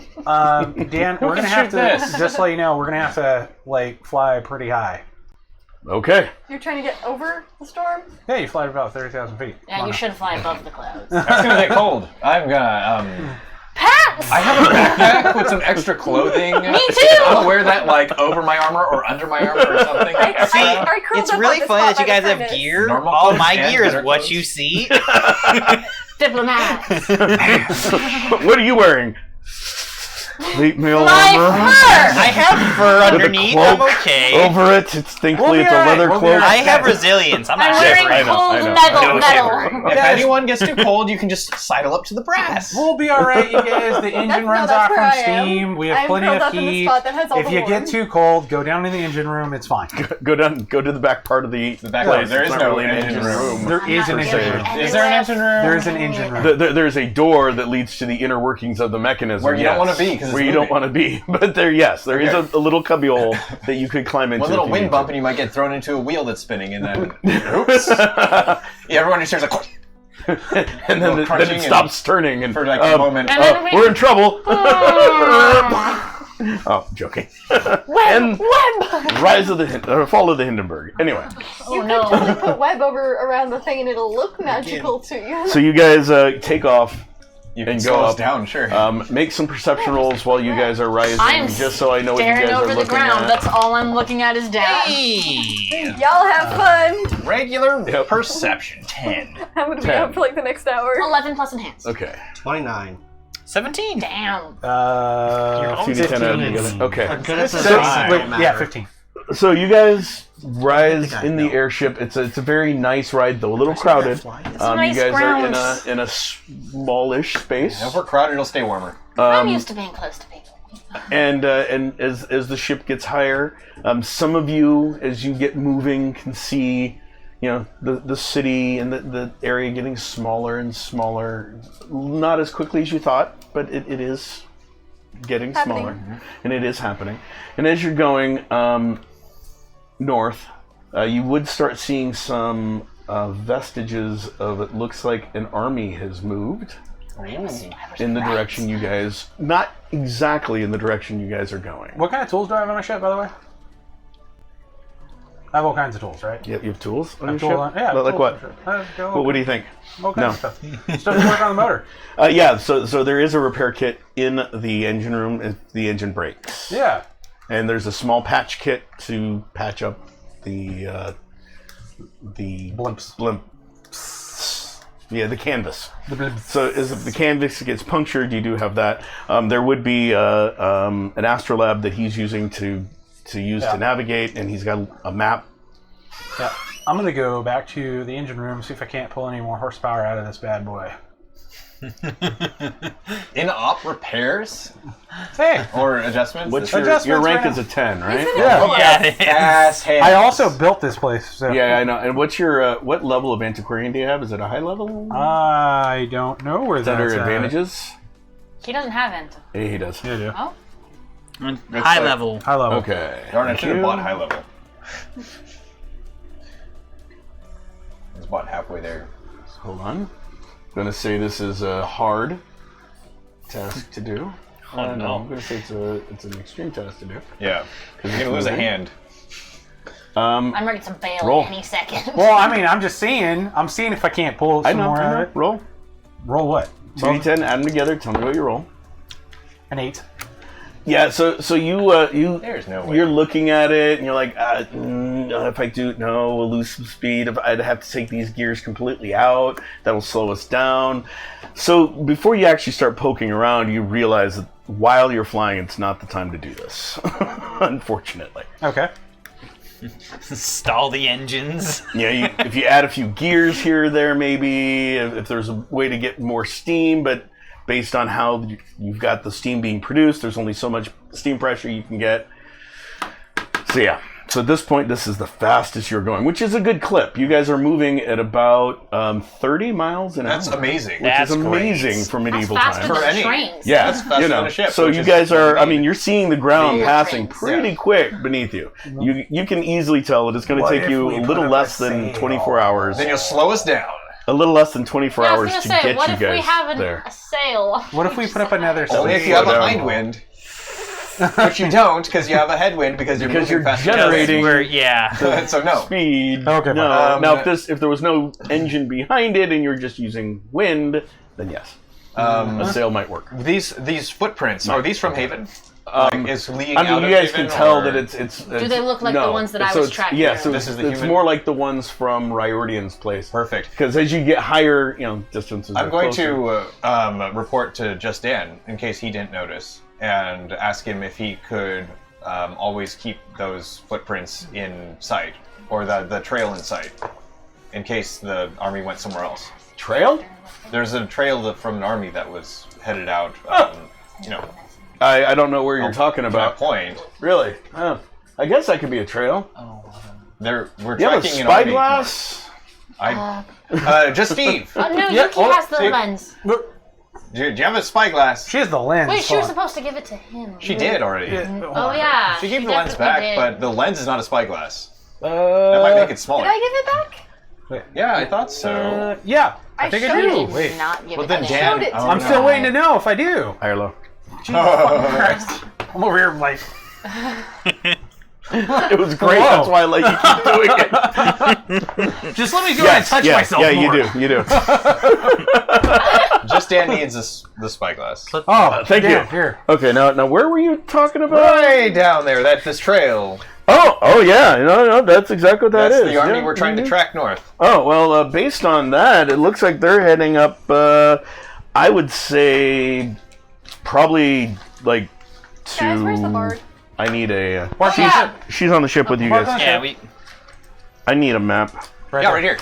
Dan, we're gonna have shoot to this? just let you know we're gonna have to fly pretty high. Okay. You're trying to get over the storm? Yeah, you fly at about 30,000 feet. Yeah, you should fly above the clouds. It's gonna get cold. I'm gonna Pants! I have a backpack with some extra clothing. Me too! I'll wear that over my armor or under my armor or something. See, I curled it's up really on the funny spot that you by guys the have furnace. gear. Normal All clothes my and gear is better what clothes. you see. diplomats. What are you wearing? Late mail My armor. fur! I have fur With a underneath. I'm cloak okay. over it. It's thankfully We'll be it's a alright, leather we'll be cloak. I have resilience. I'm I'm not wearing shivering. I know. metal. If anyone gets too cold, you can just sidle up to the brass. We'll be all right, you guys. The engine runs that's off where from I am. steam. We have I'm plenty curled of up in the heat. spot that has all If the you warmth. get too cold, go down in the engine room. It's fine. Go to the back part of the back place. there is It's not no really an engine room. There is an not engine getting room. anywhere. Is there an engine room? There is an engine room. There's a door that leads to the inner workings of the mechanism. Where you don't wanna be, 'cause it's where you don't moving. want to be. But there is a little cubby hole that you could climb into. One little if you wind need bump to. and you might get thrown into a wheel that's spinning, and then oops. Yeah, everyone just hears like and then it crunching stops turning, and for like a moment. And then we're in trouble. Oh, joking. And Rise of the Fall of the Hindenburg. Anyway, Oh no. Totally put web over around the thing and it'll look magical to you. so you guys take off. You can and slow go us up. down, sure. Make some perception rolls while you guys are rising, I am just so I know what you staring guys over are the looking ground. at. That's all I'm looking at is down. Hey. Y'all have fun. Regular Yep. perception 10. I'm gonna be 10. up for like the next hour. 11 plus enhanced. Okay. 29. 17. Damn. 2d10 added together. Okay. Good at the So, design, wait, don't yeah, matter. 15. So you guys rise I in the know. airship. It's a very nice ride, though a little crowded. nice you guys are grounds. in a smallish space. If we're crowded, it'll stay warmer. I'm used to being close to people. And as the ship gets higher, some of you, as you get moving, can see, the city and the area getting smaller and smaller. Not as quickly as you thought, but it is getting smaller, and it is happening. And as you're going north, you would start seeing some vestiges of it looks like an army has moved in the direction you guys, not exactly in the direction you guys are going. What kind of tools do I have on my ship, by the way? I have all kinds of tools, right? Yep, you have tools on I your have tools ship? on- yeah, I have Like tools what? on my ship. What do you think? All kinds No. of stuff. Stuff to work on the motor. Yeah, so there is a repair kit in the engine room if the engine breaks. Yeah. And there's a small patch kit to patch up the Blimps. blimp. Yeah, the canvas. The blimps. So if the canvas gets punctured, you do have that. There would be an astrolabe that he's using to Yeah. navigate, and he's got a map. Yeah. I'm going to go back to the engine room, see if I can't pull any more horsepower out of this bad boy. In-op repairs Hey! or adjustments? What's Adjustments your rank right is a 10, right? Yeah. Yeah, it is. Ass hands. I also built this place, so... Yeah, I know. And what's your what level of antiquarian do you have? Is it a high level? I don't know where Is that that's under at. advantages? He doesn't have enter. Yeah, he does. Yeah, I do. Oh? High like- level. High level. Okay. Darn, I Thank should have you. bought high level. I was bought halfway there. Hold on. I'm going to say this is a hard task to do. Oh, no. I'm going to say it's an extreme task to do. Yeah. You're going to lose a hand. I'm ready to bail Roll. any second. Well, I mean, I'm just seeing. I'm seeing if I can't pull some more out of it. Roll. Roll what? 2d10, add them together. Tell me what you roll. An 8. Yeah, so you There's no way. you're looking at it and you're like, if I do, no, we'll lose some speed. If I'd have to take these gears completely out, that'll slow us down. So before you actually start poking around, you realize that while you're flying, it's not the time to do this, unfortunately. Okay. Stall the engines. Yeah, if you add a few gears here or there, maybe if there's a way to get more steam, but based on how you've got the steam being produced, there's only so much steam pressure you can get. So yeah, so at this point, this is the fastest you're going, which is a good clip. You guys are moving at about 30 miles an That's hour. amazing. Which That's is amazing great. for That's medieval faster times. For than any- trains. Yeah, That's faster than a ship, So which you is guys are, I amazing. mean, you're seeing the ground Yeah. passing Trains. pretty Yeah. quick beneath you. You can easily tell that it's going to What take if you we a put little up less a than sail? 24 hours. Then you'll slow us down. A little less than 24 Yeah, I hours was to gonna say, get what you if we guys have there. a sail? What if we put up another Only if you slow have a down. hind wind. Which you don't, because you have a headwind, because you're Because moving you're faster. generating- Where, yeah. So no. Speed. Okay, No. fine. Now, if there was no engine behind it and you're just using wind, then yes, a sail might work. These footprints, are these from Haven? is leading I mean, out you of guys Haven, can tell or- that it's. Do they look like the ones that I so was it's- tracking? Yeah, so This is the it's human- more like the ones from Riordian's place. Perfect. Because as you get higher, distances. I'm are going closer. to report to Just Dan in case he didn't notice, and ask him if he could always keep those footprints in sight, or the trail in sight, in case the army went somewhere else. Trail? There's a trail from an army that was headed out. I don't know where you're talking To that about. point, Really? Oh, I guess that could be a trail. we're You have a tracking an army. spyglass? Just Steve. Oh no, Yeah, Yuki has the see- lens. Do you have a spyglass? She has the lens. Wait, she was Fuck. supposed to give it to him. She did already. Oh yeah. She gave the lens definitely back, did. but the lens is not a spyglass. That might make it smaller. Did I give it back? Yeah, I thought so. Yeah, I I think I showed do. it. Wait, Not give Well, it then to Dan. showed it to I'm me. still waiting to know if I do. High or low? Christ. I'm over here like, It was great. Whoa. That's why I let you keep doing it. just let me go ahead and touch myself yeah, more. you do. Just Dan needs the spyglass. Oh, Thank damn, you. Here. Okay, now where were you talking about? Way down there, this trail. Oh yeah, no, that's exactly what that That's is. the army Yeah, we're trying to mhm. track north. Oh well, based on that, it looks like they're heading up. I would say probably like to. Guys, where's the bard? I need a. Bard, she's, yeah. she's on the ship with you Bard's guys. on Yeah, we. I need a map. Yeah, there. right here.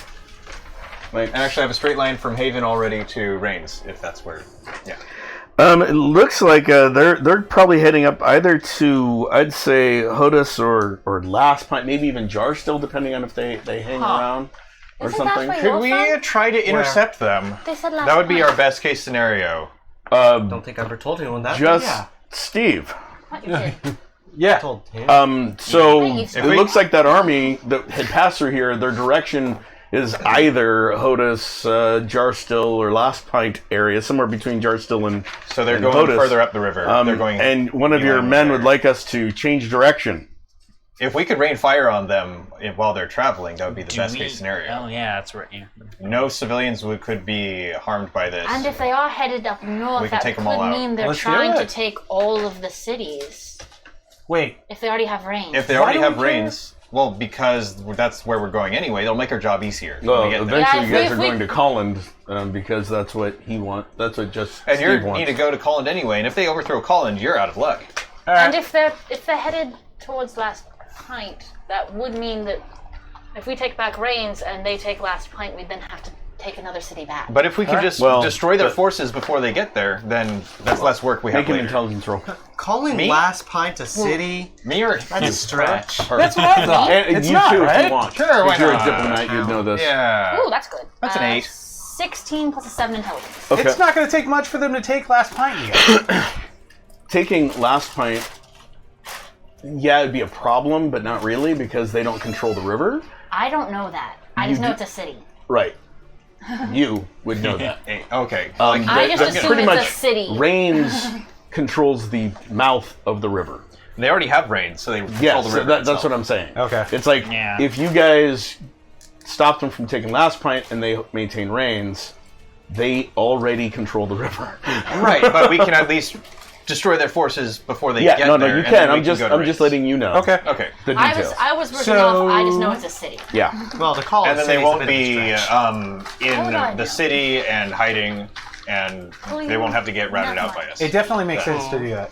Like, And actually, I have a straight line from Haven already to Rains, if that's where. Yeah. it looks like they're probably heading up either to I'd say Hodus or Last Pint, maybe even Jar still, depending on if they hang around or Isn't that something. where Could you're we from? try to intercept them? They said last That would be time. our best case scenario. Don't think I ever told anyone that. Just yeah. Steve. What you did. Yeah. Told him. So Hey, it if we- looks like that army that had passed through here, their direction is either Hodus, Jarstill, or Last Pint area, somewhere between Jarstill and So they're and going Hodus. further up the river. They're going. and one of your inland men there. would like us to change direction. If we could rain fire on them while they're traveling, that would be the best case scenario. Oh yeah, that's right. Yeah. No civilians could be harmed by this. And if they are headed up north, We can that take could 'em all out. mean they're Let's do trying to it. take all of the cities. Wait. If they already have rain. If they already do have we care? rains, well, because that's where we're going anyway, it'll make our job easier. when Well, we get there. eventually Yeah, you guys if are we- going to Colland because that's what he wants. That's what just And you Steve need wants. to go to Colland anyway, and if they overthrow Colland, you're out of luck. And if they're headed towards Last Pint, that would mean that if we take back Rains and they take Last Pint, we'd then have to take another city back. But if we can just Well, destroy their but- forces before they get there, then that's less work we have Make an later. intelligence roll. Calling Me? Last Pint a city? Me or That's a stretch. That's what I thought. And It's you not, too, if right? you want. Sure, why if you're not? a diplomat, you'd know this. Yeah. Ooh, that's good. That's an 8. 16 plus a 7 intelligence. Okay. It's not going to take much for them to take Last Pint yet. Taking Last Pint, yeah, it'd be a problem, but not really because they don't control the river. I don't know that. I just know it's a city. Right. You would know that. Okay. I just That's assume pretty it's much a city. Rains controls the mouth of the river. They already have rain, so they control Yes, the river. that's itself. what I'm saying. Okay. It's like Yeah. if you guys stop them from taking Last Pint and they maintain Rains, they already control the river. Right, but we can at least destroy their forces before they Yeah, get no, there. you and can. then we I'm just go to I'm just Rains. letting you know. Okay. Okay. The details. I was working So- off. I just know it's a city. Yeah. Well, to call it And then they city's a won't bit of a be stretch. How would I in know? the city and hiding, and they won't have to get routed out by us. It definitely makes sense to do that.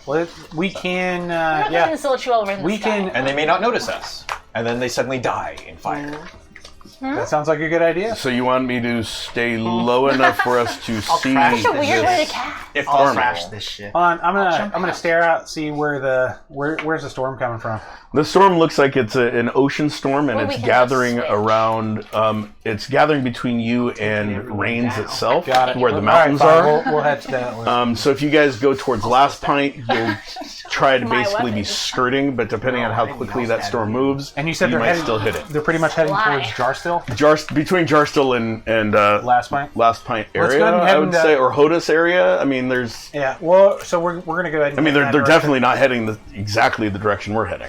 We can, I'm not going to yeah. insult you over in the We sky. can. And they may not notice us, and then they suddenly die in fire. That sounds like a good idea. So you want me to stay low enough for us to see crash Such a weird way this? to cast. If I'll possible. crash this shit. Hold on, I'm jump gonna out. stare out, see where's the storm coming from. The storm looks like it's an ocean storm, and Well, we it's can gathering just switch. around. It's gathering between you and Rains itself, Got it. where the All mountains right, fine, are. We'll head to that. So if you guys go towards Last Pint, you'll try to My basically be weapon. skirting, but depending on how quickly that storm moves, And you said you they're might heading, still hit it. They're pretty much heading Fly. towards Jarstill. Between Jarstill and Last Pint. Last Pint Let's area, go ahead and head I would into- say, or Hodus area. I mean, there's. Yeah. Well, so we're gonna go ahead. And I mean, head in they're that they're direction. definitely not heading exactly the direction we're heading.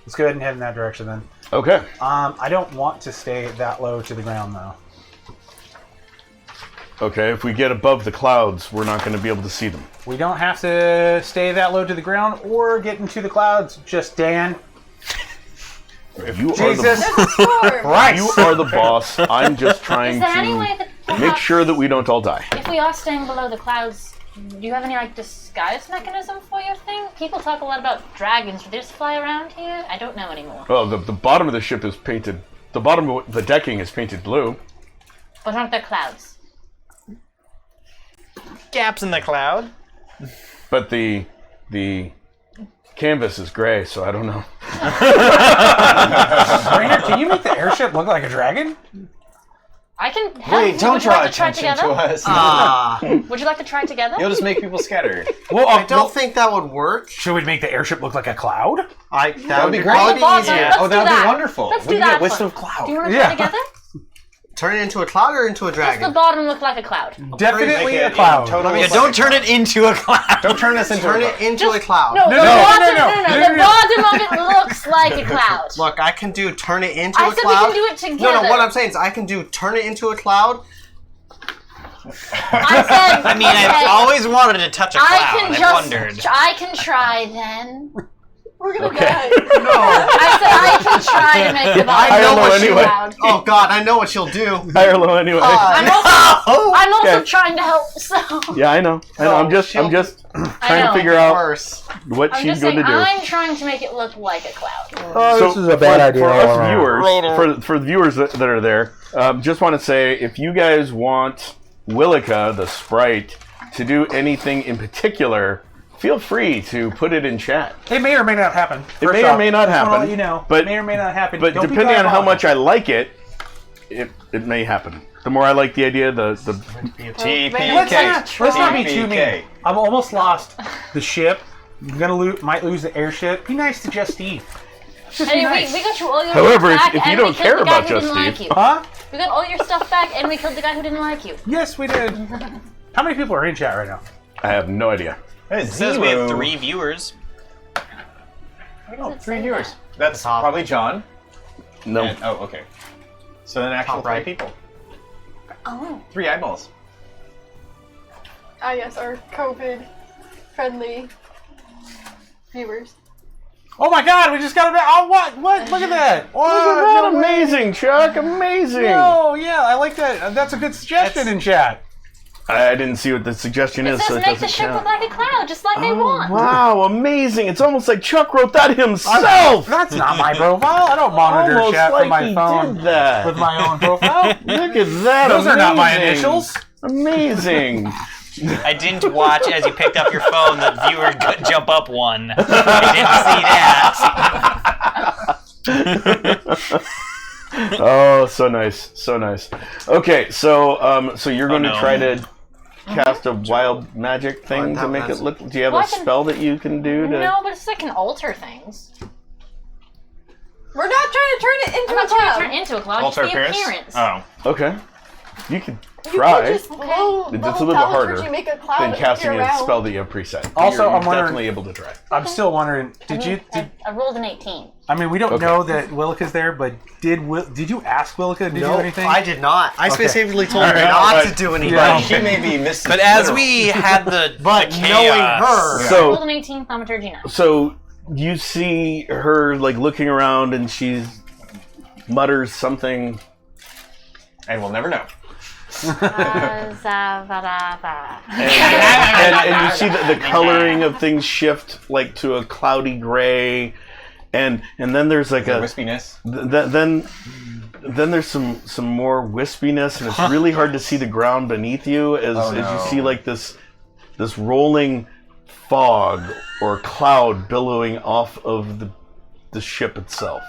Let's go ahead and head in that direction then. Okay. I don't want to stay that low to the ground though. Okay, if we get above the clouds, we're not going to be able to see them. We don't have to stay that low to the ground or get into the clouds. Just Dan. You Jesus. are the Right. you are the boss. I'm just trying Is there any to way that make perhaps, sure that we don't all die. if we are staying below the clouds, do you have any like disguise mechanism for your thing? People talk a lot about dragons. Do they just fly around here? I don't know anymore. Well, the bottom of the ship is painted. The bottom of the decking is painted blue. But aren't there clouds? Gaps in the cloud. But the canvas is gray, so I don't know. Rainer, can you make the airship look like a dragon? I can help. Wait, don't Would you like draw to try attention together? to us. Would you like to try together? You'll just make people scatter. Well, I don't think that would work. Should we make the airship look like a cloud? That would be great. probably Let's easier. Let's Oh, do that would that. be wonderful. Let's We do can that get Wisp one. of Cloud. Do you want to Yeah. try together? Turn it into a cloud or into a Does the dragon? bottom look like a cloud? Definitely Make a it cloud. totally Yeah, don't turn it into a cloud. Don't turn us into Turn a it into a cloud. No, No, the no, no, bottom, no, no, no, the no. bottom of it looks like a cloud. Look, I can do turn it into I a said we cloud. can do it together. No, what I'm saying is I can do turn it into a cloud. I said. I mean, I've always wanted to touch a cloud. I wondered. I can try then. We're gonna Okay. die. No. I said I can try to make the bottom I don't know look anyway. cloud. Oh God, I know what you'll do. Hi, Arlo, anyway. I'm also Okay. trying to help. So Yeah, I know. I'm just trying I to know. figure out Worse. what I'm she's just going saying to do. I'm trying to make it look like a cloud. Oh, So this is a bad idea. For all us around. viewers, for the viewers that are there, just want to say if you guys want Willica, the sprite, to do anything in particular, feel free to put it in chat. It may or may not happen. It First may or off, may not just wanna happen, let you know, but- it may or may not happen. But Don't be depending on how much diabolical. I like it, it may happen. The more I like the idea, the Let's TPK. not be too mean. TPK. I've almost lost the ship. I'm gonna might lose the airship. Be nice to Just Steve. Just be Hey, nice. we got you all your However, stuff back, if you and we don't killed care the guy about who Just didn't like Steve- you. Huh? We got all your stuff back, and we killed the guy who didn't like you. Yes, we did. How many people are in chat right now? I have no idea. Hey, It says we have zero. 3 viewers. Oh, Does it 3 say viewers. that? That's Top. probably John. No. And, oh, okay. So then actual Top 3 right. people. Oh. 3 eyeballs. Ah, yes, our COVID-friendly viewers. Oh my God! We just got a. Oh what? What? Look at that! Look at that, amazing, Chuck! Amazing! Oh yeah, I like that. That's a good suggestion in chat. I didn't see what the suggestion It is, says so it make doesn't the ship count. look like a cloud, just like they want. Wow, amazing! It's almost like Chuck wrote that himself. That's not my profile. I don't monitor Almost chat like from my he phone did that. with my own profile. Look at that! Those are not my amazing. initials. Amazing. I didn't watch as you picked up your phone the viewer jump up one. I didn't see that. Oh, so nice, so nice. Okay, so so you're going no. to try to cast a wild magic thing to make it look. Do you have Well, a I can- spell that you can do to? No, but it's like can alter things. We're not trying to turn it I'm into a not trying to cloud. turn it into a cloud. Alter Just the appearance? appearance. Oh. Okay, you can You try. can just blow It's the a whole little bit harder thaumaturgy, make a cloud than casting appear a around. spell that you have preset. Also, you're I'm wondering- definitely able to try. I'm still wondering. Did you? I rolled an 18. I mean, we don't Okay. know that Willica's there, but did you ask Willica to do No, anything? I did not. I specifically told her Alright, not alright. to do anything. Yeah. She may be missing. But as we had the But the knowing chaos, her, I So rolled an 18 thaumaturgy now. So you see her like looking around, and she mutters something. and we'll never know. And you see the coloring of things shift like to a cloudy gray, and then there's like The a wispiness. then there's some more wispiness, and it's really hard to see the ground beneath you as you see like this rolling fog or cloud billowing off of the ship itself.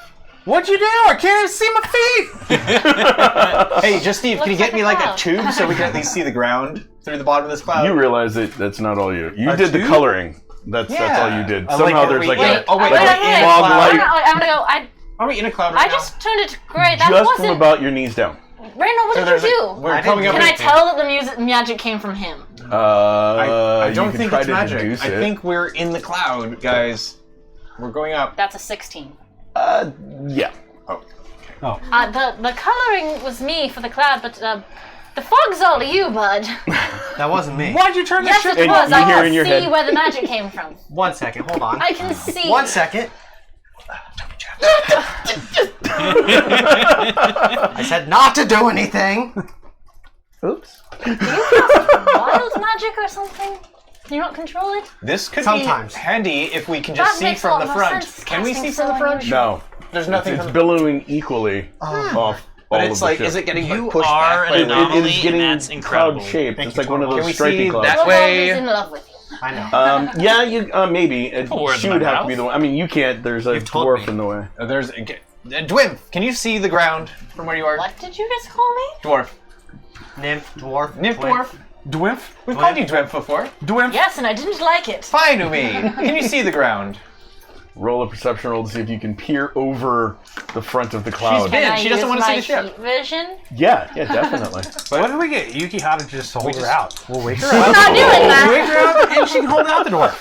What'd you do? I can't even see my feet. Hey, just Steve, can you Looks get me like like a a tube so we can at least see the ground through the bottom of this cloud? You realize that that's not all you. You A did the tube? coloring. That's all you did. I like Somehow that there's we- like wait, a oh wait, like we're a in a fog cloud. light I'm gonna go. Are we in a cloud right I now? just turned it to gray. That just from wasn't. about your knees down. Randall, what So did there's you a- do? we're coming up Can with I tell that the magic came from him? I don't you can think try it's to magic. deduce I it. think we're in the cloud, guys. We're going up. That's a 16. Yeah. Oh. The coloring was me for the cloud, but The fog's all you, bud. That wasn't me. Why'd you turn the Yes, ship? it And was. you I hear can in your see head- where the magic came from. 1 second, hold on. I can see. 1 second. I said not to do anything. Oops. Wild magic or something? Can you not control it? This could Sometimes. be handy if we can just That see makes a from lot the more front. sense. Can we Casting see from the so front? unusual. No. There's nothing It's from billowing equally off But all it's of the like, ship. is it getting You like, pushed are back? an by It anomaly, is getting and that's incredible. cloud-shaped. Thank It's you, like one of Torvald. those Can we see stripy clouds. that Torvald way? is in love with you. I know. Yeah, you maybe. Words She in would my have to be mouth. the one. I mean, you can't. There's a You've told dwarf me. in the way. There's Dwimp. Can you see the ground from where you are? What did you just call me? Dwarf. Nymph, dwarf, Nymph twin. dwarf. Dwimp? We've called you Dwimp before. Dwimp? Yes, and I didn't like it. Fine, Umi. Can you see the ground? Roll a perception roll to see if you can peer over the front of the cloud. been- Can I she doesn't use wanna see my the ship. heat vision? Yeah, definitely. What did we get? Yukihata just hold her out. We'll wake her I'm up. not doing We'll that. wake her up and she can hold out the door.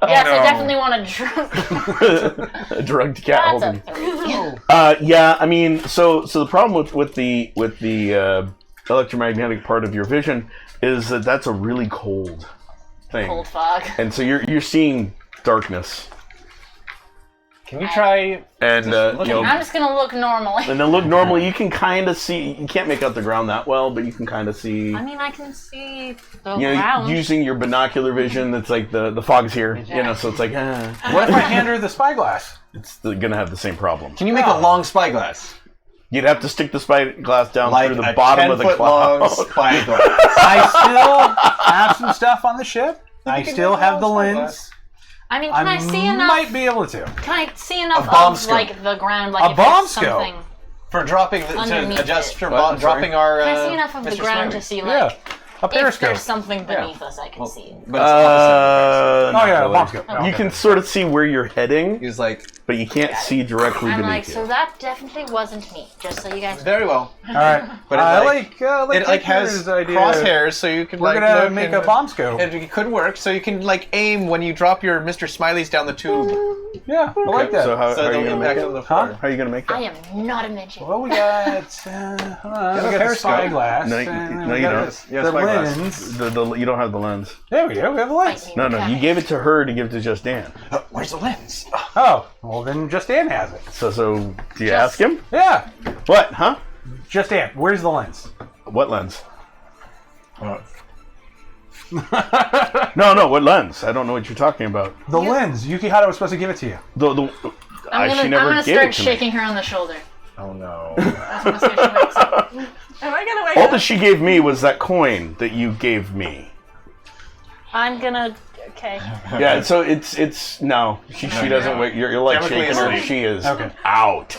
Yes, no. I definitely want to drink. A drugged cat That's a holding. 3. Yeah, I mean, so the problem with the electromagnetic part of your vision is that that's a really cold thing, Cold fog. and so you're seeing darkness, Can you try? and look you know, I'm just gonna look normally. and then look normally. You can kind of see. You can't make out the ground that well, but you can kind of see. I mean, I can see the You know, ground. using your binocular vision, that's like the fog's here. You know, so it's like What if I hand her the spyglass? it's gonna have the same problem. Can you make a long spyglass? You'd have to stick the spyglass down Like through the a bottom of the 10-foot long cloud. spyglass. I still have some stuff on the ship. I can still make a have the long lens. I mean, can I see enough? might be able to. Can I see enough A bomb of scope. like the ground? Like A if there's bomb scope? something. For dropping, to Underneath adjust it. for What? I'm sorry? dropping our. Can I see enough of the Mr. ground Smiley. to see Yeah. like A if periscope. there's something beneath us? I can see it. But it's opposite. Oh Not yeah, a really. bomb scope. You can sort of see where you're heading, He's like, but you can't see directly I'm beneath like, you. so that definitely wasn't me. Just so you guys. very well. All right, But it I like- like It like has Hector's idea. crosshairs, so you can We're like gonna look make and a bomb scope. It could work, so you can like aim when you drop your Mr. Smileys down the tube. Yeah, I like that. So how So are they'll you gonna make impact it? on the floor. Huh? How are you gonna make I that? am not a midget. Well, we got we got a periscope. spyglass. No, and no, we you got don't. Yeah, the spyglass. lens. You don't have the lens. There we go. We have the lens. Fight me, No, you okay. gave it to her to give to Just Dan. Where's the lens? Oh, well then, just Dan has it. So do you ask him? Yeah, What? Huh? just Dan. Where's the lens? What lens? No, what lens? I don't know what you're talking about. The lens. Yukihata was supposed to give it to you. She never I'm gonna gave start it to shaking her on the shoulder. Oh no. That's what she wakes up. Am I gonna wake me. All up? that she gave me was that coin that you gave me. I'm gonna. Okay. Yeah, so it's no. She doesn't wait. You're like Chemically shaking her. asleep. She is Okay. out.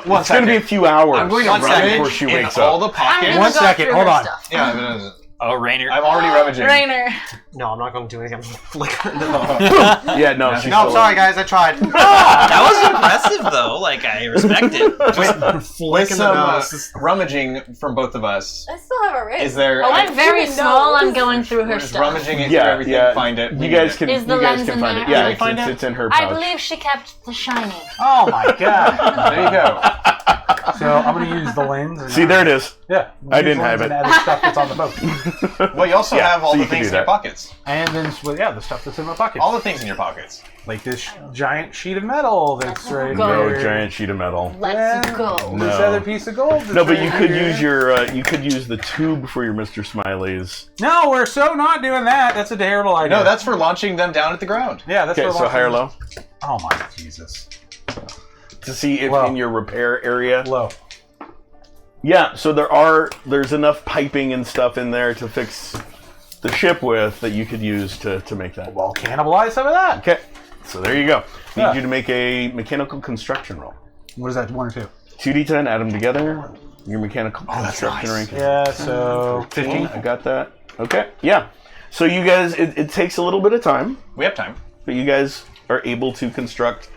One It's gonna be a few hours. I'm going to right rummage before she in wakes all up. the I'm pockets. gonna One go second, through hold her on. Stuff. Yeah, Oh, Rainer. I'm already rummaging. Rainer. No, I'm not going to do anything. I'm flickering. Yeah, no. She's No, still- sorry guys, I tried. That was impressive, though. Like, I respect it. With Flicking the some nose. rummaging from both of us, I still have a ring. is there? Oh, I'm very No. small. I'm going through her We're just stuff. rummaging it through Yeah, everything, yeah. find it. You guys can. Is the you guys lens can in find there? it. Yeah, Can I find it's in her I pouch. believe she kept the shiny. Oh my god. There you go. So I'm gonna use the lens. And See, there it is. Yeah. I use didn't the lens have it. And other stuff that's on the boat. Well, you also Yeah, have all so the you can things do in your that. pockets. And then, well, yeah, the stuff that's in my pocket. All the things in your pockets. Like this giant sheet of metal that's right Go. No here. giant sheet of metal. Let's Yeah. go. No. This other piece of gold. that's No, but right you could here. use your you could use the tube for your Mr. Smileys. No, we're so not doing that. That's a terrible idea. No, that's for launching them down at the ground. yeah. That's Okay, for so high or launching- low? Oh my Jesus. To see if Low. in your repair area. Low. Yeah, so there's enough piping and stuff in there to fix the ship with that you could use to make that. Well, cannibalize some of that. Okay, so there you go. Need Yeah. you to make a mechanical construction roll. What is that? 1 or 2? 2d10, add them together. Your mechanical construction nice. rank. Yeah. So 15. I got that. Okay, yeah. So you guys, it takes a little bit of time, We have time. but you guys are able to construct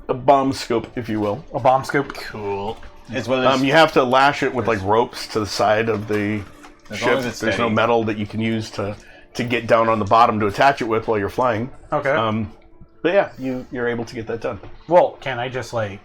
a bomb scope, if you will. A bomb scope. Cool. As well as You have to lash it with like ropes to the side of the As ship. long as it's There's no steady. metal that you can use to get down on the bottom to attach it with while you're flying. Okay. But yeah, you're able to get that done. Well, can I just like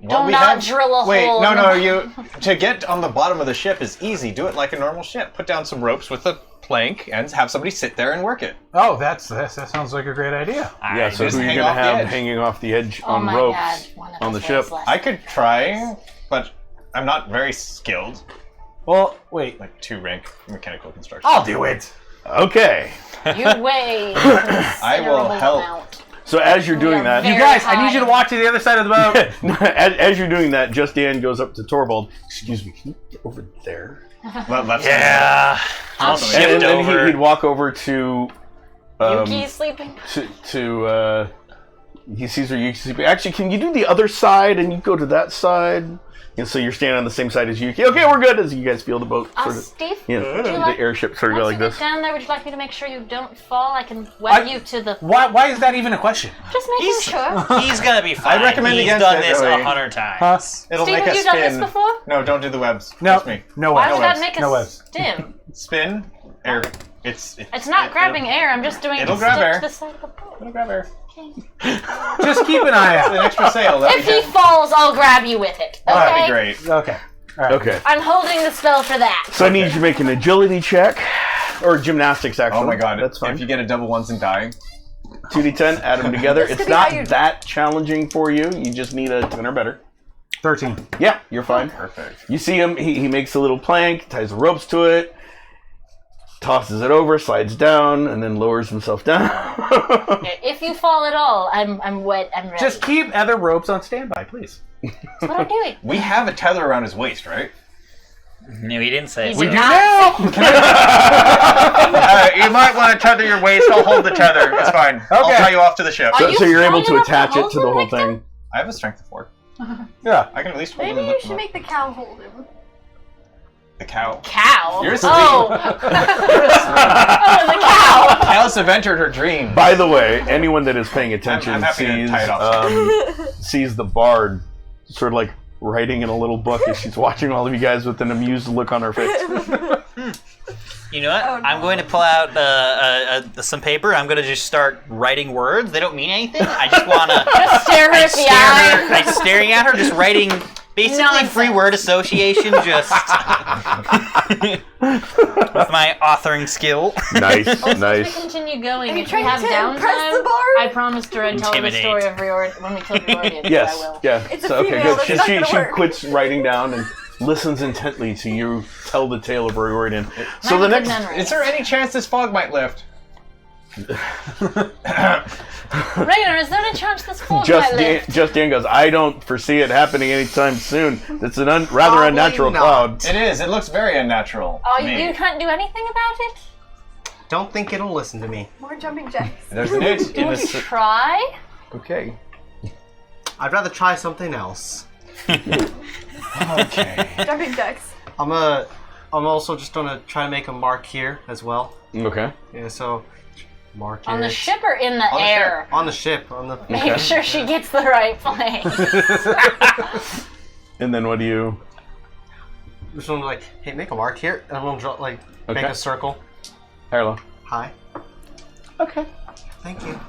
Well, Do not drill a Wait, hole. no, you to get on the bottom of the ship is easy. Do it like a normal ship. Put down some ropes with a plank and have somebody sit there and work it. Oh, that sounds like a great idea. Yeah, so just who are you hang going to off the have edge. hanging off the edge Oh on my ropes God, one of on the us ship? weighs less. I could try, but I'm not very skilled. Well, wait. Like 2 rank mechanical construction. I'll do it. Okay. You weigh I will help. amount. So as you're doing are that, You very guys, I need you to high. walk to the other side of the boat. as you're doing that, Just Dan goes up to Torvald. Excuse me, can you get over there? Left Yeah. I'll And shift then over. he'd walk over to Yuki's sleeping. he sees where Yuki's sleeping. Actually, can you do the other side and you go to that side? And so you're standing on the same side as Yuki. Okay, we're good. As you guys feel the boat sort of, Steve, the like- airship sort of go once like you this. get down there, would you like me to make sure you don't fall? I can wet you to the... Why is that even a question? Just making sure. He's gonna be fine. recommend He's against done it, this really. 100 times. It'll Steve, make have us you done this spin. before? No, don't do the webs. No, Trust me. no Why webs. would that make No us webs. dim? Spin. Air. It's Not grabbing air. I'm just doing it It'll to grab stick air. to the side of the boat. It'll grab air. Just keep an eye An out. extra sail. That'd If he falls, I'll grab you with it. Okay? that'd be great. Okay. All right. Okay. I'm holding the spell for that. So I need you to make an agility check. Or gymnastics, actually. Oh my god. That's fine. If you get a double ones and die. 2d10, add them together. This It's could be how not you- that challenging for you. You just need a 10 or better. 13. Yeah, you're fine. Perfect. You see him, he makes a little plank, ties the ropes to it, tosses it over, slides down, and then lowers himself down. If you fall at all, I'm wet. I'm ready. Just keep other ropes on standby, please. That's what I'm doing. We have a tether around his waist, right? No, he didn't say. You We do do not. now. You might want to tether your waist. I'll hold the tether. It's fine. I'll Okay. tie you off to the ship. Are you So you're able to strong enough to attach it hold to the him whole like that? thing. I have a strength of 4. Yeah. I can at least hold him Maybe and you lift should him up. make the cow hold him. The cow. Cow. You're oh. Oh, the cow. Alice have entered her dream. By the way, anyone that is paying attention I'm happy to sees tie it off. sees the bard sort of like writing in a little book as she's watching all of you guys with an amused look on her face. You know what? Oh, no. I'm going to pull out some paper. I'm going to just start writing words. They don't mean anything. I just want to Just stare her at the eye. I'm staring at her, just writing basically Nonsense. free word association, just with my authoring skill. Nice, As we nice. continue going, Are you if we trying have to downtime, impress the bard? I promise to tell the Intimidate. story of when we killed Riordan. Yes, I will. yeah. It's a So, okay, female, good. that's She, not she, gonna she work. quits writing down and listens intently to you tell the tale of Riordan. So I the have a next, good memory. Is there any chance this fog might lift? Ragnar, is there any chance this fog Just might Dan, lift? Just Dan goes, I don't foresee it happening anytime soon. It's an rather Probably unnatural not. cloud. It is. It looks very unnatural. Oh, to me. you can't do anything about it? Don't think it'll listen to me. More jumping jacks. There's an itch in Would you this. try? Okay. I'd rather try something else. Okay. Jumping jacks. I'm also just gonna try to make a mark here as well. Okay. Yeah, so mark On the it. ship or in the On the air? On the ship. On the. Make sure she gets the right place. And then what do you... I'm just gonna like, hey, make a mark here, and I'm gonna draw make Okay. a circle. Harlow. Hi. Okay. Thank you.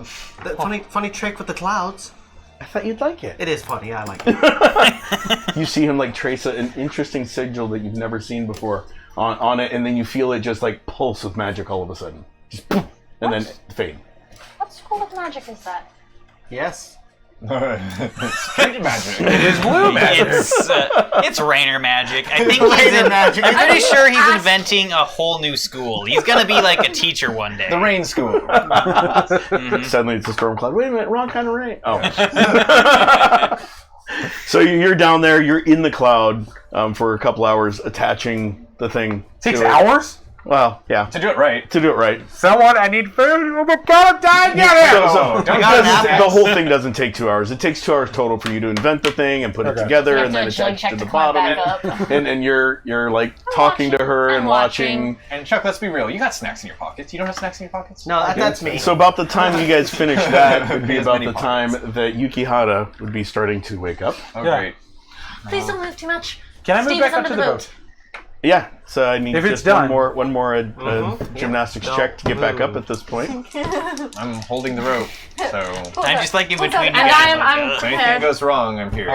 The funny trick with the clouds. I thought you'd like it. It is funny. I like it. You see him like trace an interesting sigil that you've never seen before on it, and then you feel it just like pulse with magic all of a sudden. Just poof, and then fade. What school of magic is that? Yes. Street magic. It is blue magic. It's Rainer magic. I think Rainer magic. I'm pretty sure he's inventing a whole new school. He's gonna be like a teacher one day. The rain school. Suddenly it's a storm cloud. Wait a minute, wrong kind of rain. Oh. So you're down there, you're in the cloud for a couple hours attaching the thing. 6 to it. hours? Well, yeah. To do it right. To do it right. Someone, I need food. Oh my god, I'm dying. Get So, it. so don't it got doesn't- an the axe. whole thing doesn't take 2 hours. It takes 2 hours total for you to invent the thing and put it Okay. together You and then have to actually attach check to the to climb bottom. back up. And you're like talking to her watching. and I'm watching. And Chuck, let's be real. You got snacks in your pockets. You don't have snacks in your pockets? No, that's me. So about the time you guys finish that would be He has about many the time that Yukihara would be starting to wake up. Oh, Yeah. great. Please don't move too much. Can I move Steve back is up under to the the boat. boat? Yeah, so I need If it's just done. one more gymnastics Don't check to get back up move. at this point. I'm holding the rope. So I'm just like in Hold between on. you And guys. I'm if anything prepared. goes wrong, I'm here.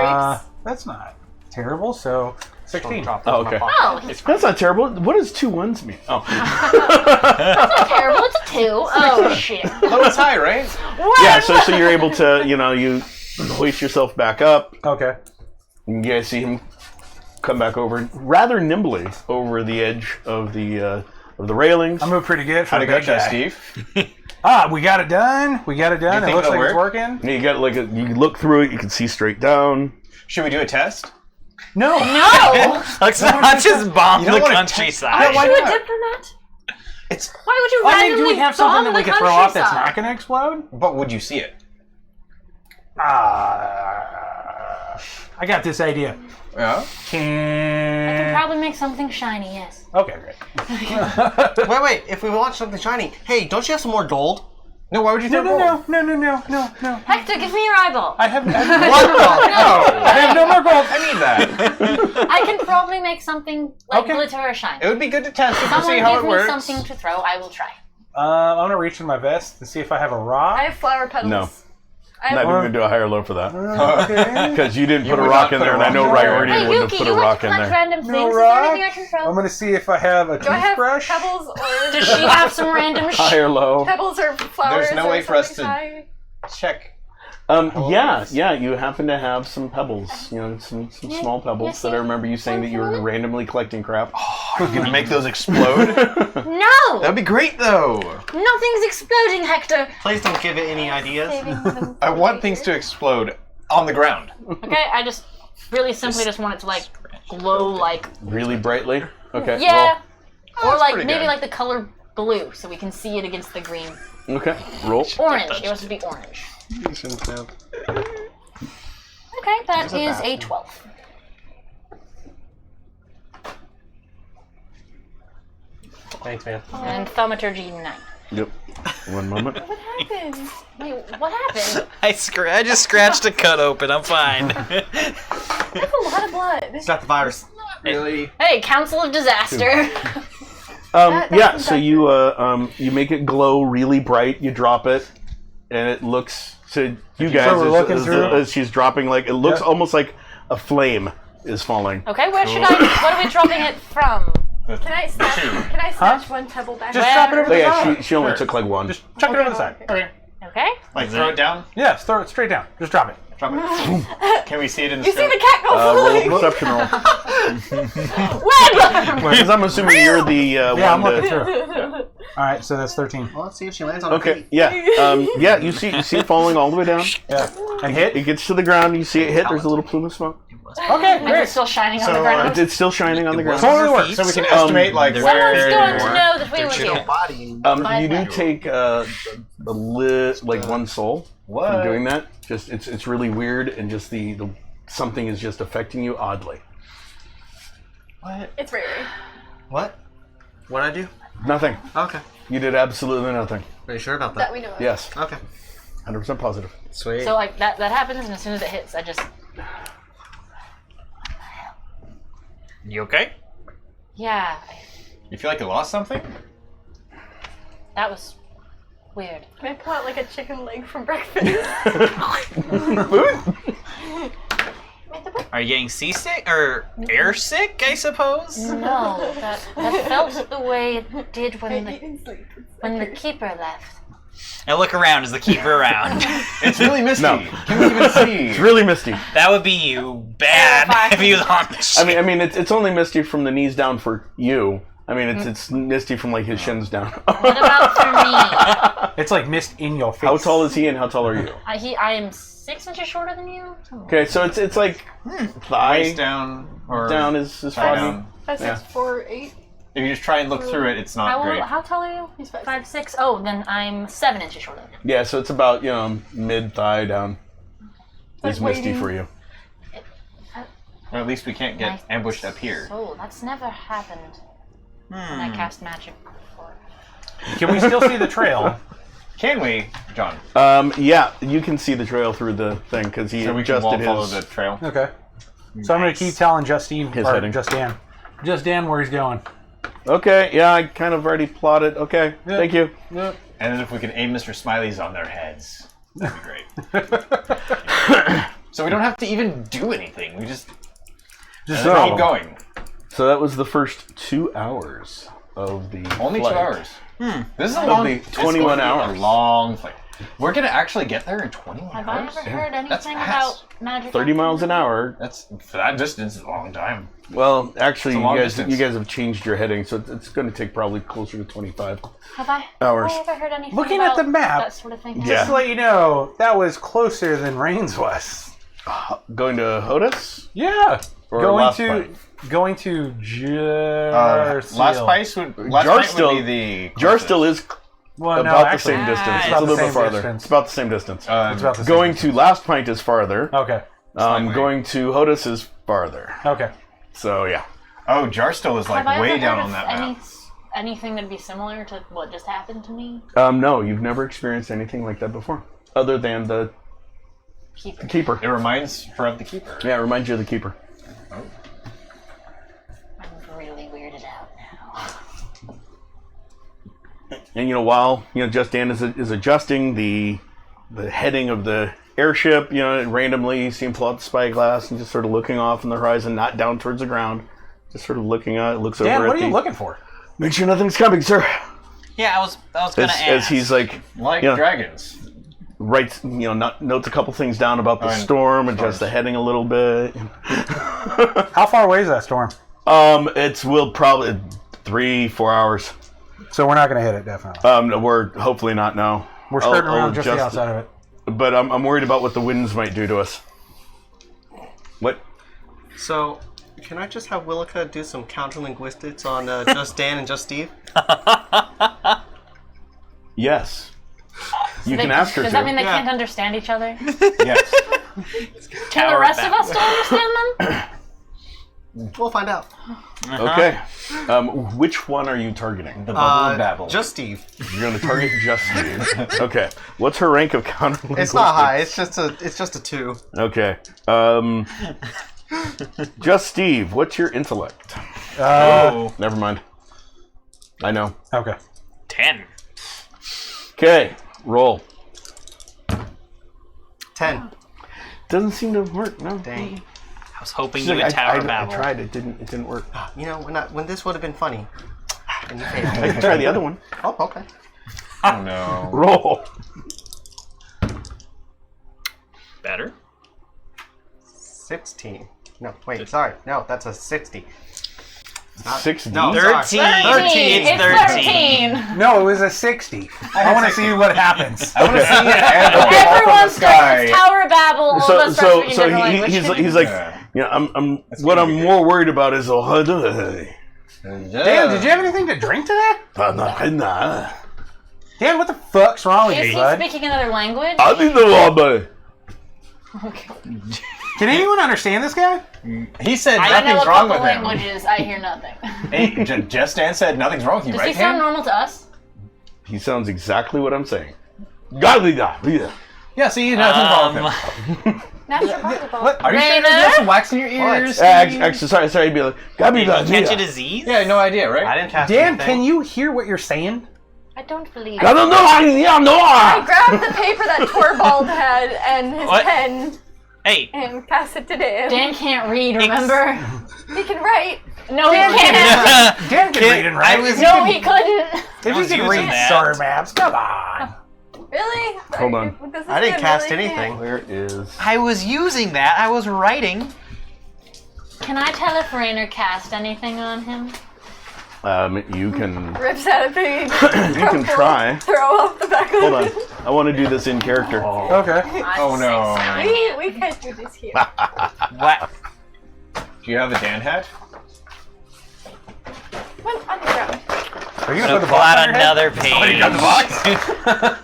That's not terrible. So 16. Oh, okay. Oh, That's not terrible. What does 2 1s mean? Oh. that's not terrible. It's a 2. Oh, shit. Lowest high, right? Yeah, so you're able to, you hoist yourself back up. Okay. You guys see him come back over rather nimbly over the edge of the railings. I moved pretty good for How'd a it go, big guy. Steve? We got it done. We got it done. You It think looks it'll like it's work? working. You got you look through it, you can see straight down. Should we do a test? No. No! Let's not just bomb You don't the wanna countryside. why Should we not? dip in that? It's. Why would you I mean, randomly do we have something that bomb we the can throw off that's countryside? not going to explode? But would you see it? I got this idea. Yeah. I can Can... probably make something shiny, yes. Okay, great. Wait. If we want something shiny, hey, don't you have some more gold? No, why would you throw gold? No. Hector, give me your eyeball. I have What? I have no more gold. I need that. I can probably make something like Okay. glitter or shine. It would be good to test it to Someone see how give it me works. something to throw, I will try. I'm going to reach in my vest and see if I have a rock. I have flower petals. No. I I'm have not even going to do a higher low for that. Okay. Because you didn't put a would rock not in put there, a and I rock know in Ray there. already Hey, wouldn't Yuki, have put you a like rock to in collect there. random No things? Is rock. there anything I can throw? I'm going to see if I have a Do I have toothbrush. pebbles or Does she have some random Higher low. pebbles or flowers? There's no or way for us something to- high? Check. Yeah, you happen to have some pebbles, some small pebbles yes, that I remember you saying that you were randomly collecting crap. We're gonna make those explode. No! That'd be great, though. Nothing's exploding, Hector! Please don't give it any ideas. Saving them I for want things to later. explode on the ground. Okay, I just really simply just want it to like glow like Really brightly? Okay. yeah, or that's like pretty maybe good. like the color blue so we can see it against the green. Roll. Okay. Roll. Orange. It was to be orange. Okay, that is a 12. Thanks, man. And thaumaturgy 9. Yep. One moment. What happened? Wait, what happened? I just scratched a cut open. I'm fine. I have a lot of blood. It's got the virus. Really? Hey, Council of Disaster. That's Yeah. So you make it glow really bright. You drop it, and it looks to you guys we're looking through? as she's dropping. Like it looks Yeah. almost like a flame is falling. Okay, where should I? What are we dropping it from? Can I snatch one pebble back? Just drop it over Oh the yeah, side. she only Sure. took like one. Just chuck it over the side. Okay. Okay. Like throw it down. Yes, throw it straight down. Just drop it. Drop it. Can we see it in the You see snow? the cat go Roll flying? perception roll. Web. Because I'm assuming you're the Yeah, I'm one looking to. through. All right, so that's 13. Well, let's see if she lands on her Okay. feet. Yeah. Yeah. You see it falling all the way down. Yeah. And hit. It gets to the ground. You see it hit. There's a little plume of smoke. Okay, Is it great. still shining on So, the ground? It's still shining on the ground. Totally works. So we can estimate like Someone's where. Someone's going to know that we were Chill here. body. You do take like one soul What? from doing that. Just it's really weird, and just the something is just affecting you oddly. What? It's raining. What? What'd I do? Nothing. Okay. You did absolutely nothing. Are you sure about That that? we know of. Yes, Okay. 100% positive. Sweet. So like that happens, and as soon as it hits, I just You okay? yeah. You feel like you lost something? That was weird. Can I pull out like a chicken leg from breakfast? Are you getting seasick or air sick? I suppose. No, that felt the way it did when I eat and sleep. the keeper left. I look around. Is the keeper around? It's really misty. No. Can we even see? It's really misty. That would be you. Bad if he was on the ship. I mean, it's only misty from the knees down for you. I mean, it's misty from like his shins down. What about for me? It's like mist in your face. How tall is he, and how tall are you? I am 6 inches shorter than you. Okay, so it's like thigh Waist down or down is thigh foggy. down. That's Yeah. 6, 4, 8. If you just try and look through it, it's not great. How tall are you? He's 5'6". 5'6". Oh, then I'm 7 inches shorter than him. Yeah, so it's about mid thigh down. Like Is misty waiting. for you. Or at least we can't get ambushed up here. Oh, that's never happened when I cast magic before. Can we still see the trail? Can we, John? Yeah, you can see the trail through the thing because he So we can adjusted follow his. the trail. Okay. So I'm going to keep telling Justine, His or heading. Just Dan where he's going. Okay, yeah, I kind of already plotted. Okay, Yeah. thank you. Yep. And then if we can aim Mr. Smileys on their heads, that'd be great. So we don't have to even do anything. We just keep So, going. so that was the first 2 hours of the Only flight. 2 hours. This is a It'll long. be it's 21 going to be hours. A long flight. We're gonna actually get there in 21 Have I hours. ever heard That's anything fast. about magic? 30 miles an hour. That's for that distance is a long time. Well, actually, It's a long you distance. guys have changed your heading, so it's going to take probably closer to 25 Have I hours. ever heard anything Looking at about the map, that sort of thing? Yeah. Just to let you know, that was closer than Rains was. Going to Hodis? Yeah. Or going Last to Fight? going to Jarstill. Last fight would be the Jarstill is Well, no, about the actually, same distance. it's It's about a the little bit same farther. distance. It's about the same distance. It's about the same Going distance. to Last Pint is farther. Okay. Slightly. Going to Hodis is farther. Okay. So, yeah. Oh, Jarstill is like Have I way ever down heard on of that map. anything that'd be similar to what just happened to me? No, you've never experienced anything like that before. Other than the Keeper. It reminds her of the Keeper. Yeah, it reminds you of the Keeper. I'm really weirded out now. And, while, Just Dan is adjusting the heading of the airship, randomly you see him pull out the spyglass and just sort of looking off in the horizon, not down towards the ground. Just sort of looking at it, looks Dan, over what at are you the... looking for? Make sure nothing's coming, sir. Yeah, I was gonna ask. As he's like, Like Yeah. dragons. writes, notes a couple things down about the And storm, adjusts the heading a little bit. How far away is that storm? We'll probably 3-4 hours. So we're not going to hit it, definitely. We're hopefully not, no. We're skirting I'll around just the adjust outside of it. But I'm worried about what the winds might do to us. What? So, can I just have Willica do some counterlinguistics on Just Dan and Just Steve? Yes. You can ask her Does to. that mean they Yeah. can't understand each other? Yes. Can the rest of us still understand them? We'll find out. Okay. Which one are you targeting? The bubble of babble. Just Steve. You're going to target just Steve. Okay. What's her rank of counterlinguistics? It's not high. It's just a 2. Okay. Just Steve, what's your intellect? Never mind. I know. Okay. 10. Okay. Roll. 10. Doesn't seem to work. No. Dang. I was hoping She's you like, would tower I babble. tried. It didn't work. When this would have been funny. And you I failed. can try the other one. Oh, okay. Oh no. Roll. Better. 16. No, wait, sorry. No, that's a 60. 6D. No, sorry. 13. It's 13. No, it was a 60. I want to see what happens. I want to see it and fall from Everyone the sky. starts Tower Babble. All of us start speaking different language. He's like, Yeah. I'm. What I'm more worried about is Dan, did you have anything to drink today? Dan, what the fuck's wrong with Is you, he bud? speaking another language? I need the water. Okay. Can anyone understand this guy? He said I know a nothing's wrong couple with him. languages. I hear nothing. Hey, Just Dan said nothing's wrong with you, Does right, he sound Dan? normal to us? He sounds exactly what I'm saying. Godly da. Yeah, see, nothing's wrong with him. Natural volleyball. What? Are you sure Raina? there's not some wax in your ears? Actually, sorry. I'd be like, Godly Did da. he catch a disease? Yeah, no idea, right? I didn't cast Dan, anything. can you hear what you're saying? I don't believe I don't know. I grabbed the paper that Torvald had and his What? pen Hey, and passed it to Dan. Dan can't read, remember? He can write. No, he Dan can't. Dan can read and write. No, he couldn't. If you was can using read that. star maps, come on. Really? Hold on. Does this I didn't man cast really anything. Where is? I was using that. I was writing. Can I tell if Rainer cast anything on him? You can. Rips out a page. You can try. Throw off the back of Hold it. on. I want to do this in character. Okay. Oh no. We can't do this here. What? Do you have a Dan hat? One on the ground. Are you I'm gonna gonna put the pull box out on your head? another page. Oh, you got the box?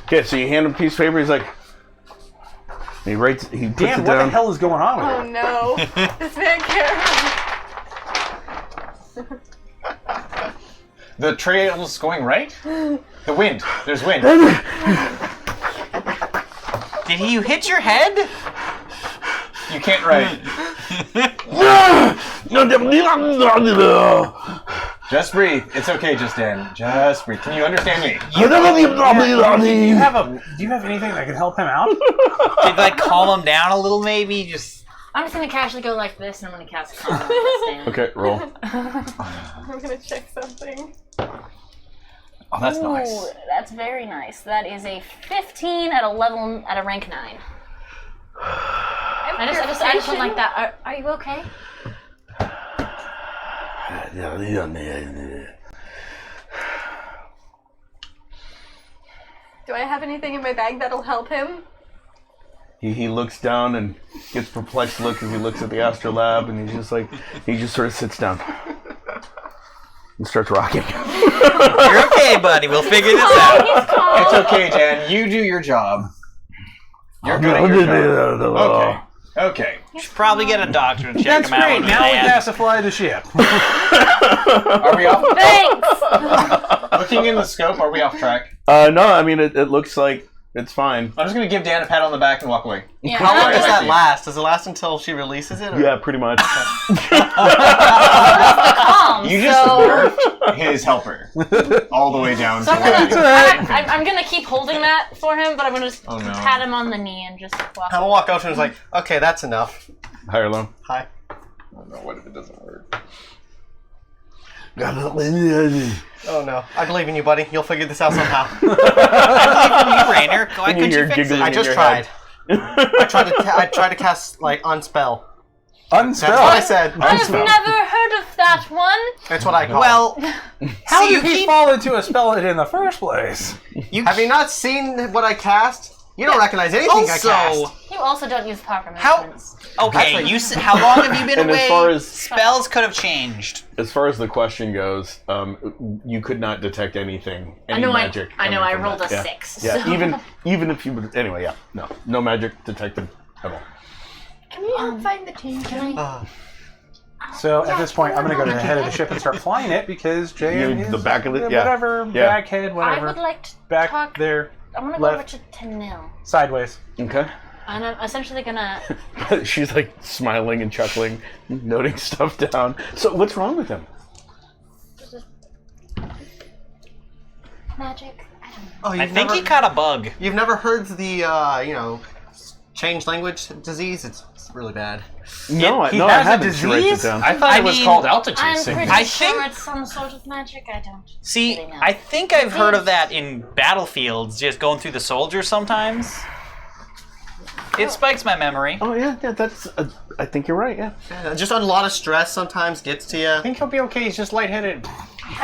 Okay, so you hand him a piece of paper. He's like, he writes. He puts Dan, it what down. the hell is going on Oh with no. This man can't. The trail's going right? The wind. There's wind. Did you hit your head? You can't write. Just breathe. It's okay, Justin. Just breathe. Can you understand me? Do you have anything that can help him out? Did like calm him down a little, maybe? Just. I'm just gonna casually go like this, and I'm gonna cast calm. On Okay, roll. I'm gonna check something. Oh, that's nice. Ooh, that's very nice. That is a 15 at a level at a rank 9. I just went like that. Are you okay? Do I have anything in my bag that'll help him? He looks down and gets perplexed look as he looks at the astrolabe, and he just sort of sits down and starts rocking. You're okay, buddy. We'll figure this out. It's okay, Dan. You do your job. You're good at your job. Okay. Should probably get a doctor to check That's him out. great. Now we have to fly the ship. Are we off? Thanks. Looking in the scope, are we off track? No, I mean it looks like it's fine. I'm just gonna give Dan a pat on the back and walk away. Yeah. How long does that last? Does it last until she releases it? Or? Yeah, pretty much. You just nerfed his helper all the way down. So to I'm gonna keep holding that for him, but I'm gonna just Oh, no. pat him on the knee and just walk. I'm gonna walk up to him and like, okay, that's enough. High or low? Hi. Oh no! What if it doesn't work? Oh no. I believe in you, buddy. You'll figure this out somehow. I believe in you, Rainer. Why couldn't you fix it? I just tried. I tried to cast like unspell. That's what I said. I've never heard of that one. That's what I call it. Well, How see, did he fall into a spell in the first place? Have you not seen what I cast? You don't recognize anything I also, cast. You also don't use power How- movements. okay, how long have you been And as away? far as- Spells could have changed. As far as the question goes, you could not detect anything, any magic. I know. coming I from rolled that. a Yeah. 6. Yeah, so. even if you would. Anyway, yeah, no magic detected at all. Can we help find the team? Can I? So at this point, I'm going to go to the head of the ship and start flying it because JM is The back of it? Yeah. whatever, Yeah. back head, I whatever, would like to back talk. there, I'm gonna go left. over to Nil, sideways. Okay. and I'm essentially gonna. She's like smiling and chuckling, noting stuff down. So what's wrong with him? Magic. I don't know. Oh, I think he caught a bug. You've never heard the change language disease? It's really bad. No, He I has a haven't. She writes it disease? down. I thought I it was mean, called altitude I'm sickness. pretty I sure think- it's some sort of magic. I don't. See, really know. I think I've heard of that in battlefields, just going through the soldiers sometimes. It spikes my memory. Oh yeah, that's. I think you're right. Yeah. Yeah, just a lot of stress sometimes gets to you. I think he'll be okay. He's just lightheaded.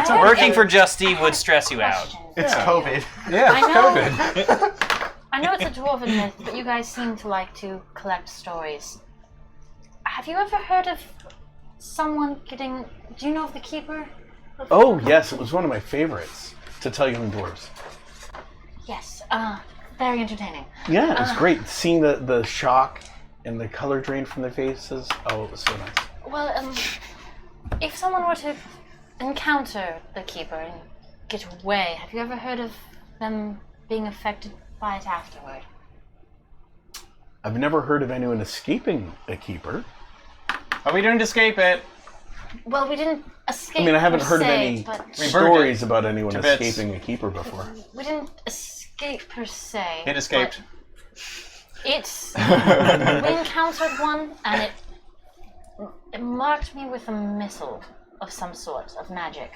Working for Just Steve would stress you out. It's COVID. Yeah, I it's know. COVID. I know it's a dwarven myth, but you guys seem to like to collect stories. Have you ever heard of someone getting? Do you know of the keeper? Oh yes, it was one of my favorites to tell young dwarves. Yes. Very entertaining. Yeah, it was great seeing the shock and the color drain from their faces. Oh, it was so nice. Well, if someone were to encounter the keeper and get away, have you ever heard of them being affected by it afterward? I've never heard of anyone escaping a keeper. Oh, we didn't escape it. Well, we didn't escape. I mean, I haven't per heard of se, any but We burned stories it about anyone to bits. escaping a keeper before. we didn't escape per se. It escaped. but we encountered one, and it marked me with a missile of some sort of magic.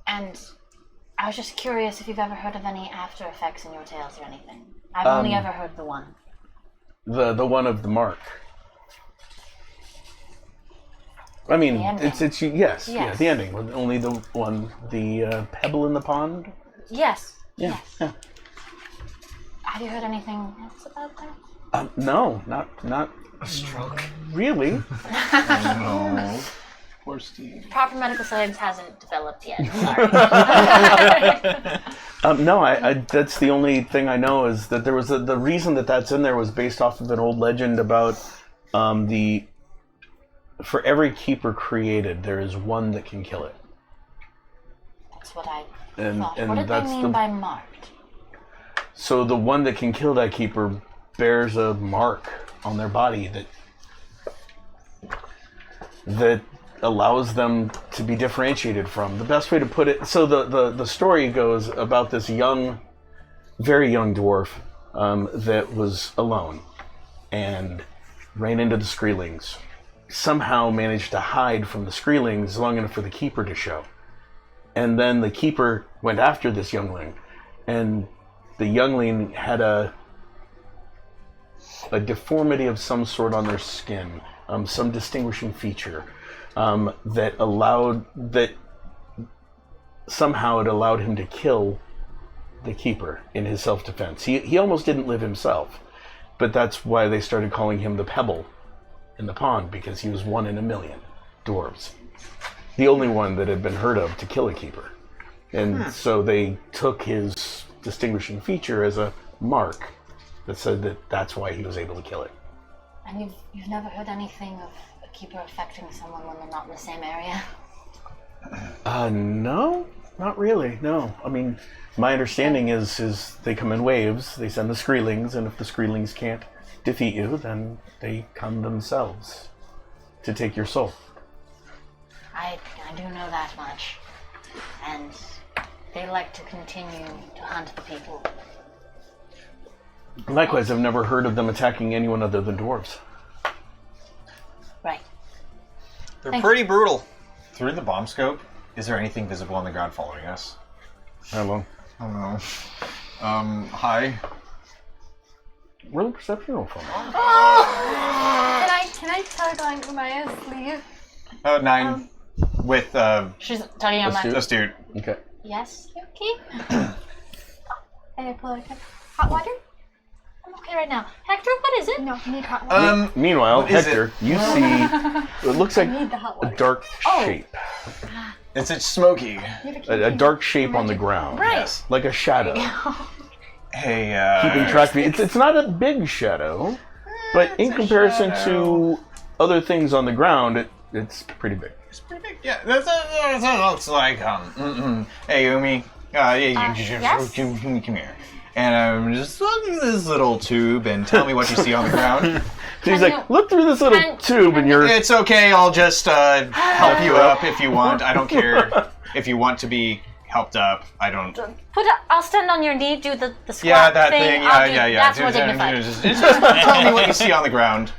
And I was just curious if you've ever heard of any after effects in your tales or anything. I've only ever heard the one. The one of the mark. I mean, The ending. it's yes, yeah, Yes. the ending. Only the one, the pebble in the pond. Yes. Yeah, yeah. Have you heard anything else about that? No, not A stroke. really. No. Poor Steve. Proper medical science hasn't developed yet. Sorry. No, I that's the only thing I know is that there was the reason that's in there was based off of an old legend about for every keeper created there is one that can kill it. That's what I And thought. and What did they that's mean by marked? So the one that can kill that keeper bears a mark on their body that allows them to be differentiated from. The best way to put it, so the story goes about this very young dwarf that was alone and ran into the Skreelings. Somehow managed to hide from the Skreelings long enough for the Keeper to show. And then the Keeper went after this youngling, and the youngling had a deformity of some sort on their skin, some distinguishing feature that somehow it allowed him to kill the Keeper in his self-defense. He almost didn't live himself, but that's why they started calling him the Pebble in the pond, because he was 1 in a million dwarves. The only one that had been heard of to kill a Keeper. And so they took his distinguishing feature as a mark that said that that's why he was able to kill it. And you've never heard anything of a Keeper affecting someone when they're not in the same area? No, not really, no. I mean, my understanding is they come in waves, they send the Skreelings, and if the Skreelings can't defeat you, then they come themselves to take your soul. I do know that much. And they like to continue to hunt the people. Likewise, I've never heard of them attacking anyone other than dwarves. Right. They're pretty brutal. Through the bomb scope, is there anything visible on the ground following us? Hello. I don't know. Hi. Roll a perception roll for me. Can I tug on Umaya's sleeve? 9. With, She's tugging on my... Astute. Okay. Yes, you okay? And I pull out a cup. Hot water? I'm okay right now. Hector, what is it? No, you need hot water. Meanwhile, what is Hector, you see it looks like I need the hot a water. dark shape. It's smoky. A dark shape on the ground. Right. Yes. Like a shadow. Hey, Keeping track of it. It's not a big shadow, but in comparison to other things on the ground, it's pretty big. It's pretty big. Yeah, that looks like, Hey, Umi. Yes? Come here. And just look at this little tube and tell me what you see on the ground. She's like, look through this little tube and you're... It's okay, I'll just help you up if you want. I don't care if you want to be helped up. I don't... I'll stand on your knee, do the squat Yeah, that thing. thing. I'll do- Yeah. That's more dignified. Just tell me what you see on the ground.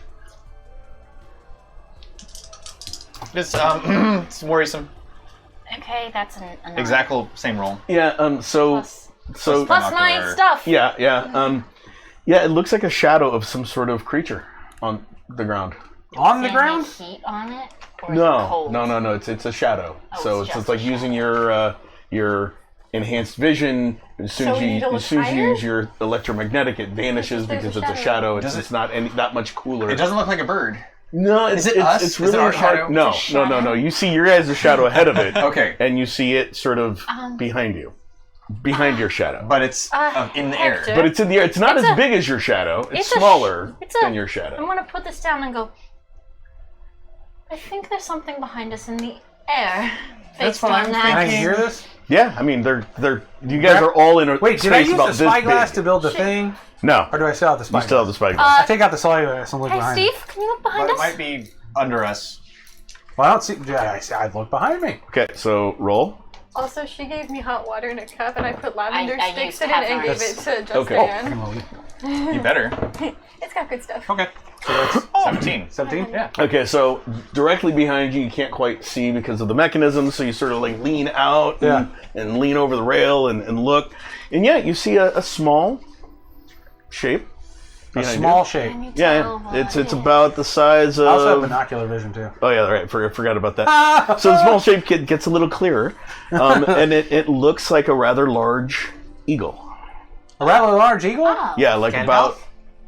It's worrisome. Okay, that's a nine. Exactly same roll. Yeah, Plus my binocular. stuff. Yeah, it looks like a shadow of some sort of creature on the ground. On the Is there any ground? heat on it? Or is it cold? No. It's a shadow. Oh, So it's it's just like a using your enhanced vision. As soon So we need to look as you higher? use your electromagnetic, it vanishes There's a because it's a shadow. shadow. It's not that much cooler. It doesn't look like a bird. No, Is it us? It's Is it really our hard. shadow? No, It's a no. You see your guys' shadow ahead of it. Okay. And you see it sort of behind you, behind your shadow. But it's in the air. Hector. But it's in the air. It's not It's as a- big as your shadow. It's it's a sh- smaller it's a- than your I'm shadow. gonna put this down and go. I think there's something behind us in the air. That's Based what on I'm that. Can I hear this? Yeah, I mean, they're. You guys are all in a Wait, did space I use about the this spyglass big. to build the thing? No, Or do I still have the you spyglass? still have the spyglass. I take out the spyglass and look Hey, behind me. Steve, can you look behind But it us? might be under us. Well, I don't see. Yeah, I look behind me. Okay, so roll. Also, she gave me hot water in a cup, and I put lavender I sticks used in it and pepper. gave it to Just Okay. Diane. You better. It's got good stuff. Okay. So that's 17. 17? Yeah. Okay, so directly behind you, you can't quite see because of the mechanism, so you sort of like lean out and lean over the rail and look. And yeah, you see a small shape. A behind small you. shape. Can you Yeah, tell what it's it is? about the size I also have of. binocular vision too. Oh yeah, right. Forgot about that. So the small shape gets a little clearer, and it looks like a rather large eagle. A rather large eagle? Oh. Yeah, like Gandalf? about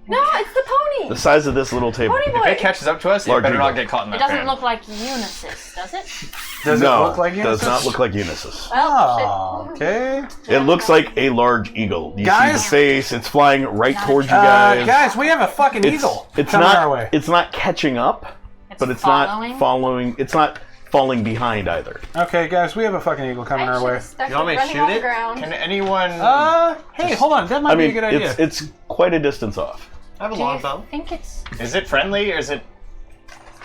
No, it's the pony. the size of this little table. Pony If boy. it catches up to us, it Large better eagle. not get caught in It that doesn't fan. look like Unisys, does it? Does no, it look like does Unisys? not look like Unisys. Oh, okay. It looks like a large eagle. You see Guys? the face; it's flying right towards you guys. Guys, we have a fucking eagle It's coming not. our way. It's not catching up, but it's following? not following. It's not falling behind either. Okay, guys, we have a fucking eagle coming our way. You want me to shoot it? Can anyone... Hey, hold on. That might I mean, be a good idea. it's quite a distance off. I have a Do you longbow. think it's... Is it friendly or is it...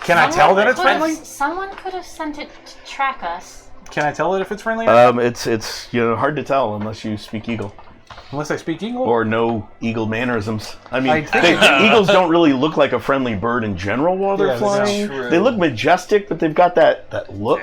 Can I tell that it's friendly? Someone could have sent it to track us. Can I tell it if it's friendly? It's hard to tell unless you speak eagle Unless I speak eagle? or know eagle mannerisms. I mean, I think- eagles don't really look like a friendly bird in general while they're Yeah, that's flying. true. They look majestic, but they've got that look,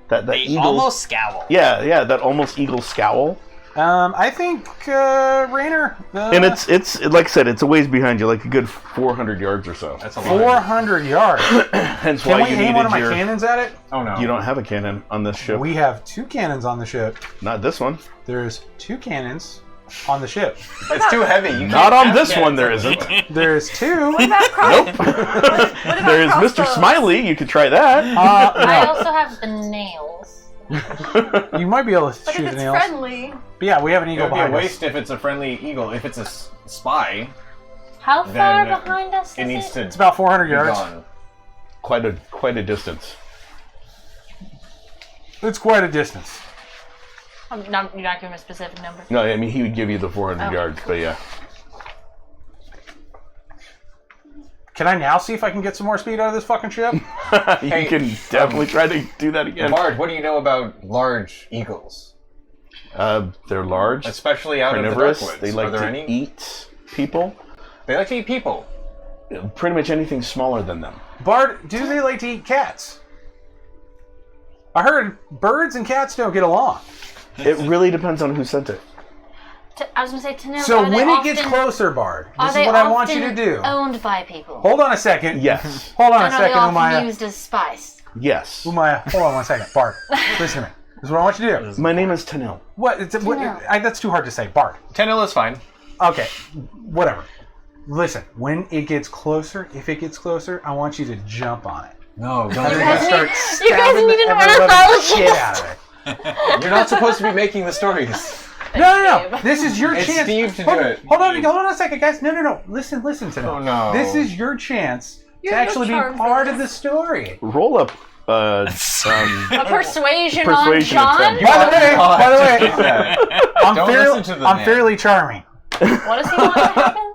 that They eagle. almost scowl. Yeah, that almost eagle scowl. I think Rainer. And it's like I said, it's a ways behind you, like a good 400 yards or so. That's a lot. 400 yards. Hence Can why we you aim one of my needed your. cannons at it? Oh no. You don't have a cannon on this ship. We have 2 cannons on the ship. Not this one. There's 2 cannons on the ship. It's too heavy. You Not can't on have this cannons one. There on the isn't. ship. There's 2. What about Nope. about There's Mr. crossbows? Smiley. You could try that. I No. also have the nails. You might be able to But shoot if the it's nails. friendly, But yeah, we have an It eagle would be a behind us. waste if it's a friendly eagle. If it's a spy, How far then behind us it is needs it? to It's about 400 be yards. gone. Quite a distance. It's quite a distance. You're not giving a specific number. No, I mean he would give you the 400 Oh. yards, but yeah. Can I now see if I can get some more speed out of this fucking ship? You can definitely try to do that again. Bard, what do you know about large eagles? They're large, Especially out of the carnivorous. dark woods. They Are like there to any? eat people. They like to eat people. Pretty much anything smaller than them. Bard, do they like to eat cats? I heard birds and cats don't get along. It really depends on who sent it. I was going to say, Tanil, So are they when it gets often- closer, Bard, are this they is what I want you to often do. Owned by people. Hold on a second. Yes. Hold on a And are they second, often Umaya. used as spice? Yes. Umaya, hold on one second. Bard, listen to me. This is what I want you to do. My name is Tanil. What? That's too hard to say. Bard. Tenil is fine. Okay, whatever. Listen, when it gets closer, if it gets closer, I want you to jump on it. No, And don't. then guys start need- you guys stabbing need an every living ornithologist. shit out of it. You're not supposed to be making the stories. No. This is your It's chance. Steve to hold, do it. Hold on a second, guys. No. Listen to me. Oh, no. This is your chance You to have no actually be charm for part this. of the story. Roll up. A persuasion on Persuasion John? attempt. By the way, I'm, Don't fairly, listen to the I'm man. fairly charming. What does he want to happen?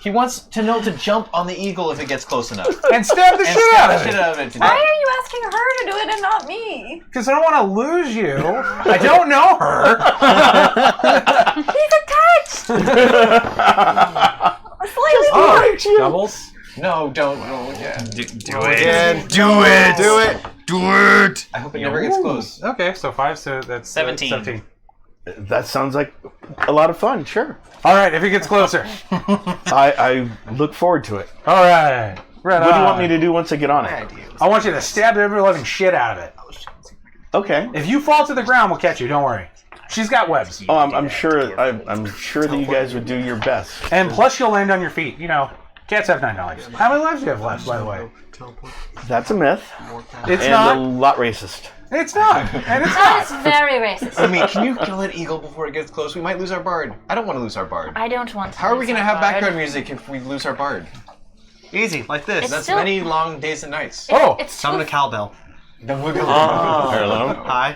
He wants Tenil to jump on the eagle if it gets close enough. And stab the And shit stab out the of shit it. out of it to why death. are you asking her to do it and not me? Because I don't want to lose you. I don't know her. He's attached! Slightly Oh, doubles? No, don't. No, yeah. Do Again. Do it. Do it. Do it. I hope it never gets close. Okay, so 5, so that's 17. 17. That sounds like a lot of fun. Sure. All right, if it gets closer. I look forward to it. All right. Right What do you on. want me to do once I get on it? I want you to stab every living shit out of it. Okay. If you fall to the ground, we'll catch you. Don't worry. She's got webs. Oh, I'm sure. I'm sure that you guys would do your best. And plus, you'll land on your feet. You know, cats have 9 lives. How many lives do you have left, by the way? That's a myth, It's and not. a lot racist. It's not. And it's That is not. very racist. I mean, can you kill that eagle before it gets close? We might lose our bard. I don't want to lose our bard. I don't want to. How are we lose going to our have bard. background music if we lose our bard? Easy, like this. It's That's still- many long days and nights. Oh, It's Summon a too- cowbell. Then we'll go. Hello. Hi.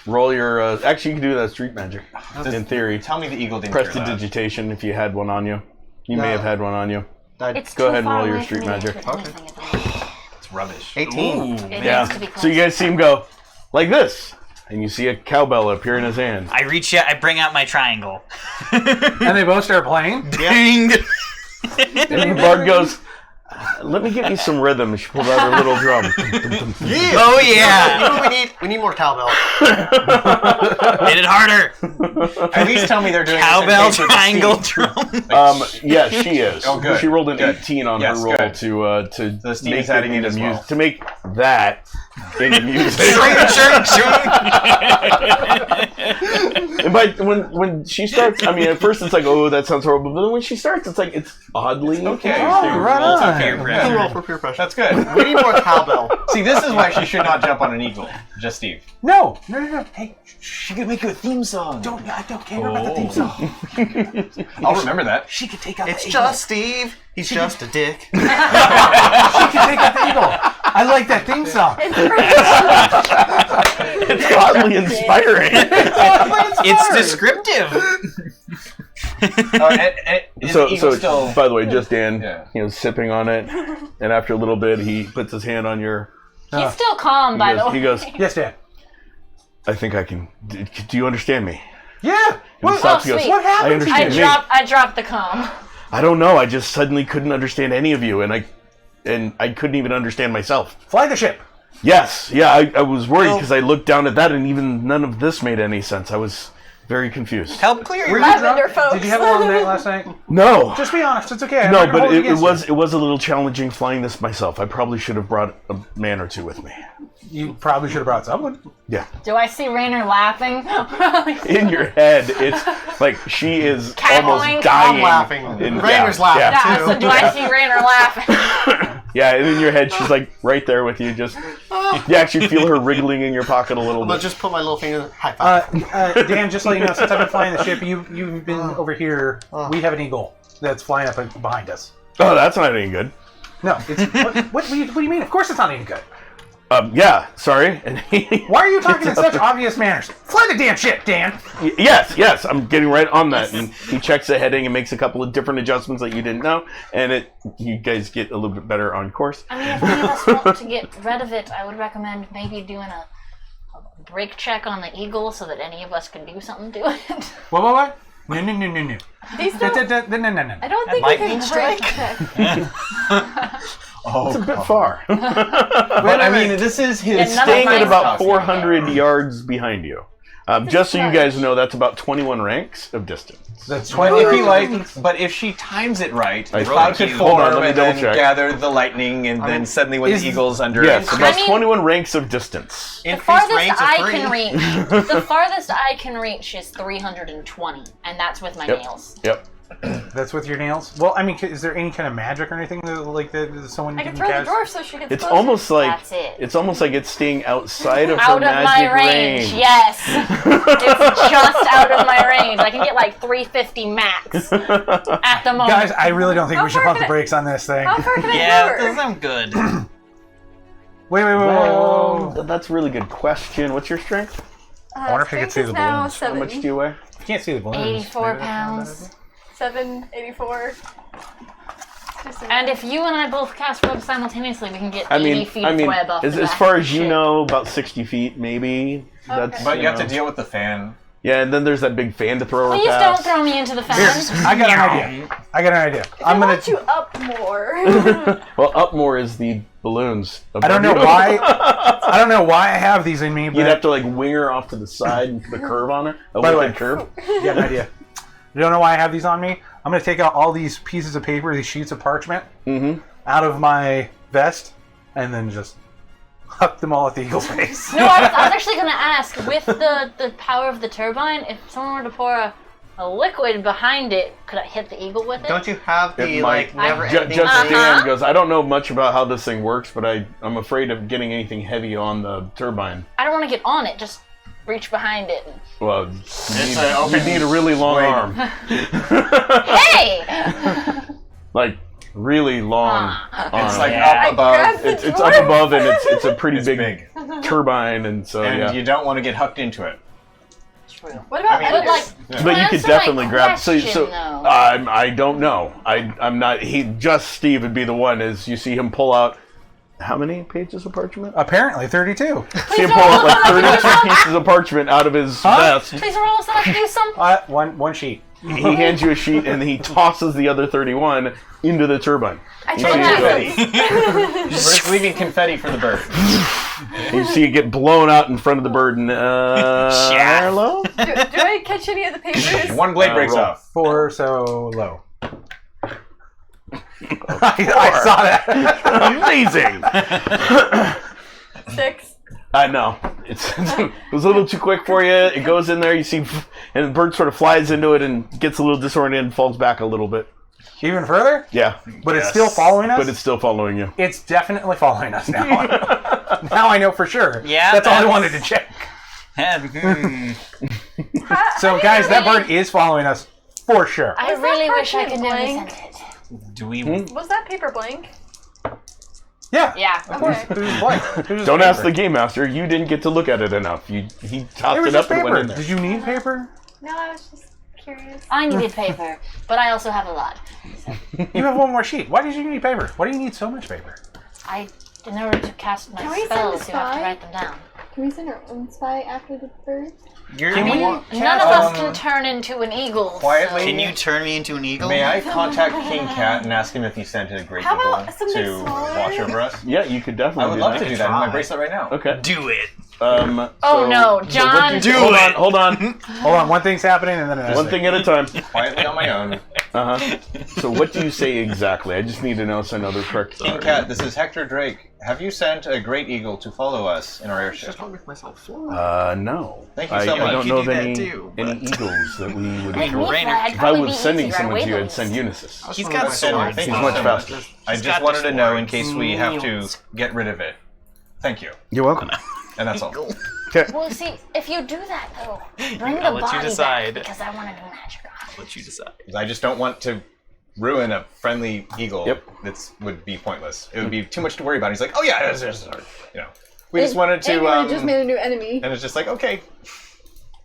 Roll your. Actually, you can do that street magic. In theory, Tell me the eagle didn't hear that. prestidigitation if you had one on you. You may No. have had one on you. It's Go too ahead and far roll your away for street me to magic. put anything at the moment. It's rubbish. 18. It Yeah. needs to be So you closer. guys see him go like this, and you see a cowbell appear in his hand. I reach out. I bring out my triangle. and they both start playing. Ding. And the bard goes, "Let me get you some rhythm." She pulls out her little drum. Oh yeah. You know what we need? We need more cowbell. Hit it harder. At least tell me they're doing Cowbell this in case triangle with Steve. drum. Yeah, she is. Oh, good. She rolled an Good. 18 on Yes, her roll good. to So Steve make is adding it it as into well. to make that into music. And by when she starts, I mean, at first it's like, oh, that sounds horrible. But then when she starts, it's like it's oddly Okay. interesting. Oh, right on. Peer You can pressure. roll for peer pressure. That's good. We need more cowbell. See, this is why she should not jump on an eagle. Just Steve. No. Hey, She could make you a theme song. I don't care about the theme song. I'll remember that. She could take out It's the eagle. just Steve. He's just a dick. She could take out the eagle. I like that theme song. It's oddly inspiring. It's descriptive. Is the eagle So still... by the way, just Dan, Yeah. sipping on it, and after a little bit, he puts his hand on your. He's still calm, by the way. He goes, Yes, Dan. I think I can. Do you understand me? Yeah. And he What, stops, he goes, sweet. what I happened? understand me. I dropped the calm. I don't know. I just suddenly couldn't understand any of you, and I couldn't even understand myself. Fly the ship. Yes, yeah, I was worried because I looked down at that, and even none of this made any sense. I was very confused. Help clear your... Were you Lavender drunk? folks. Did you have a long night last night? No, Just be honest. It's okay. I'm no, not gonna but hold it against was a little challenging flying this myself. I probably should have brought a man or two with me. You probably should have brought someone. Yeah. Do I see Rainer laughing? In your head, it's like she is almost Cackling. dying. I'm laughing. Rainer's laughing, Yeah. too. So do I see Rainer laughing? Yeah, and in your head, she's like right there with you. Just you actually feel her wriggling in your pocket a little I'm gonna bit. just put my little finger. High five. Dan, just so you know, since I've been flying the ship, you've been over here. We have an eagle that's flying up behind us. Oh, that's not any good. No, it's what do you mean? Of course, it's not any good. Yeah, sorry. And Why are you talking in such obvious manners? Fly the damn ship, Dan. Yes, I'm getting right on that. And he checks the heading and makes a couple of different adjustments that you didn't know, and you guys get a little bit better on course. I mean, if any of us want to get rid of it, I would recommend maybe doing a break check on the eagle so that any of us can do something to it. What? No. These don't, No. I don't think Lightning we can strike? check. It's a bit far. But I mean, this is his... Yeah, none of Staying at mine's about possible. 400 yards behind you. Just so you guys know, that's about 21 ranks of distance. That's If he but if she times it right, the I cloud think. could Hold on, form let me and then double check. gather the lightning, and then suddenly when is- the eagle's under Yes, it... about mean- 21 ranks of distance. The Increased farthest range of I 3. can reach, the farthest I can reach is 320, and that's with my Yep. nails. Yep. That's with your nails. Well, I mean, is there any kind of magic or anything that someone I can can throw the cast? dwarf so she gets It's closer. almost like That's it. it's almost like it's staying outside of her Out of my magic range, yes. It's just out of my range. I can get like 350 max at the moment. Guys, I really don't think How we should far pump can the I- brakes on this thing. How far can I Yeah, throw that her? sounds good. Wait. Well, that's a really good question. What's your strength? I wonder if you could strength see is the now balloons. How 7. much do you weigh? You can't see the balloons. 84 Maybe that's pounds. 784. And if you and I both cast web simultaneously, we can get I 80 mean, feet of web up as the as back far of as the you ship. know, about 60 feet, maybe. That's, But you have to know. deal with the fan. Yeah, and then there's that big fan to throw her Please don't past. throw me into the fan. Here, I got an idea. I want you up more. Well, up more is the balloons. I don't know why. I don't know why I have these in me, You'd but have to like wing her off to the side and put a curve on her. A By the wicked way- curve. you got an idea. You don't know why I have these on me? I'm going to take out all these pieces of paper, these sheets of parchment, out of my vest, and then just huck them all at the eagle's face. No, I was actually going to ask, with the power of the turbine, if someone were to pour a liquid behind it, could I hit the eagle with it? Don't you have the It might. never Just ending? Dan goes, I don't know much about how this thing works, but I'm afraid of getting anything heavy on the turbine. I don't want to get on it, just reach behind it. And... Well, you need a really long arm. Hey! Like, really long arm. It's like I up above. grabbed the It's up dwarf. above, and it's a pretty It's big, big. turbine, and so And yeah. you don't want to get hucked into it. True. What about I mean, But like, Avengers? But you could answer my definitely grab. So question, though. I don't know. I'm not. Steve would be the one. As you see him pull out, how many pages of parchment? Apparently 32. See him pull out like 32 pieces of parchment out of his vest. Please roll so I can do some. One sheet. He hands you a sheet, and he tosses the other 31 into the turbine. I You tried see that. it- We're just leaving confetti for the bird. You see it get blown out in front of the bird, and hello. Do I catch any of the papers? One blade breaks roll. off. 4, so low. I saw that. Amazing. 6. No, it was a little too quick for you. It goes in there, you see, and the bird sort of flies into it and gets a little disoriented and falls back a little bit. Even further? Yeah, But it's still following us? but it's still following you. It's definitely following us now. Now I know for sure. Yeah, That's all I that's- wanted to check. So, I guys, that really- bird is following us for sure. I Was that really wish I parchment could never blank? send it. Do we? Was that paper blank? Yeah. Yeah. Okay. It was blank. It was Don't paper. ask the game master. You didn't get to look at it enough. He It tossed was it up just and paper. went in there. Did you need paper? No, I was just Curious. I needed paper, but I also have a lot. So You have one more sheet. Why did you need paper? Why do you need so much paper? in order to cast my Can we send spells, the you have to spy? write them down. Can we send our own spy after the bird? Can we None of us can turn into an eagle. Quietly. Can you turn me into an eagle? May I contact King Cat and ask him if he sent a great How eagle about something to smaller? watch over us? Yeah, you could definitely I would do love that. to do that in my bracelet right now. Okay. Do it. Oh so- no, so John. what do you hold on, hold on. Hold on, one thing's happening and then another. One thing at a time. Quietly on my own. So what do you say exactly? I just need to know so I know the correct. King Cat, this is Hector Drake. Have you sent a great eagle to follow us in our airship? No. Thank you so much. I don't You know of do that any too, any but- eagles that we would. With me, Rainer. I'd If I probably was be sending easier. someone I to you, weigh I'd send Unisys. He's got And swords. thank He's you much so faster. I He's just got wanted the to know in swords. case we have to get rid of it. Thank you. You're welcome. And that's all. Well, see, if you do that though, bring I'll the let you body decide. back because I want to do magic on it. Let you decide. I just don't want to ruin a friendly eagle. Yep. That would be pointless. It would be too much to worry about. He's like, oh yeah, you know. We just wanted to. We just made a new enemy. And it's just like, okay.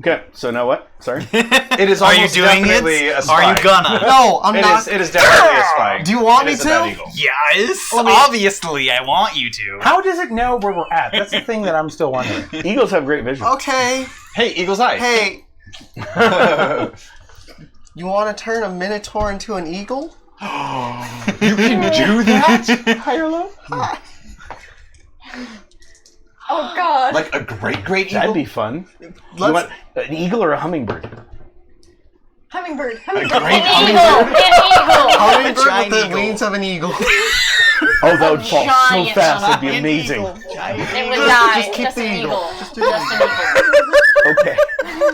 Okay, so now what? Sorry. It is Are you almost doing definitely it? a spy. Are you gonna? No, I'm not. It is definitely a spy. Do you want It me is a bad to? eagle. Yes. Let me- Obviously, I want you to. How does it know where we're at? That's the thing that I'm still wondering. Eagles have great vision. Okay. Hey, Eagle's Eye. Hey, you want to turn a minotaur into an eagle? You can do that? Higher low? Oh God. Like a great eagle? That'd be fun. You Let's- want an eagle or a hummingbird? Hummingbird. A Hummingbird. great An eagle! Hummingbird giant with the eagle. wings of an eagle. Oh, that would fall so Giant fast. It'd be giant amazing. eagle. It would die. Just keep Just the an eagle. eagle. Just do Just the an eagle. Okay.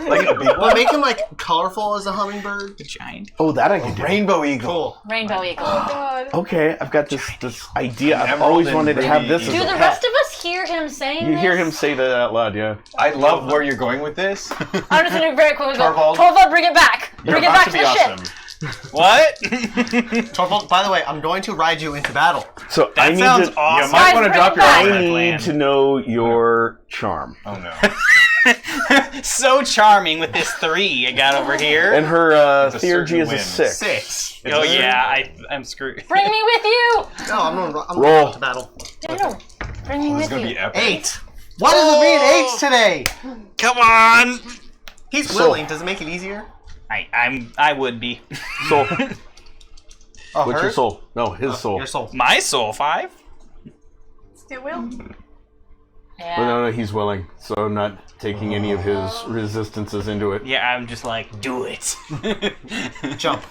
Like a big Well, one? make him like colorful as a hummingbird. Giant. Oh, that I could do. Rainbow eagle. Rainbow eagle. God. Okay, I've got this idea. I've Emerald always and wanted to have ruby this as Do a the pet. rest of us hear him saying You this? hear him say that out loud, yeah. I love where you're going with this. I'm just gonna very quickly go, Torvald. Torvald, bring it back! Bring it About back to to be the awesome. ship! What? Torvald, by the way, I'm going to ride you into battle. So I That need sounds to, awesome. You might Guys, want to bring drop it your back. own I need plan. to know your charm. Oh no. So charming with this 3 I got over here. And her a theurgy is certain a win. 6. 6. Oh yeah, I'm screwed. Bring me with you! No, I'm going Roll. to battle. No, bring me This is with gonna you. be epic. 8. Why does it mean 8 today? Come on. He's So- willing. Does it make it easier? I would be. Soul. Oh, What's her? your soul? No, his soul. Your soul. My soul 5. Steel wheel. Yeah. But no, he's willing, so I'm not taking any of his resistances into it. Yeah, I'm just like, do it. Jump.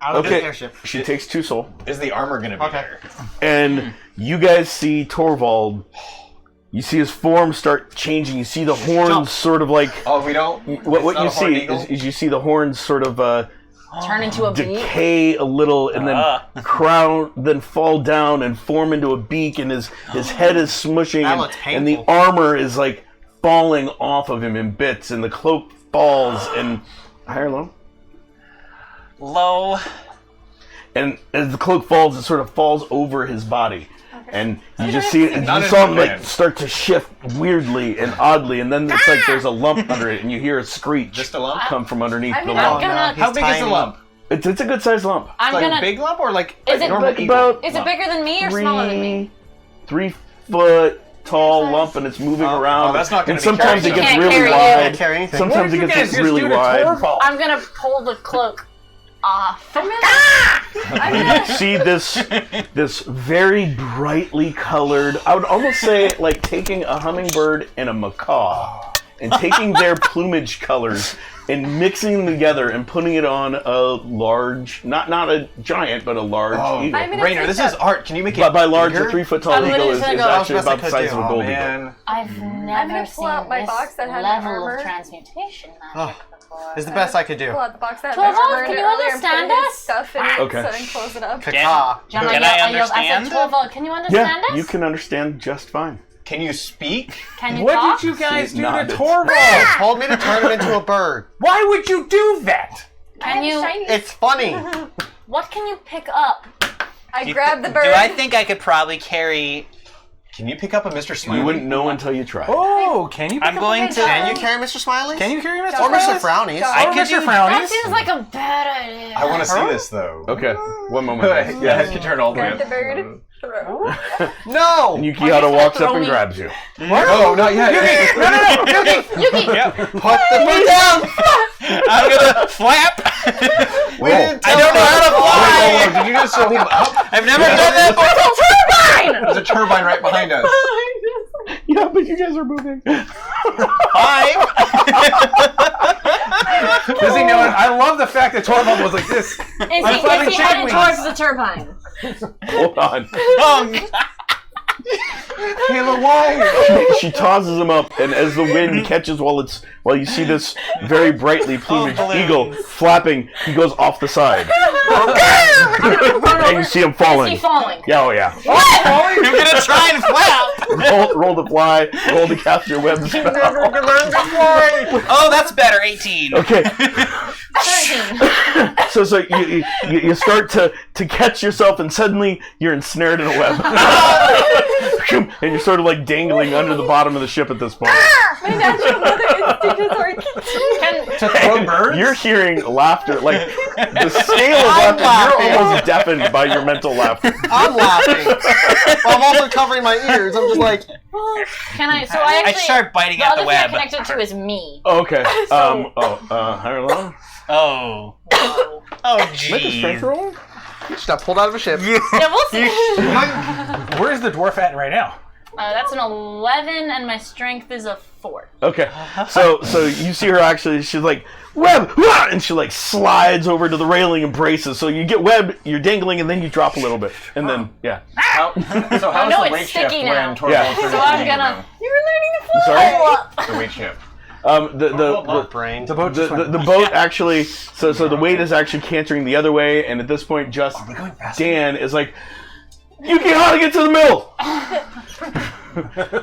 Out of the Okay, airship. she takes 2 soul. Is the armor gonna be Okay. there? And you guys see Torvald. You see his form start changing. You see the horns Jump. sort of like. Oh, we don't. What it's not you a horned see eagle? is you see the horns sort of Turn into a beak. decay a little and then Ah. crown, then fall down and form into a beak, and his head is smushing, That and, looks and the painful. armor is like falling off of him in bits, and the cloak falls and higher or low. Low. And as the cloak falls, it sort of falls over his body. And you just see it, Not you in saw him Japan. like start to shift weirdly and oddly, and then it's like there's a lump under it, and you hear a screech Just a lump? come from underneath I the mean, lump. I'm gonna. He's How big is the tiny. lump? It's a good sized lump. I'm Like gonna. a big lump or like Is a it normal like eagle? about- Is it bigger than me or smaller than me? 3 foot tall lump, and it's moving around. oh, that's not gonna and be sometimes it carried. gets Can't really carry it. wide. Can't carry anything. Sometimes it gets really wide. I'm gonna pull the cloak off. You see this very brightly colored. I would almost say like taking a hummingbird and a macaw, and taking their plumage colors and mixing them together and putting it on a large, not a giant, but a large Oh, eagle. I'm gonna Rainer, take this that. is art. Can you make it But by large, bigger? a 3 foot tall I'm eagle literally is gonna go- actually That's the about the best I size could of a do. gold eagle. Man. I've never gonna seen pull out my this box that had level armor. of transmutation magic before. It's the best I could do. Pull out the box that had Torvald, my armor can in it you earlier and put understand his us? stuff in it Okay. so then close it up. Caca. John, Can I I yelled, I understand? said, Torvald, can you understand Yeah, us? you can understand just fine. Can you speak? Can you What talk? did you guys See, do not to it. Torvald? Told me to turn him into a bird. Why would you do that? Can you? It's funny. What can you pick up? I grabbed the bird. Do I think I could probably carry Can you pick up a Mr. Smiley? You wouldn't know until you try. Oh, can you? I'm going to. Can you carry Mr. Smiley? Can you carry Mr. Or Mr. Smiley's? Frownies? I Or could Mr. do- Frownies? That seems like a bad idea. I want to see this though. Okay, one moment. Yeah, you can turn all the way Grab the up. bird. Throw. No! And Yukihata walks up and grabs you. Oh, not yet. Yuki! Put the foot down! I'm gonna flap. We didn't I tell don't know how to you. fly. Did you just hold him up? I've never done that before. There's a turbine right behind us. Yeah, but you guys are moving. 5. Does he know it? I love the fact that Torvald was like this. Is he headed towards the turbine? Hold on. Oh, God. Kayla, why? She tosses him up, and as the wind catches while you see this very brightly plumaged balloons. eagle flapping, he goes off the side. And you see him Is falling. he falling? Yeah, oh yeah. I'm gonna try and flap. Roll to fly. Roll to cast your web spell. Oh, that's better. 18. Okay. 13. So you start to catch yourself, and suddenly you're ensnared in a web. And you're sort of like dangling under the bottom of the ship at this point. My natural mother instinct is orchid. To throw birds? You're hearing laughter, like the scale of laughter. You're almost deafened by your mental laughter. I'm laughing. I'm also covering my ears. I'm just like, Can I? So I I actually. start biting the at other the thing web. I connected to is me. Okay. Hello. Oh. Oh, Make a strength jeez. roll. just got pulled out of a ship. Yeah, we'll see. Where's the dwarf at right now? That's an 11, and my strength is a 4. Okay. So you see her actually. She's like web, wah! And she like slides over to the railing and braces. So you get web, you're dangling, and then you drop a little bit, and then yeah. So how no, is the it's weight shift sticky when now. Torvald Yeah. turns So into I'm an eagle gonna. now? You were learning to fly. Sorry? The weight shift. The Brain. the boat actually. So the weight is actually cantering the other way, and at this point, just We're going faster. Dan is like, Yukihata, get to the middle.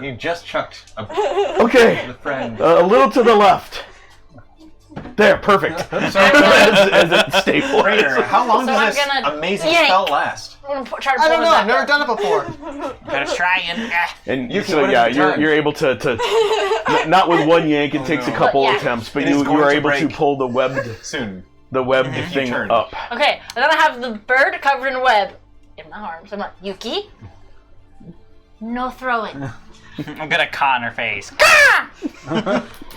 You just chucked a Okay. friend. A little to the left. There, perfect. as it staples. Raider, how long So does I'm this gonna amazing yank. spell last? I'm gonna try to I pull don't it know. back I've never up. done it before. Gonna try and. And Yuki, so what yeah, have you done? you're able to not with one yank. It takes a couple yeah. attempts, but It is you going are to able to break. pull the webbed Soon. thing turn. up. Okay, I'm gonna have the bird covered in web in my arms. I'm like, Yuki, no throwing. I'm gonna caw in her face.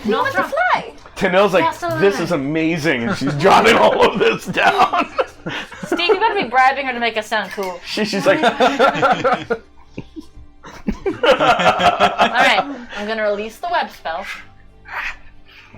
No throwing. Fly. Tanel's like, Yes, sir. this is amazing, and she's jotting all of this down. Steve, you better be bribing her to make us sound cool. She's like, Alright, I'm gonna release the web spell.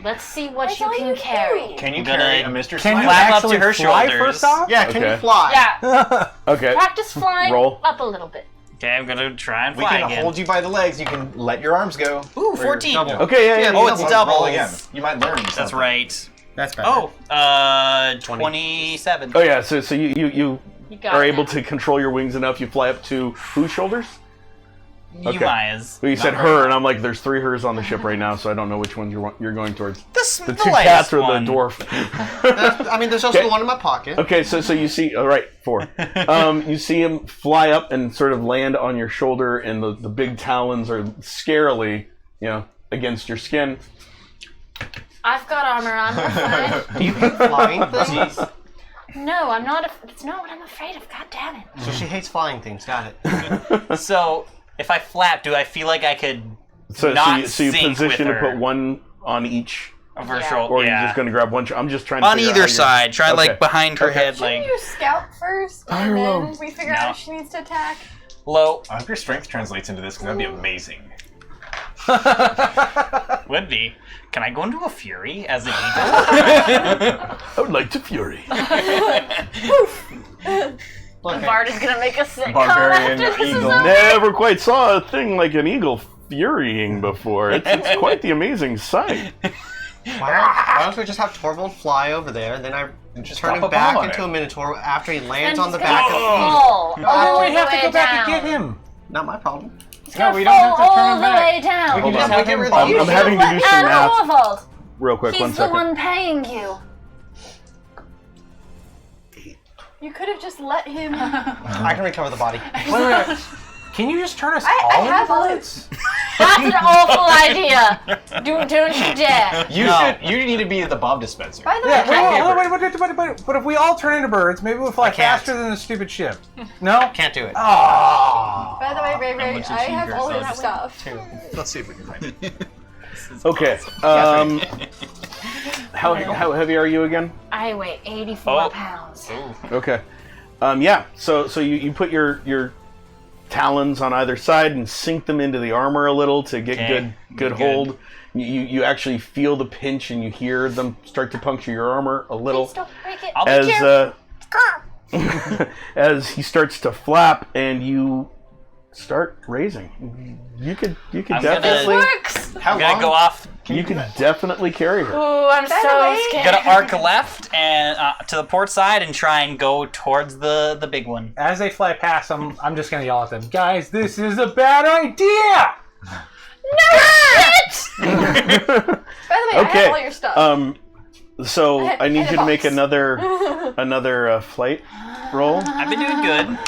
Let's see what you can carry. Can you Gonna- carry a Mr. Can you Smiley? Flap up actually to her fly shoulders. first off? Yeah, can Okay. you fly? Yeah, okay, practice flying Roll. up a little bit. Okay, I'm gonna try and We fly can again. hold you by the legs. You can let your arms go. Ooh, Or 14. double. okay, yeah. Oh, it's Roll doubles. again. You might learn something. That's right. That's better. Oh, 27. Oh yeah, so you You got are it able now. to control your wings enough. You fly up to whose shoulders? Okay. Yumaya's. Well, you said her, and I'm like, there's 3 hers on the ship right now, so I don't know which ones you're going towards. The The 2 lightest cats or one. the dwarf. I mean, there's also Okay. the one in my pocket. Okay, so you see, all right, 4. You see him fly up and sort of land on your shoulder, and the big talons are scarily, against your skin. I've got armor on. We're fine. You hate flying things? No, I'm not. It's not what I'm afraid of. God damn it. So she hates flying things. Got it. So, if I flap, do I feel like I could So not you sync position to with her put one on each, of her Yeah. shoulder? or Yeah. you're just going to grab one? I'm just trying to On figure out either how you're- side. Try, Okay. like, behind her head, Shouldn't like, you scout first, I and don't know. then we figure No. out if she needs to attack? low. I hope your strength translates into this because that'd be amazing. Would be. Can I go into a fury as an eagle? I would like to fury. Okay. Bard is gonna make us sick. Barbarian after this is eagle. over. Never quite saw a thing like an eagle furying before. It's quite the amazing sight. Why don't we just have Torvald fly over there, and then I Just turn drop him a back bomb on into it. a minotaur after he And lands on he's the gonna back of fall Oh, all we the have to way go back and down. get him. Not my problem. He's No, gonna we don't have to fall turn all him the back. way down. We can Hold just on. have him I'm fall. I'm having to do some And math Torvald. real quick. He's 1 the second. one paying you. You could have just let him. I can recover the body. Wait. Can you just turn us I all into have bullets? That's an awful idea. Don't you dare. You need to be the bomb dispenser. By the way, But if we all turn into birds, maybe we'll fly I can't. faster than the stupid ship. No? Can't do it. Oh. by the way, Ray Ray, I have all his stuff. Let's see if we can find it. Okay. How heavy are you again? I weigh 84 Oh. pounds. Okay. Yeah. So you put your talons on either side and sink them into the armor a little to get Okay. good hold. You actually feel the pinch and you hear them start to puncture your armor a little Please don't break it. I'll be careful. as he starts to flap and you start raising. You could I'm definitely Works. How I'm gonna long? go off. you could definitely carry her. Ooh, I'm so way- scared. Gonna arc left and to the port side and try and go towards the big one. As they fly past, I'm just gonna yell at them, guys. This is a bad idea. By the way, I Okay. have all your stuff. So I need in you a to make box. another flight roll. I've been doing good.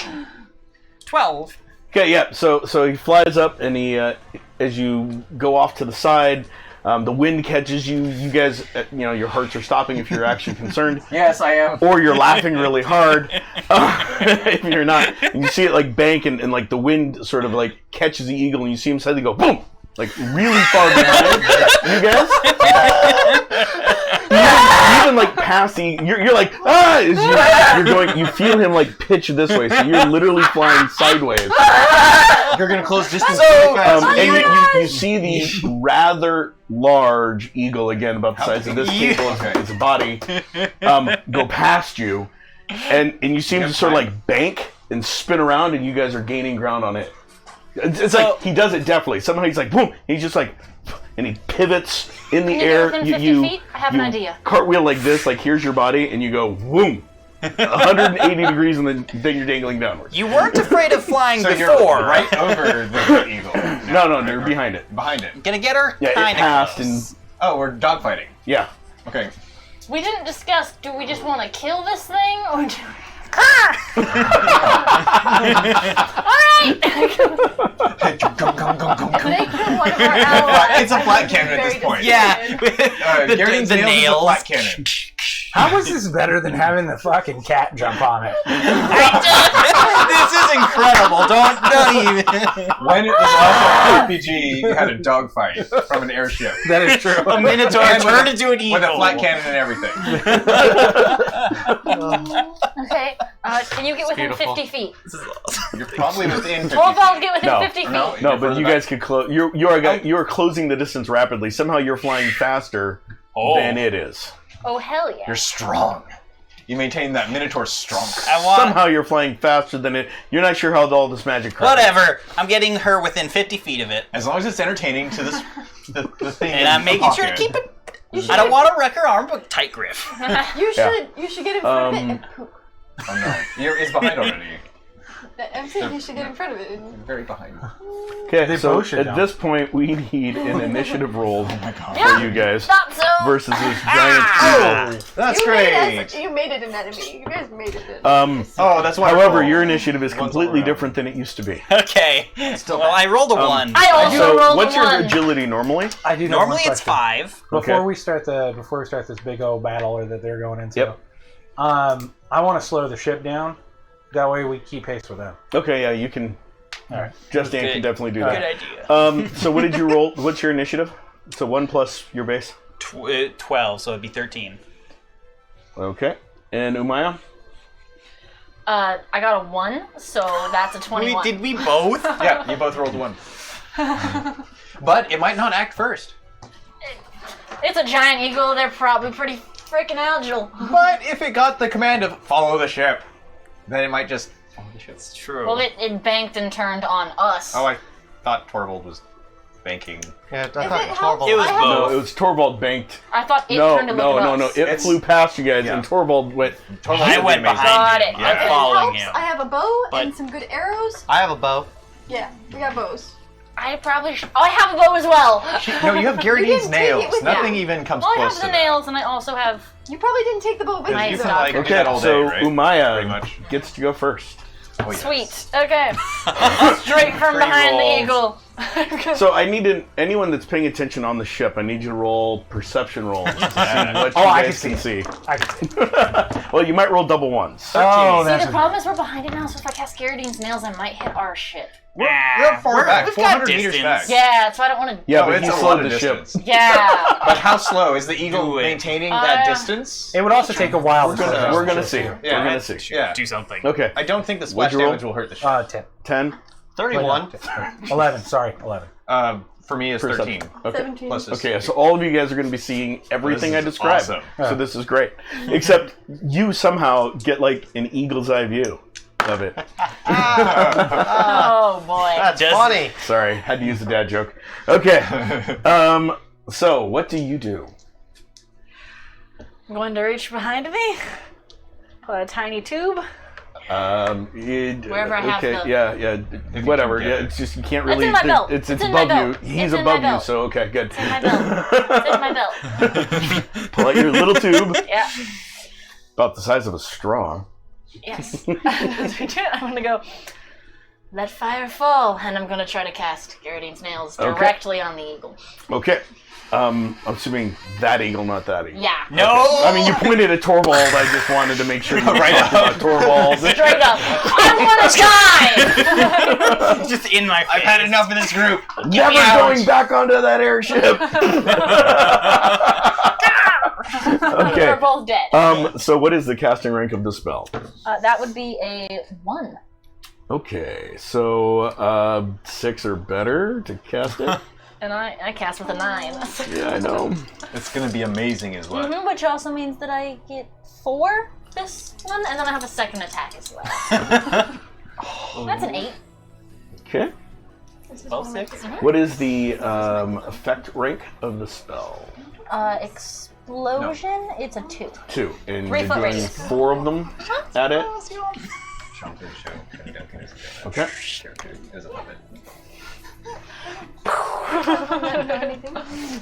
12. Okay, yeah. So he flies up, and he as you go off to the side, the wind catches you. You guys, your hearts are stopping if you're actually concerned, Yes, I am. or you're laughing really hard if you're not. And you see it like bank, and like the wind sort of like catches the eagle, and you see him suddenly go boom, like really far behind you guys. Even like past the, you're like as you're going, you feel him like pitch this way, so you're literally flying sideways. You're gonna close distance. And you see the rather large eagle again, about the size of this table as a body, go past you, and you see him just sort of like bank and spin around, and you guys are gaining ground on it. It's like he does it deftly. Somehow he's like boom. He's just like, and he pivots in the Can you air. get within 50 feet? I have an idea. Cartwheel like this, like here's your body, and you go boom, 180 degrees, and then you're dangling downwards. You weren't afraid of flying So before. you're right over the eagle. No, you're behind it. Behind it. Gonna get her? Yeah, it Kinda passed, close. and Oh, we're dogfighting. yeah. Okay. We didn't discuss, do we just want to kill this thing, or do... Alright! If they kill one of our allies, It's a flat cannon at this point. Yeah. Garrigan's the nails is a nails. flat cannon. How is this better than having the fucking cat jump on it? This is incredible. Don't even. When it was also RPG, you had a dogfight from an airship. That is true. A Minotaur And turned into an eagle. With a flat cannon and everything. Okay, can you get within beautiful. 50 feet? You're probably within 50 Torvald, get within No. 50 feet. No, No, but you guys could close. You are closing the distance rapidly. Somehow you're flying faster than it is. Oh, hell yeah. You're strong. You maintain that Minotaur strong. I want. Somehow you're flying faster than it. You're not sure how all this magic. crap- Whatever. I'm getting her within 50 feet of it. As long as it's entertaining to this, the thing. And I'm in the making sure to pocket. keep it. I don't want to wreck her arm, but tight grip. you should get in front of it and poop. Oh no, it's behind already. I'm saying you should get in front of it. Very behind. Okay, They so both should at jump. this point we need an initiative roll Yeah, for you guys Not so. versus this giant eagle. That's You great. made us, you made it an enemy. You guys made it. Oh, that's why. However, your initiative is Once completely around. different than it used to be. Okay. Well, I rolled a 1. I also So, rolled what's a your 1. agility normally? I do. have Normally one it's question. 5. Before Okay. we start this big old battle that they're going into. Yep. I want to slow the ship down. That way we keep pace with them. Okay, yeah, you can. All right. Just Dan can Good. definitely do Good that. idea. So what did you roll? What's your initiative? So 1 plus your base. 12, so it'd be 13. Okay. And Umaya? I got a 1, so that's a 21. Did we both? Yeah, you both rolled 1. But it might not act first. It's a giant eagle. They're probably pretty freaking agile. But if it got the command of follow the ship, then it might just follow the ship. It's true. Well, it banked and turned on us. Oh, I thought Torvald was banking. Yeah, I If it thought helps, Torvald. It was I have No, both. it was Torvald banked. I thought it No, turned to look at us. It It's- flew past you guys, Yeah. and Torvald went. Torvald I would be went amazing. behind Got you. it. I'm Okay. following helps, him. I have a bow But- and some good arrows. I have a bow. Yeah, we got bows. I probably should. Oh, I have a bow as well. No, you have Garrigan's You didn't take it nails. with Nothing you. even comes Well, I close have to the that. nails, and I also have. You probably didn't take the bow with Because My you. you can stuff. like do Okay, that all day, so right? Umaya Pretty much. gets to go first. Oh, yes. Sweet. Okay. Straight from behind the eagle. So I need anyone that's paying attention on the ship. I need you to roll perception rolls to see what you I guys can can see. I can see. Well, you might roll double ones. Oh, See, that's the problem is we're behind it now, so if I cast Garridine's nails, I might hit our ship. We're far back, we've got 400 meters distance. back. Yeah, so I don't want to. Yeah, No, but it's he a lot slowed of the ship. distance. Yeah. But how slow? Is the eagle Do it. maintaining that distance? It would also take a while. We're gonna see. Yeah, We're gonna see. Yeah. Do something. Okay. I don't think the splash What'd you roll? damage will hurt the ship. 10. 10. 31. 11. Sorry, 11. For me, it's Perception. 13. Okay. 17. Plus this. Okay, so all of you guys are going to be seeing everything This I is described. awesome. So this is great. Except you somehow get like an eagle's eye view of it. Oh boy. That's Just- funny. Sorry, had to use the dad joke. Okay. So what do you do? I'm going to reach behind me. Put a tiny tube. Wherever I have okay, the- yeah, whatever. get Yeah, it. it's just you can't It's really. in my belt. It's It's in my above you. belt. He's It's in my above you, belt. so okay, good. It's in my belt. It's in my belt. Pull out your little tube, Yeah. about the size of a straw. Yes. I'm going to go, let fire fall, and I'm going to try to cast Garridine's nails Okay. directly on the eagle. Okay. I'm assuming that eagle, not that eagle. Yeah. No! I mean, you pointed at Torvald. I just wanted to make sure you Right talked about Torvald. Straight up. I want to die! Just in my face. I've had enough of this group. Never going back onto that airship. Okay. We're both dead. So what is the casting rank of the spell? That would be a 1. Okay, so 6 or better to cast it. And I cast with a 9. Yeah, I know. It's going to be amazing as well. Which also means that I get 4 this one, and then I have a second attack as well. That's an 8. Okay. Both 6? What is the effect rank of the spell? Explosion, it's a 2. 2. And 3 you're foot doing radius. 4 of them at it. Okay. As a puppet.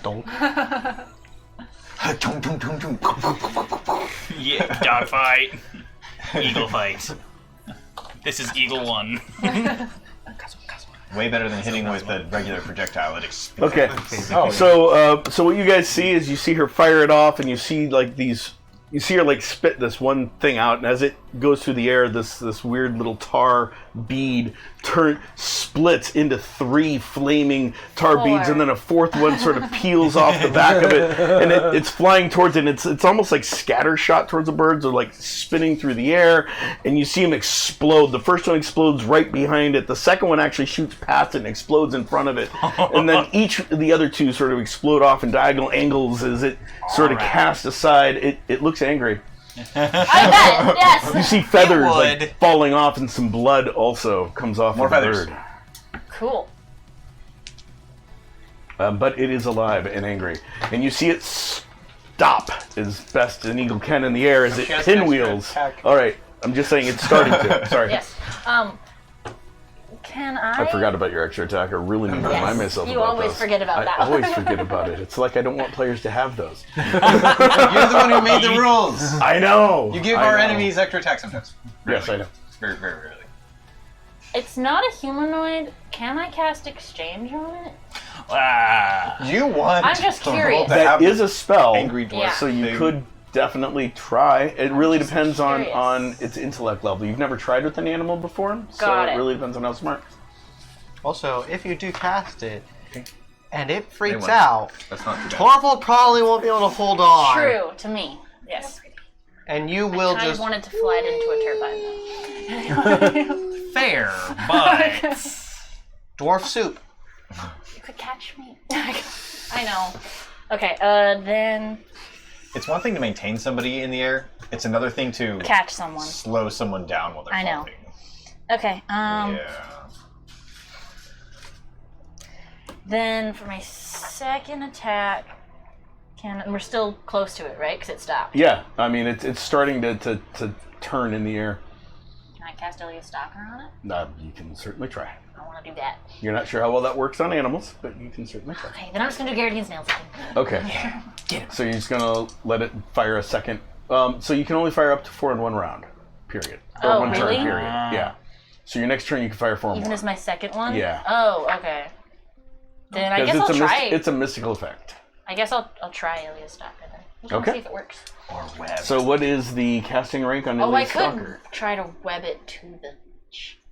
Don't. Yeah, dog fight. Eagle fight. This is Eagle 1. Way better than hitting with the regular projectile. It explodes. Okay. So what you guys see is you see her fire it off, and you see like these. You see her like spit this one thing out, and as it goes through the air, this weird little tar bead splits into 3 flaming tar beads, and then a 4th one sort of peels off the back of it, and it's flying towards it. And it's almost like scatter shot towards the birds, or like spinning through the air, and you see them explode. The first one explodes right behind it. The second one actually shoots past it and explodes in front of it, and then each of the other 2 sort of explode off in diagonal angles as it sort of cast aside. It looks angry. I bet, yes! You see feathers would. like falling off, and some blood also comes off More of the feathers. bird. Cool. But it is alive and angry, and you see it stop as best an eagle can in the air as it She has an extra pinwheels. attack. All right, I'm just saying it's starting to. Sorry, Yes. Can I? I forgot about your extra attack. I really need to remind myself you about always those. forget about I that. always forget about it. It's like I don't want players to have those. You're the one who made the rules. I know. You give I our know. enemies extra attack sometimes. Yes, I know. Very, very rarely. It's not a humanoid. Can I cast exchange on it? You want I'm just the world curious. to That have is a spell, angry dwarf. Yeah. so you thing. could definitely try. It really just depends curious. on its intellect level. You've never tried with an animal before, so Got it it. really depends on how smart. Also, if you do cast it, and it freaks won't. out, That's not too bad. Torvald probably won't be able to hold on. True to me. Yes. And you I will kind of just. wanted to fly it into a turbine though. Fair, but Dwarf soup. You could catch me. I know. Okay. Then It's one thing to maintain somebody in the air. It's another thing to catch someone. slow someone down while they're I know. floating. Okay. Yeah. Then for my second attack, we're still close to it, right? Because it stopped. Yeah, I mean it's starting to turn in the air. Can I cast Ilya Stalker on it? You can certainly try. I want to do that. You're not sure how well that works on animals, but you can certainly try. Okay, then I'm just gonna do Garridine's nails again. Okay. So you're just gonna let it fire a second. So you can only fire up to 4 in one round. Period. Or Oh, one really? turn. Period. Yeah. So your next turn you can fire 4 Even more. as my second one? Yeah. Oh, okay. Then I guess Because I'll try. it's a mystical effect. I guess I'll try Ilia's Stalker then. Just want to Okay. see if it works. Or web. So what is the casting rank on Oh, I Ilia's could Stalker? try to web it to the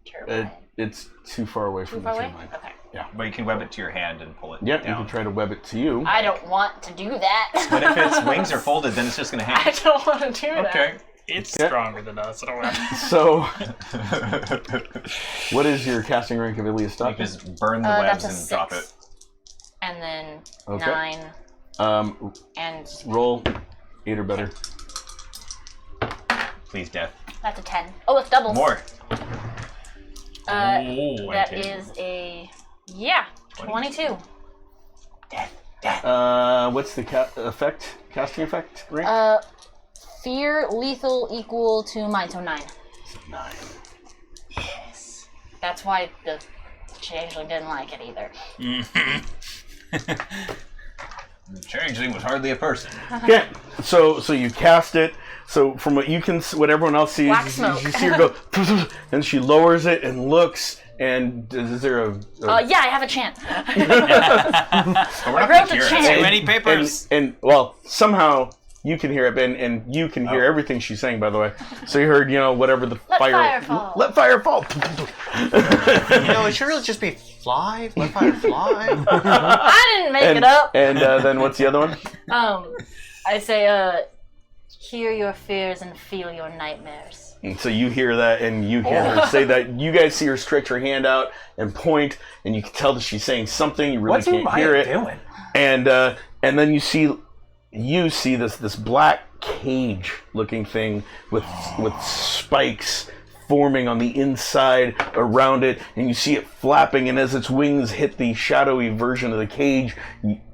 turbine. It's too far away Too from far the away? turbine. Okay. But you can web it to your hand and pull it Yep, you down. can try to web it to you. I don't want to do that. But if its wings are folded, then it's just going to hang. I don't want to do that. Okay. It's Okay. stronger than us. I don't know. So, what is your casting rank of Ilia's You Stalker? just burn the webs That's a and drop 6. it. And then Okay. 9 and Roll 8 or better. Please, death. that's a 10. Oh, it's double. More. That okay. is a 22. What's the casting effect rank? Fear lethal equal to mine, so 9. 9. Yes. That's why the changeling didn't like it either. The changeling was hardly a person. Okay, so you cast it. So from what you can, what everyone else sees, Black you smoke. see her go, and she lowers it and looks. And is there a Yeah, I have a chance. But we're not wrote going the to hear chant. it. Too many papers. and well, somehow you can hear it, and you can hear everything she's saying. By the way, so you heard, whatever the Let fire. fire fall. Let fire fall. It should really just be fly. Let fire fly. I didn't make it up. And then what's the other one? I say, hear your fears and feel your nightmares. And so you hear that, and you hear her say that. You guys see her stretch her hand out and point, and you can tell that she's saying something. You really What's can't hear Maya it. doing? And then you see this black cage looking thing with spikes forming on the inside around it, and you see it flapping, and as its wings hit the shadowy version of the cage,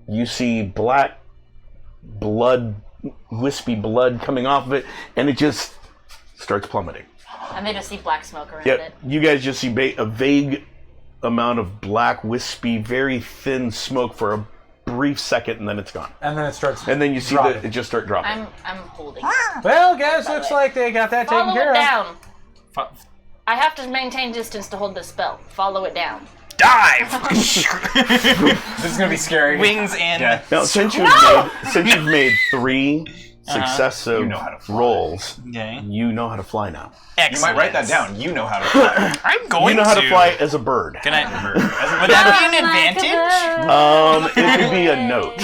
you see black blood, wispy blood coming off of it, and it just starts plummeting. And they just see black smoke around Yeah, it. you guys just see a vague amount of black, wispy, very thin smoke for a brief second, and then it's gone. And then it starts. And then you see dropping. it just start dropping. I'm holding. Well, guys, looks like they got that taken Follow care it of. down. I have to maintain distance to hold this spell. Follow it down. Dive! This is going to be scary. Wings in. Yeah. Now, since you've made 3 successive You know how to fly. rolls, Okay. you know how to fly now. You Excellent. might write that down. You know how to fly. I'm going You know how to to fly as a bird. Can I? Would that be an advantage? It could be a note.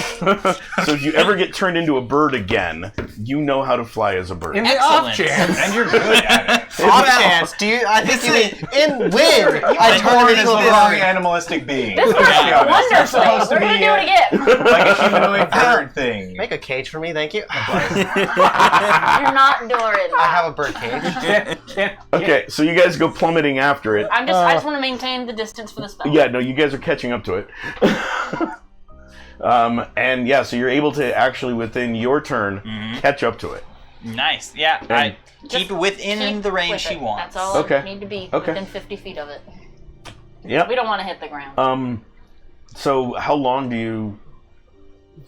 So if you ever get turned into a bird again, you know how to fly as a bird. In the Excellent. off chance. And you're good at it. Off chance. I think you mean in wind. I Born turned as into a a very bird. animalistic being. This Let's be works honest. You're wonderfully. supposed to We're gonna be do it again. like a humanoid bird thing. Make a cage for me, thank you. You're not Doran. I have a bird cage. Okay, so you guys go plummeting after it. I just want to maintain the distance for the spell. Yeah, no, you guys are catching up to it. And yeah, so you're able to actually, within your turn, catch up to it. Nice. Yeah. I keep it within Keep the range with she it. wants. That's all Okay. I need to be Okay. within 50 feet of it. Yep. We don't want to hit the ground. So how long do you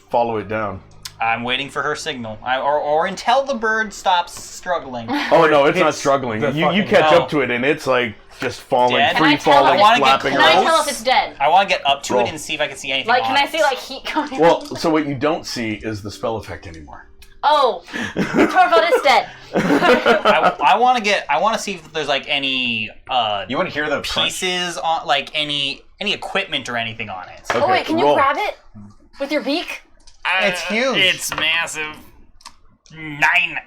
follow it down? I'm waiting for her signal, or until the bird stops struggling. Oh no, it's not hits struggling. the You fucking- catch Oh. up to it, and it's like just falling, Dead? Can I free tell falling, if I wanna get flapping Can I around. tell if it's dead? I want to get up to Roll. it and see if I can see anything. Like, can on I it. see like heat coming? Well, so what you don't see is the spell effect anymore. Oh, Torvald is dead. I want to get. I want to see if there's like any You want to hear the crunch? pieces on, like any equipment or anything on it. Okay, Oh wait, can you roll. grab it with your beak? It's huge. It's massive. 9.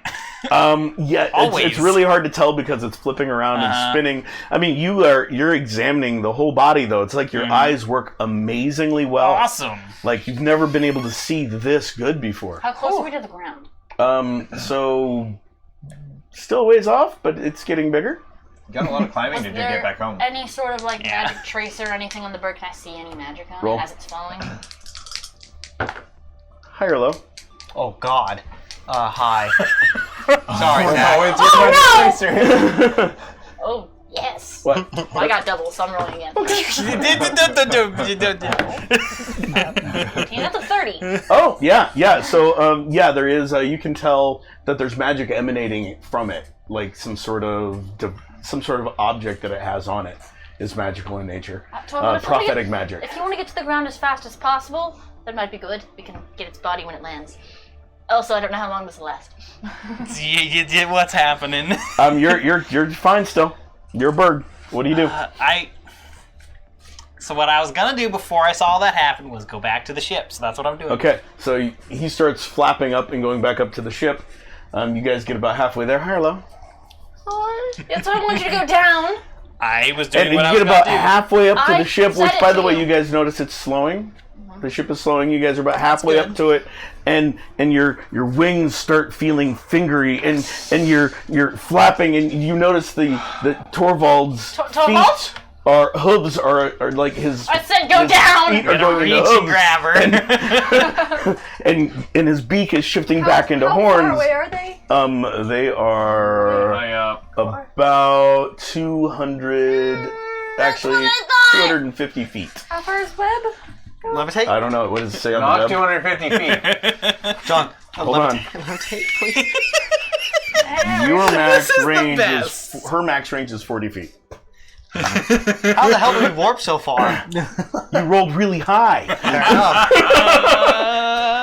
Yeah, Always. it's really hard to tell because it's flipping around and spinning. I mean, you're examining the whole body though. It's like your eyes work amazingly well. Awesome. Like you've never been able to see this good before. How close are we to the ground? So still a ways off, but it's getting bigger. You got a lot of climbing to do to get back home. Any sort of like Yeah. magic trace or anything on the bird? Can I see any magic on Roll. it as it's falling? High or low? Oh God. Hi. Sorry, Zach. Oh yes. What? Well, I got double, so I'm rolling again. That's a 30. Oh yeah. So yeah, there is. You can tell that there's magic emanating from it, like some sort of some sort of object that it has on it is magical in nature. Torvald, Prophetic magic. If you want to get to the ground as fast as possible, that might be good. We can get its body when it lands. Also, I don't know how long this will last. What's happening? You're fine still. You're a bird. What do you do? So what I was gonna do before I saw that happen was go back to the ship. So that's what I'm doing. Okay, so he starts flapping up and going back up to the ship. You guys get about halfway there. Hi, hello. Yeah, so I want you to go down. I was doing And what you I get was gonna about do. halfway up to I the ship, said which, it by to the way, you. you guys notice it's slowing. The ship is slowing. You guys are about halfway up to it, and your wings start feeling fingery, and you're flapping, and you notice the Torvald's Torvald? feet hooves are like his. I said go his down! Feet are going into Reach and hooves, grab her. and his beak is shifting back into How horns. far away are they? They are High up. about 200, actually what I thought! 250 feet. How far is Web? Levitate? I don't know. What does it say on Not the web? 250 feet. John, Hold on. levitate, please. Your max is the range best. is her max range is 40 feet. How the hell did we warp so far? You rolled really high. Fair enough.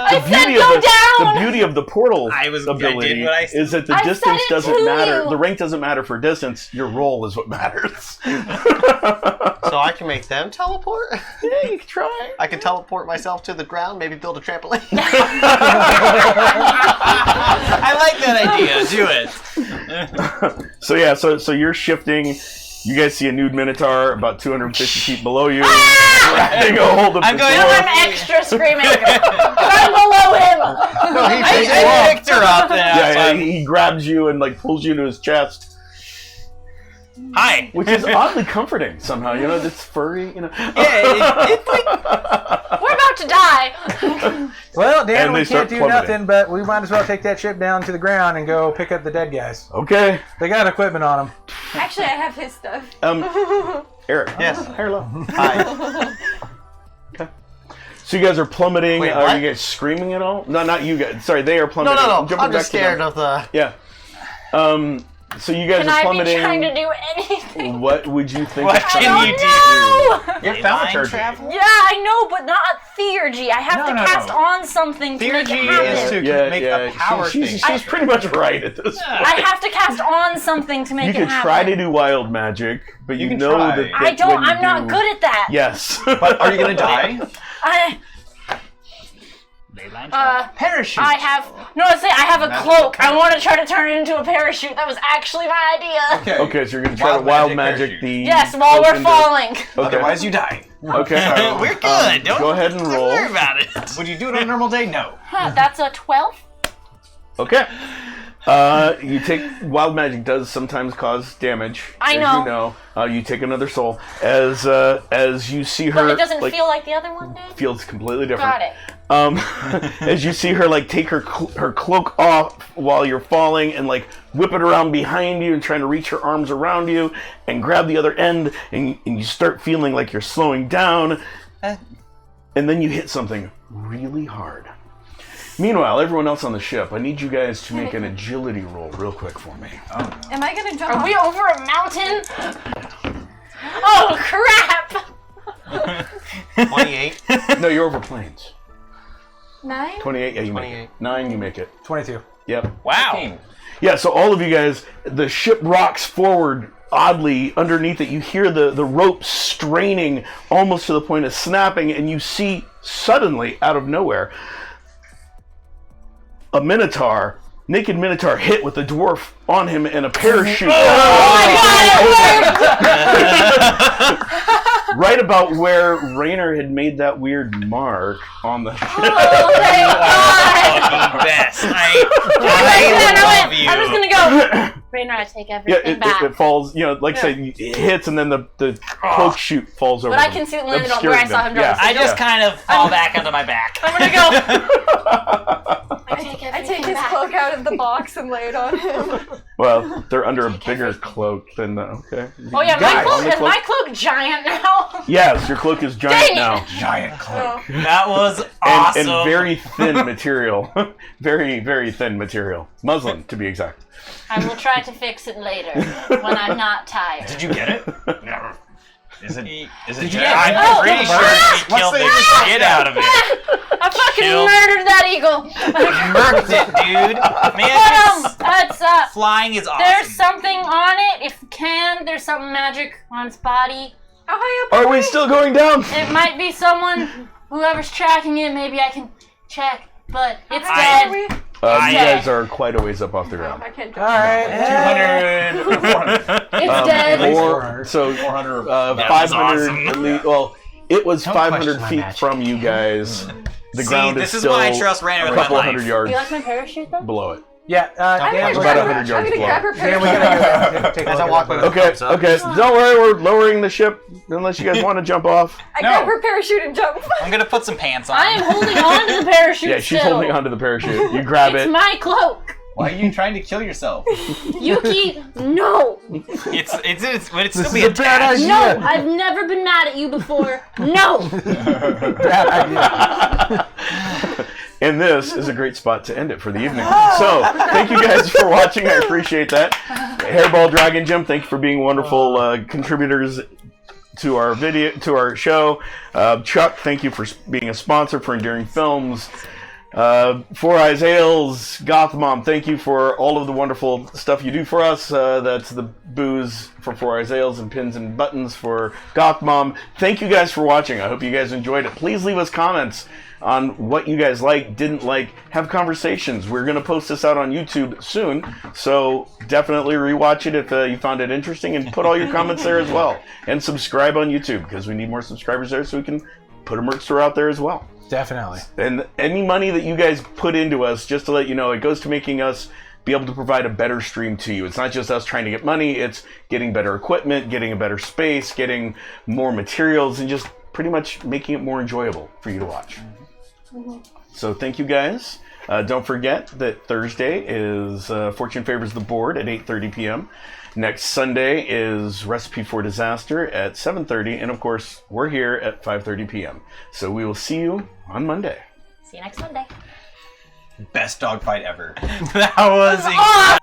I said go down! The beauty of the portal I did ability what I said. is that the I said distance it doesn't to matter. you. The rank doesn't matter for distance. Your roll is what matters. So I can make them teleport? Yeah, you can try. I can teleport myself to the ground, maybe build a trampoline. I like that idea. Do it. So yeah, so you're shifting. You guys see a nude minotaur about 250 feet below you, grabbing a hold of I'm the going- door. I'm extra screaming. I'm below him. No, he takes it I off. picked her up. Yeah, he grabs you and like pulls you to his chest, Hi. which is oddly comforting somehow. You know, it's furry. You know. Yeah, it's like We're about to die. Well, Dan, And we they start can't do plummeting. nothing, but we might as well take that ship down to the ground and go pick up the dead guys. Okay. They got equipment on them. Actually, I have his stuff. Eric. Yes. Hello. Hi. So you guys are plummeting. Wait, Are what? you guys screaming at all? No, not you guys. Sorry, they are No, plummeting. no, no. Jumping I'm back just to scared them. of the... Yeah. So you guys Can are I be plummeting. trying to do anything? What would you think? What of can trying you to No! You have thaumaturgy. Yeah, I know, but not theurgy. I have to No. cast on something to make it Theurgy happen. is to make a power thing. She's pretty much right at this point. I have to cast on something to make You it could happen. try to do wild magic, but you can know try. that I don't. when you I'm not do- good at that. Yes. But are you going to die? Parachute. I have no. I say I have a cloak. I want to try to turn it into a parachute. That was actually my idea. Okay, so you're gonna try to wild magic the. Yes, while we're open falling. Okay. Otherwise, you die. Okay. we're good. Don't Go ahead and roll. worry about it. Would you do it on a normal day? No. Huh, that's a 12. Okay. You take wild magic does sometimes cause damage. I as know. You know. You take another soul as you see her. But it doesn't like, feel like the other one did. feels completely different. Got it. As you see her like take her cloak off while you're falling and like whip it around behind you and trying to reach her arms around you and grab the other end and you start feeling like you're slowing down and then you hit something really hard. Meanwhile, everyone else on the ship, I need you guys to make an agility roll real quick for me. Am I gonna jump Are off? we over a mountain? Oh crap! 28. No, you're over planes. 9? 28, yeah, you make 28. it. 9, you make it. 22. Yep. Wow. Yeah, so all of you guys, the ship rocks forward oddly underneath it. You hear the rope straining almost to the point of snapping, and you see suddenly, out of nowhere, a minotaur, naked minotaur hit with a dwarf on him and a parachute. Right about where Raynor had made that weird mark on the ship. Oh, thank God! Best. I love you. I'm just gonna go. Raynor, I take Yeah, everything back. it falls, you know, like say it hits and then the cloak chute falls over. But I them, can see it landed on obscuring where I saw them. him drop. Yeah. I just kind of fall back onto my back. I'm gonna go. I take his cloak out of the box and lay it on him. Well, they're under a bigger cloak than Oh okay. yeah, Guy my cloak on the is my cloak giant now. Yes, your cloak is giant Dang it! now. Giant cloak. Oh. That was And, awesome. and very thin material. Very, very thin material. Muslin, to be exact. I will try to fix it later when I'm not tired. Did you get it? Is it? Is it? I'm pretty sure she killed the shit out of it. I fucking Killed. murdered that eagle. Murked it, dude. Man, It's flying is awesome. there's something on it. If you can, there's something magic on its body. How high up Are we still going down? It might be someone, whoever's tracking it. Maybe I can check, but it's are dead. we? You guys are quite a ways up off the ground. I can't All right. 200, 400. It's dead. Or, so 400. 500 awesome. at least. Well, it was Don't 500 question my feet magic. from you guys. The ground this is is still why I trust Rainer a with my couple life. hundred yards You like my parachute though? below it. Yeah. I'm Dan, gonna about grab 100 her. yards I'm gonna below. grab her Dan, we parachute. gotta take a As I look walk at the with Okay, thumbs up. okay. Don't worry, we're lowering the ship unless you guys want to jump off. I grab her parachute and jump. I'm gonna put some pants on. I am holding on to the parachute. Yeah, she's still. holding onto the parachute. You grab It's it. my cloak. Why are you trying to kill yourself? Yuki, no. But it's still This be is a bad attached. idea. No, I've never been mad at you before. No. Bad idea. And this is a great spot to end it for the evening. So, thank you guys for watching. I appreciate that. Hairball Dragon Gym, thank you for being wonderful contributors to our video, to our show. Chuck, thank you for being a sponsor for Enduring Films. Four Eyes Ales, Goth Mom, thank you for all of the wonderful stuff you do for us. That's the booze for Four Eyes Ales and pins and buttons for Goth Mom. Thank you guys for watching. I hope you guys enjoyed it. Please leave us comments on what you guys like, didn't like, have conversations. We're going to post this out on YouTube soon, so definitely rewatch it if you found it interesting, and put all your comments there as well. And subscribe on YouTube, because we need more subscribers there so we can put a merch store out there as well. Definitely. And any money that you guys put into us, just to let you know, it goes to making us be able to provide a better stream to you. It's not just us trying to get money, it's getting better equipment, getting a better space, getting more materials, and just pretty much making it more enjoyable for you to watch. So thank you guys. Don't forget that Thursday is Fortune Favors the Board at 8:30 p.m. Next Sunday is Recipe for Disaster at 7:30, and of course we're here at 5:30 p.m. So we will see you on Monday. See you next Monday. Best dogfight ever. That was incredible.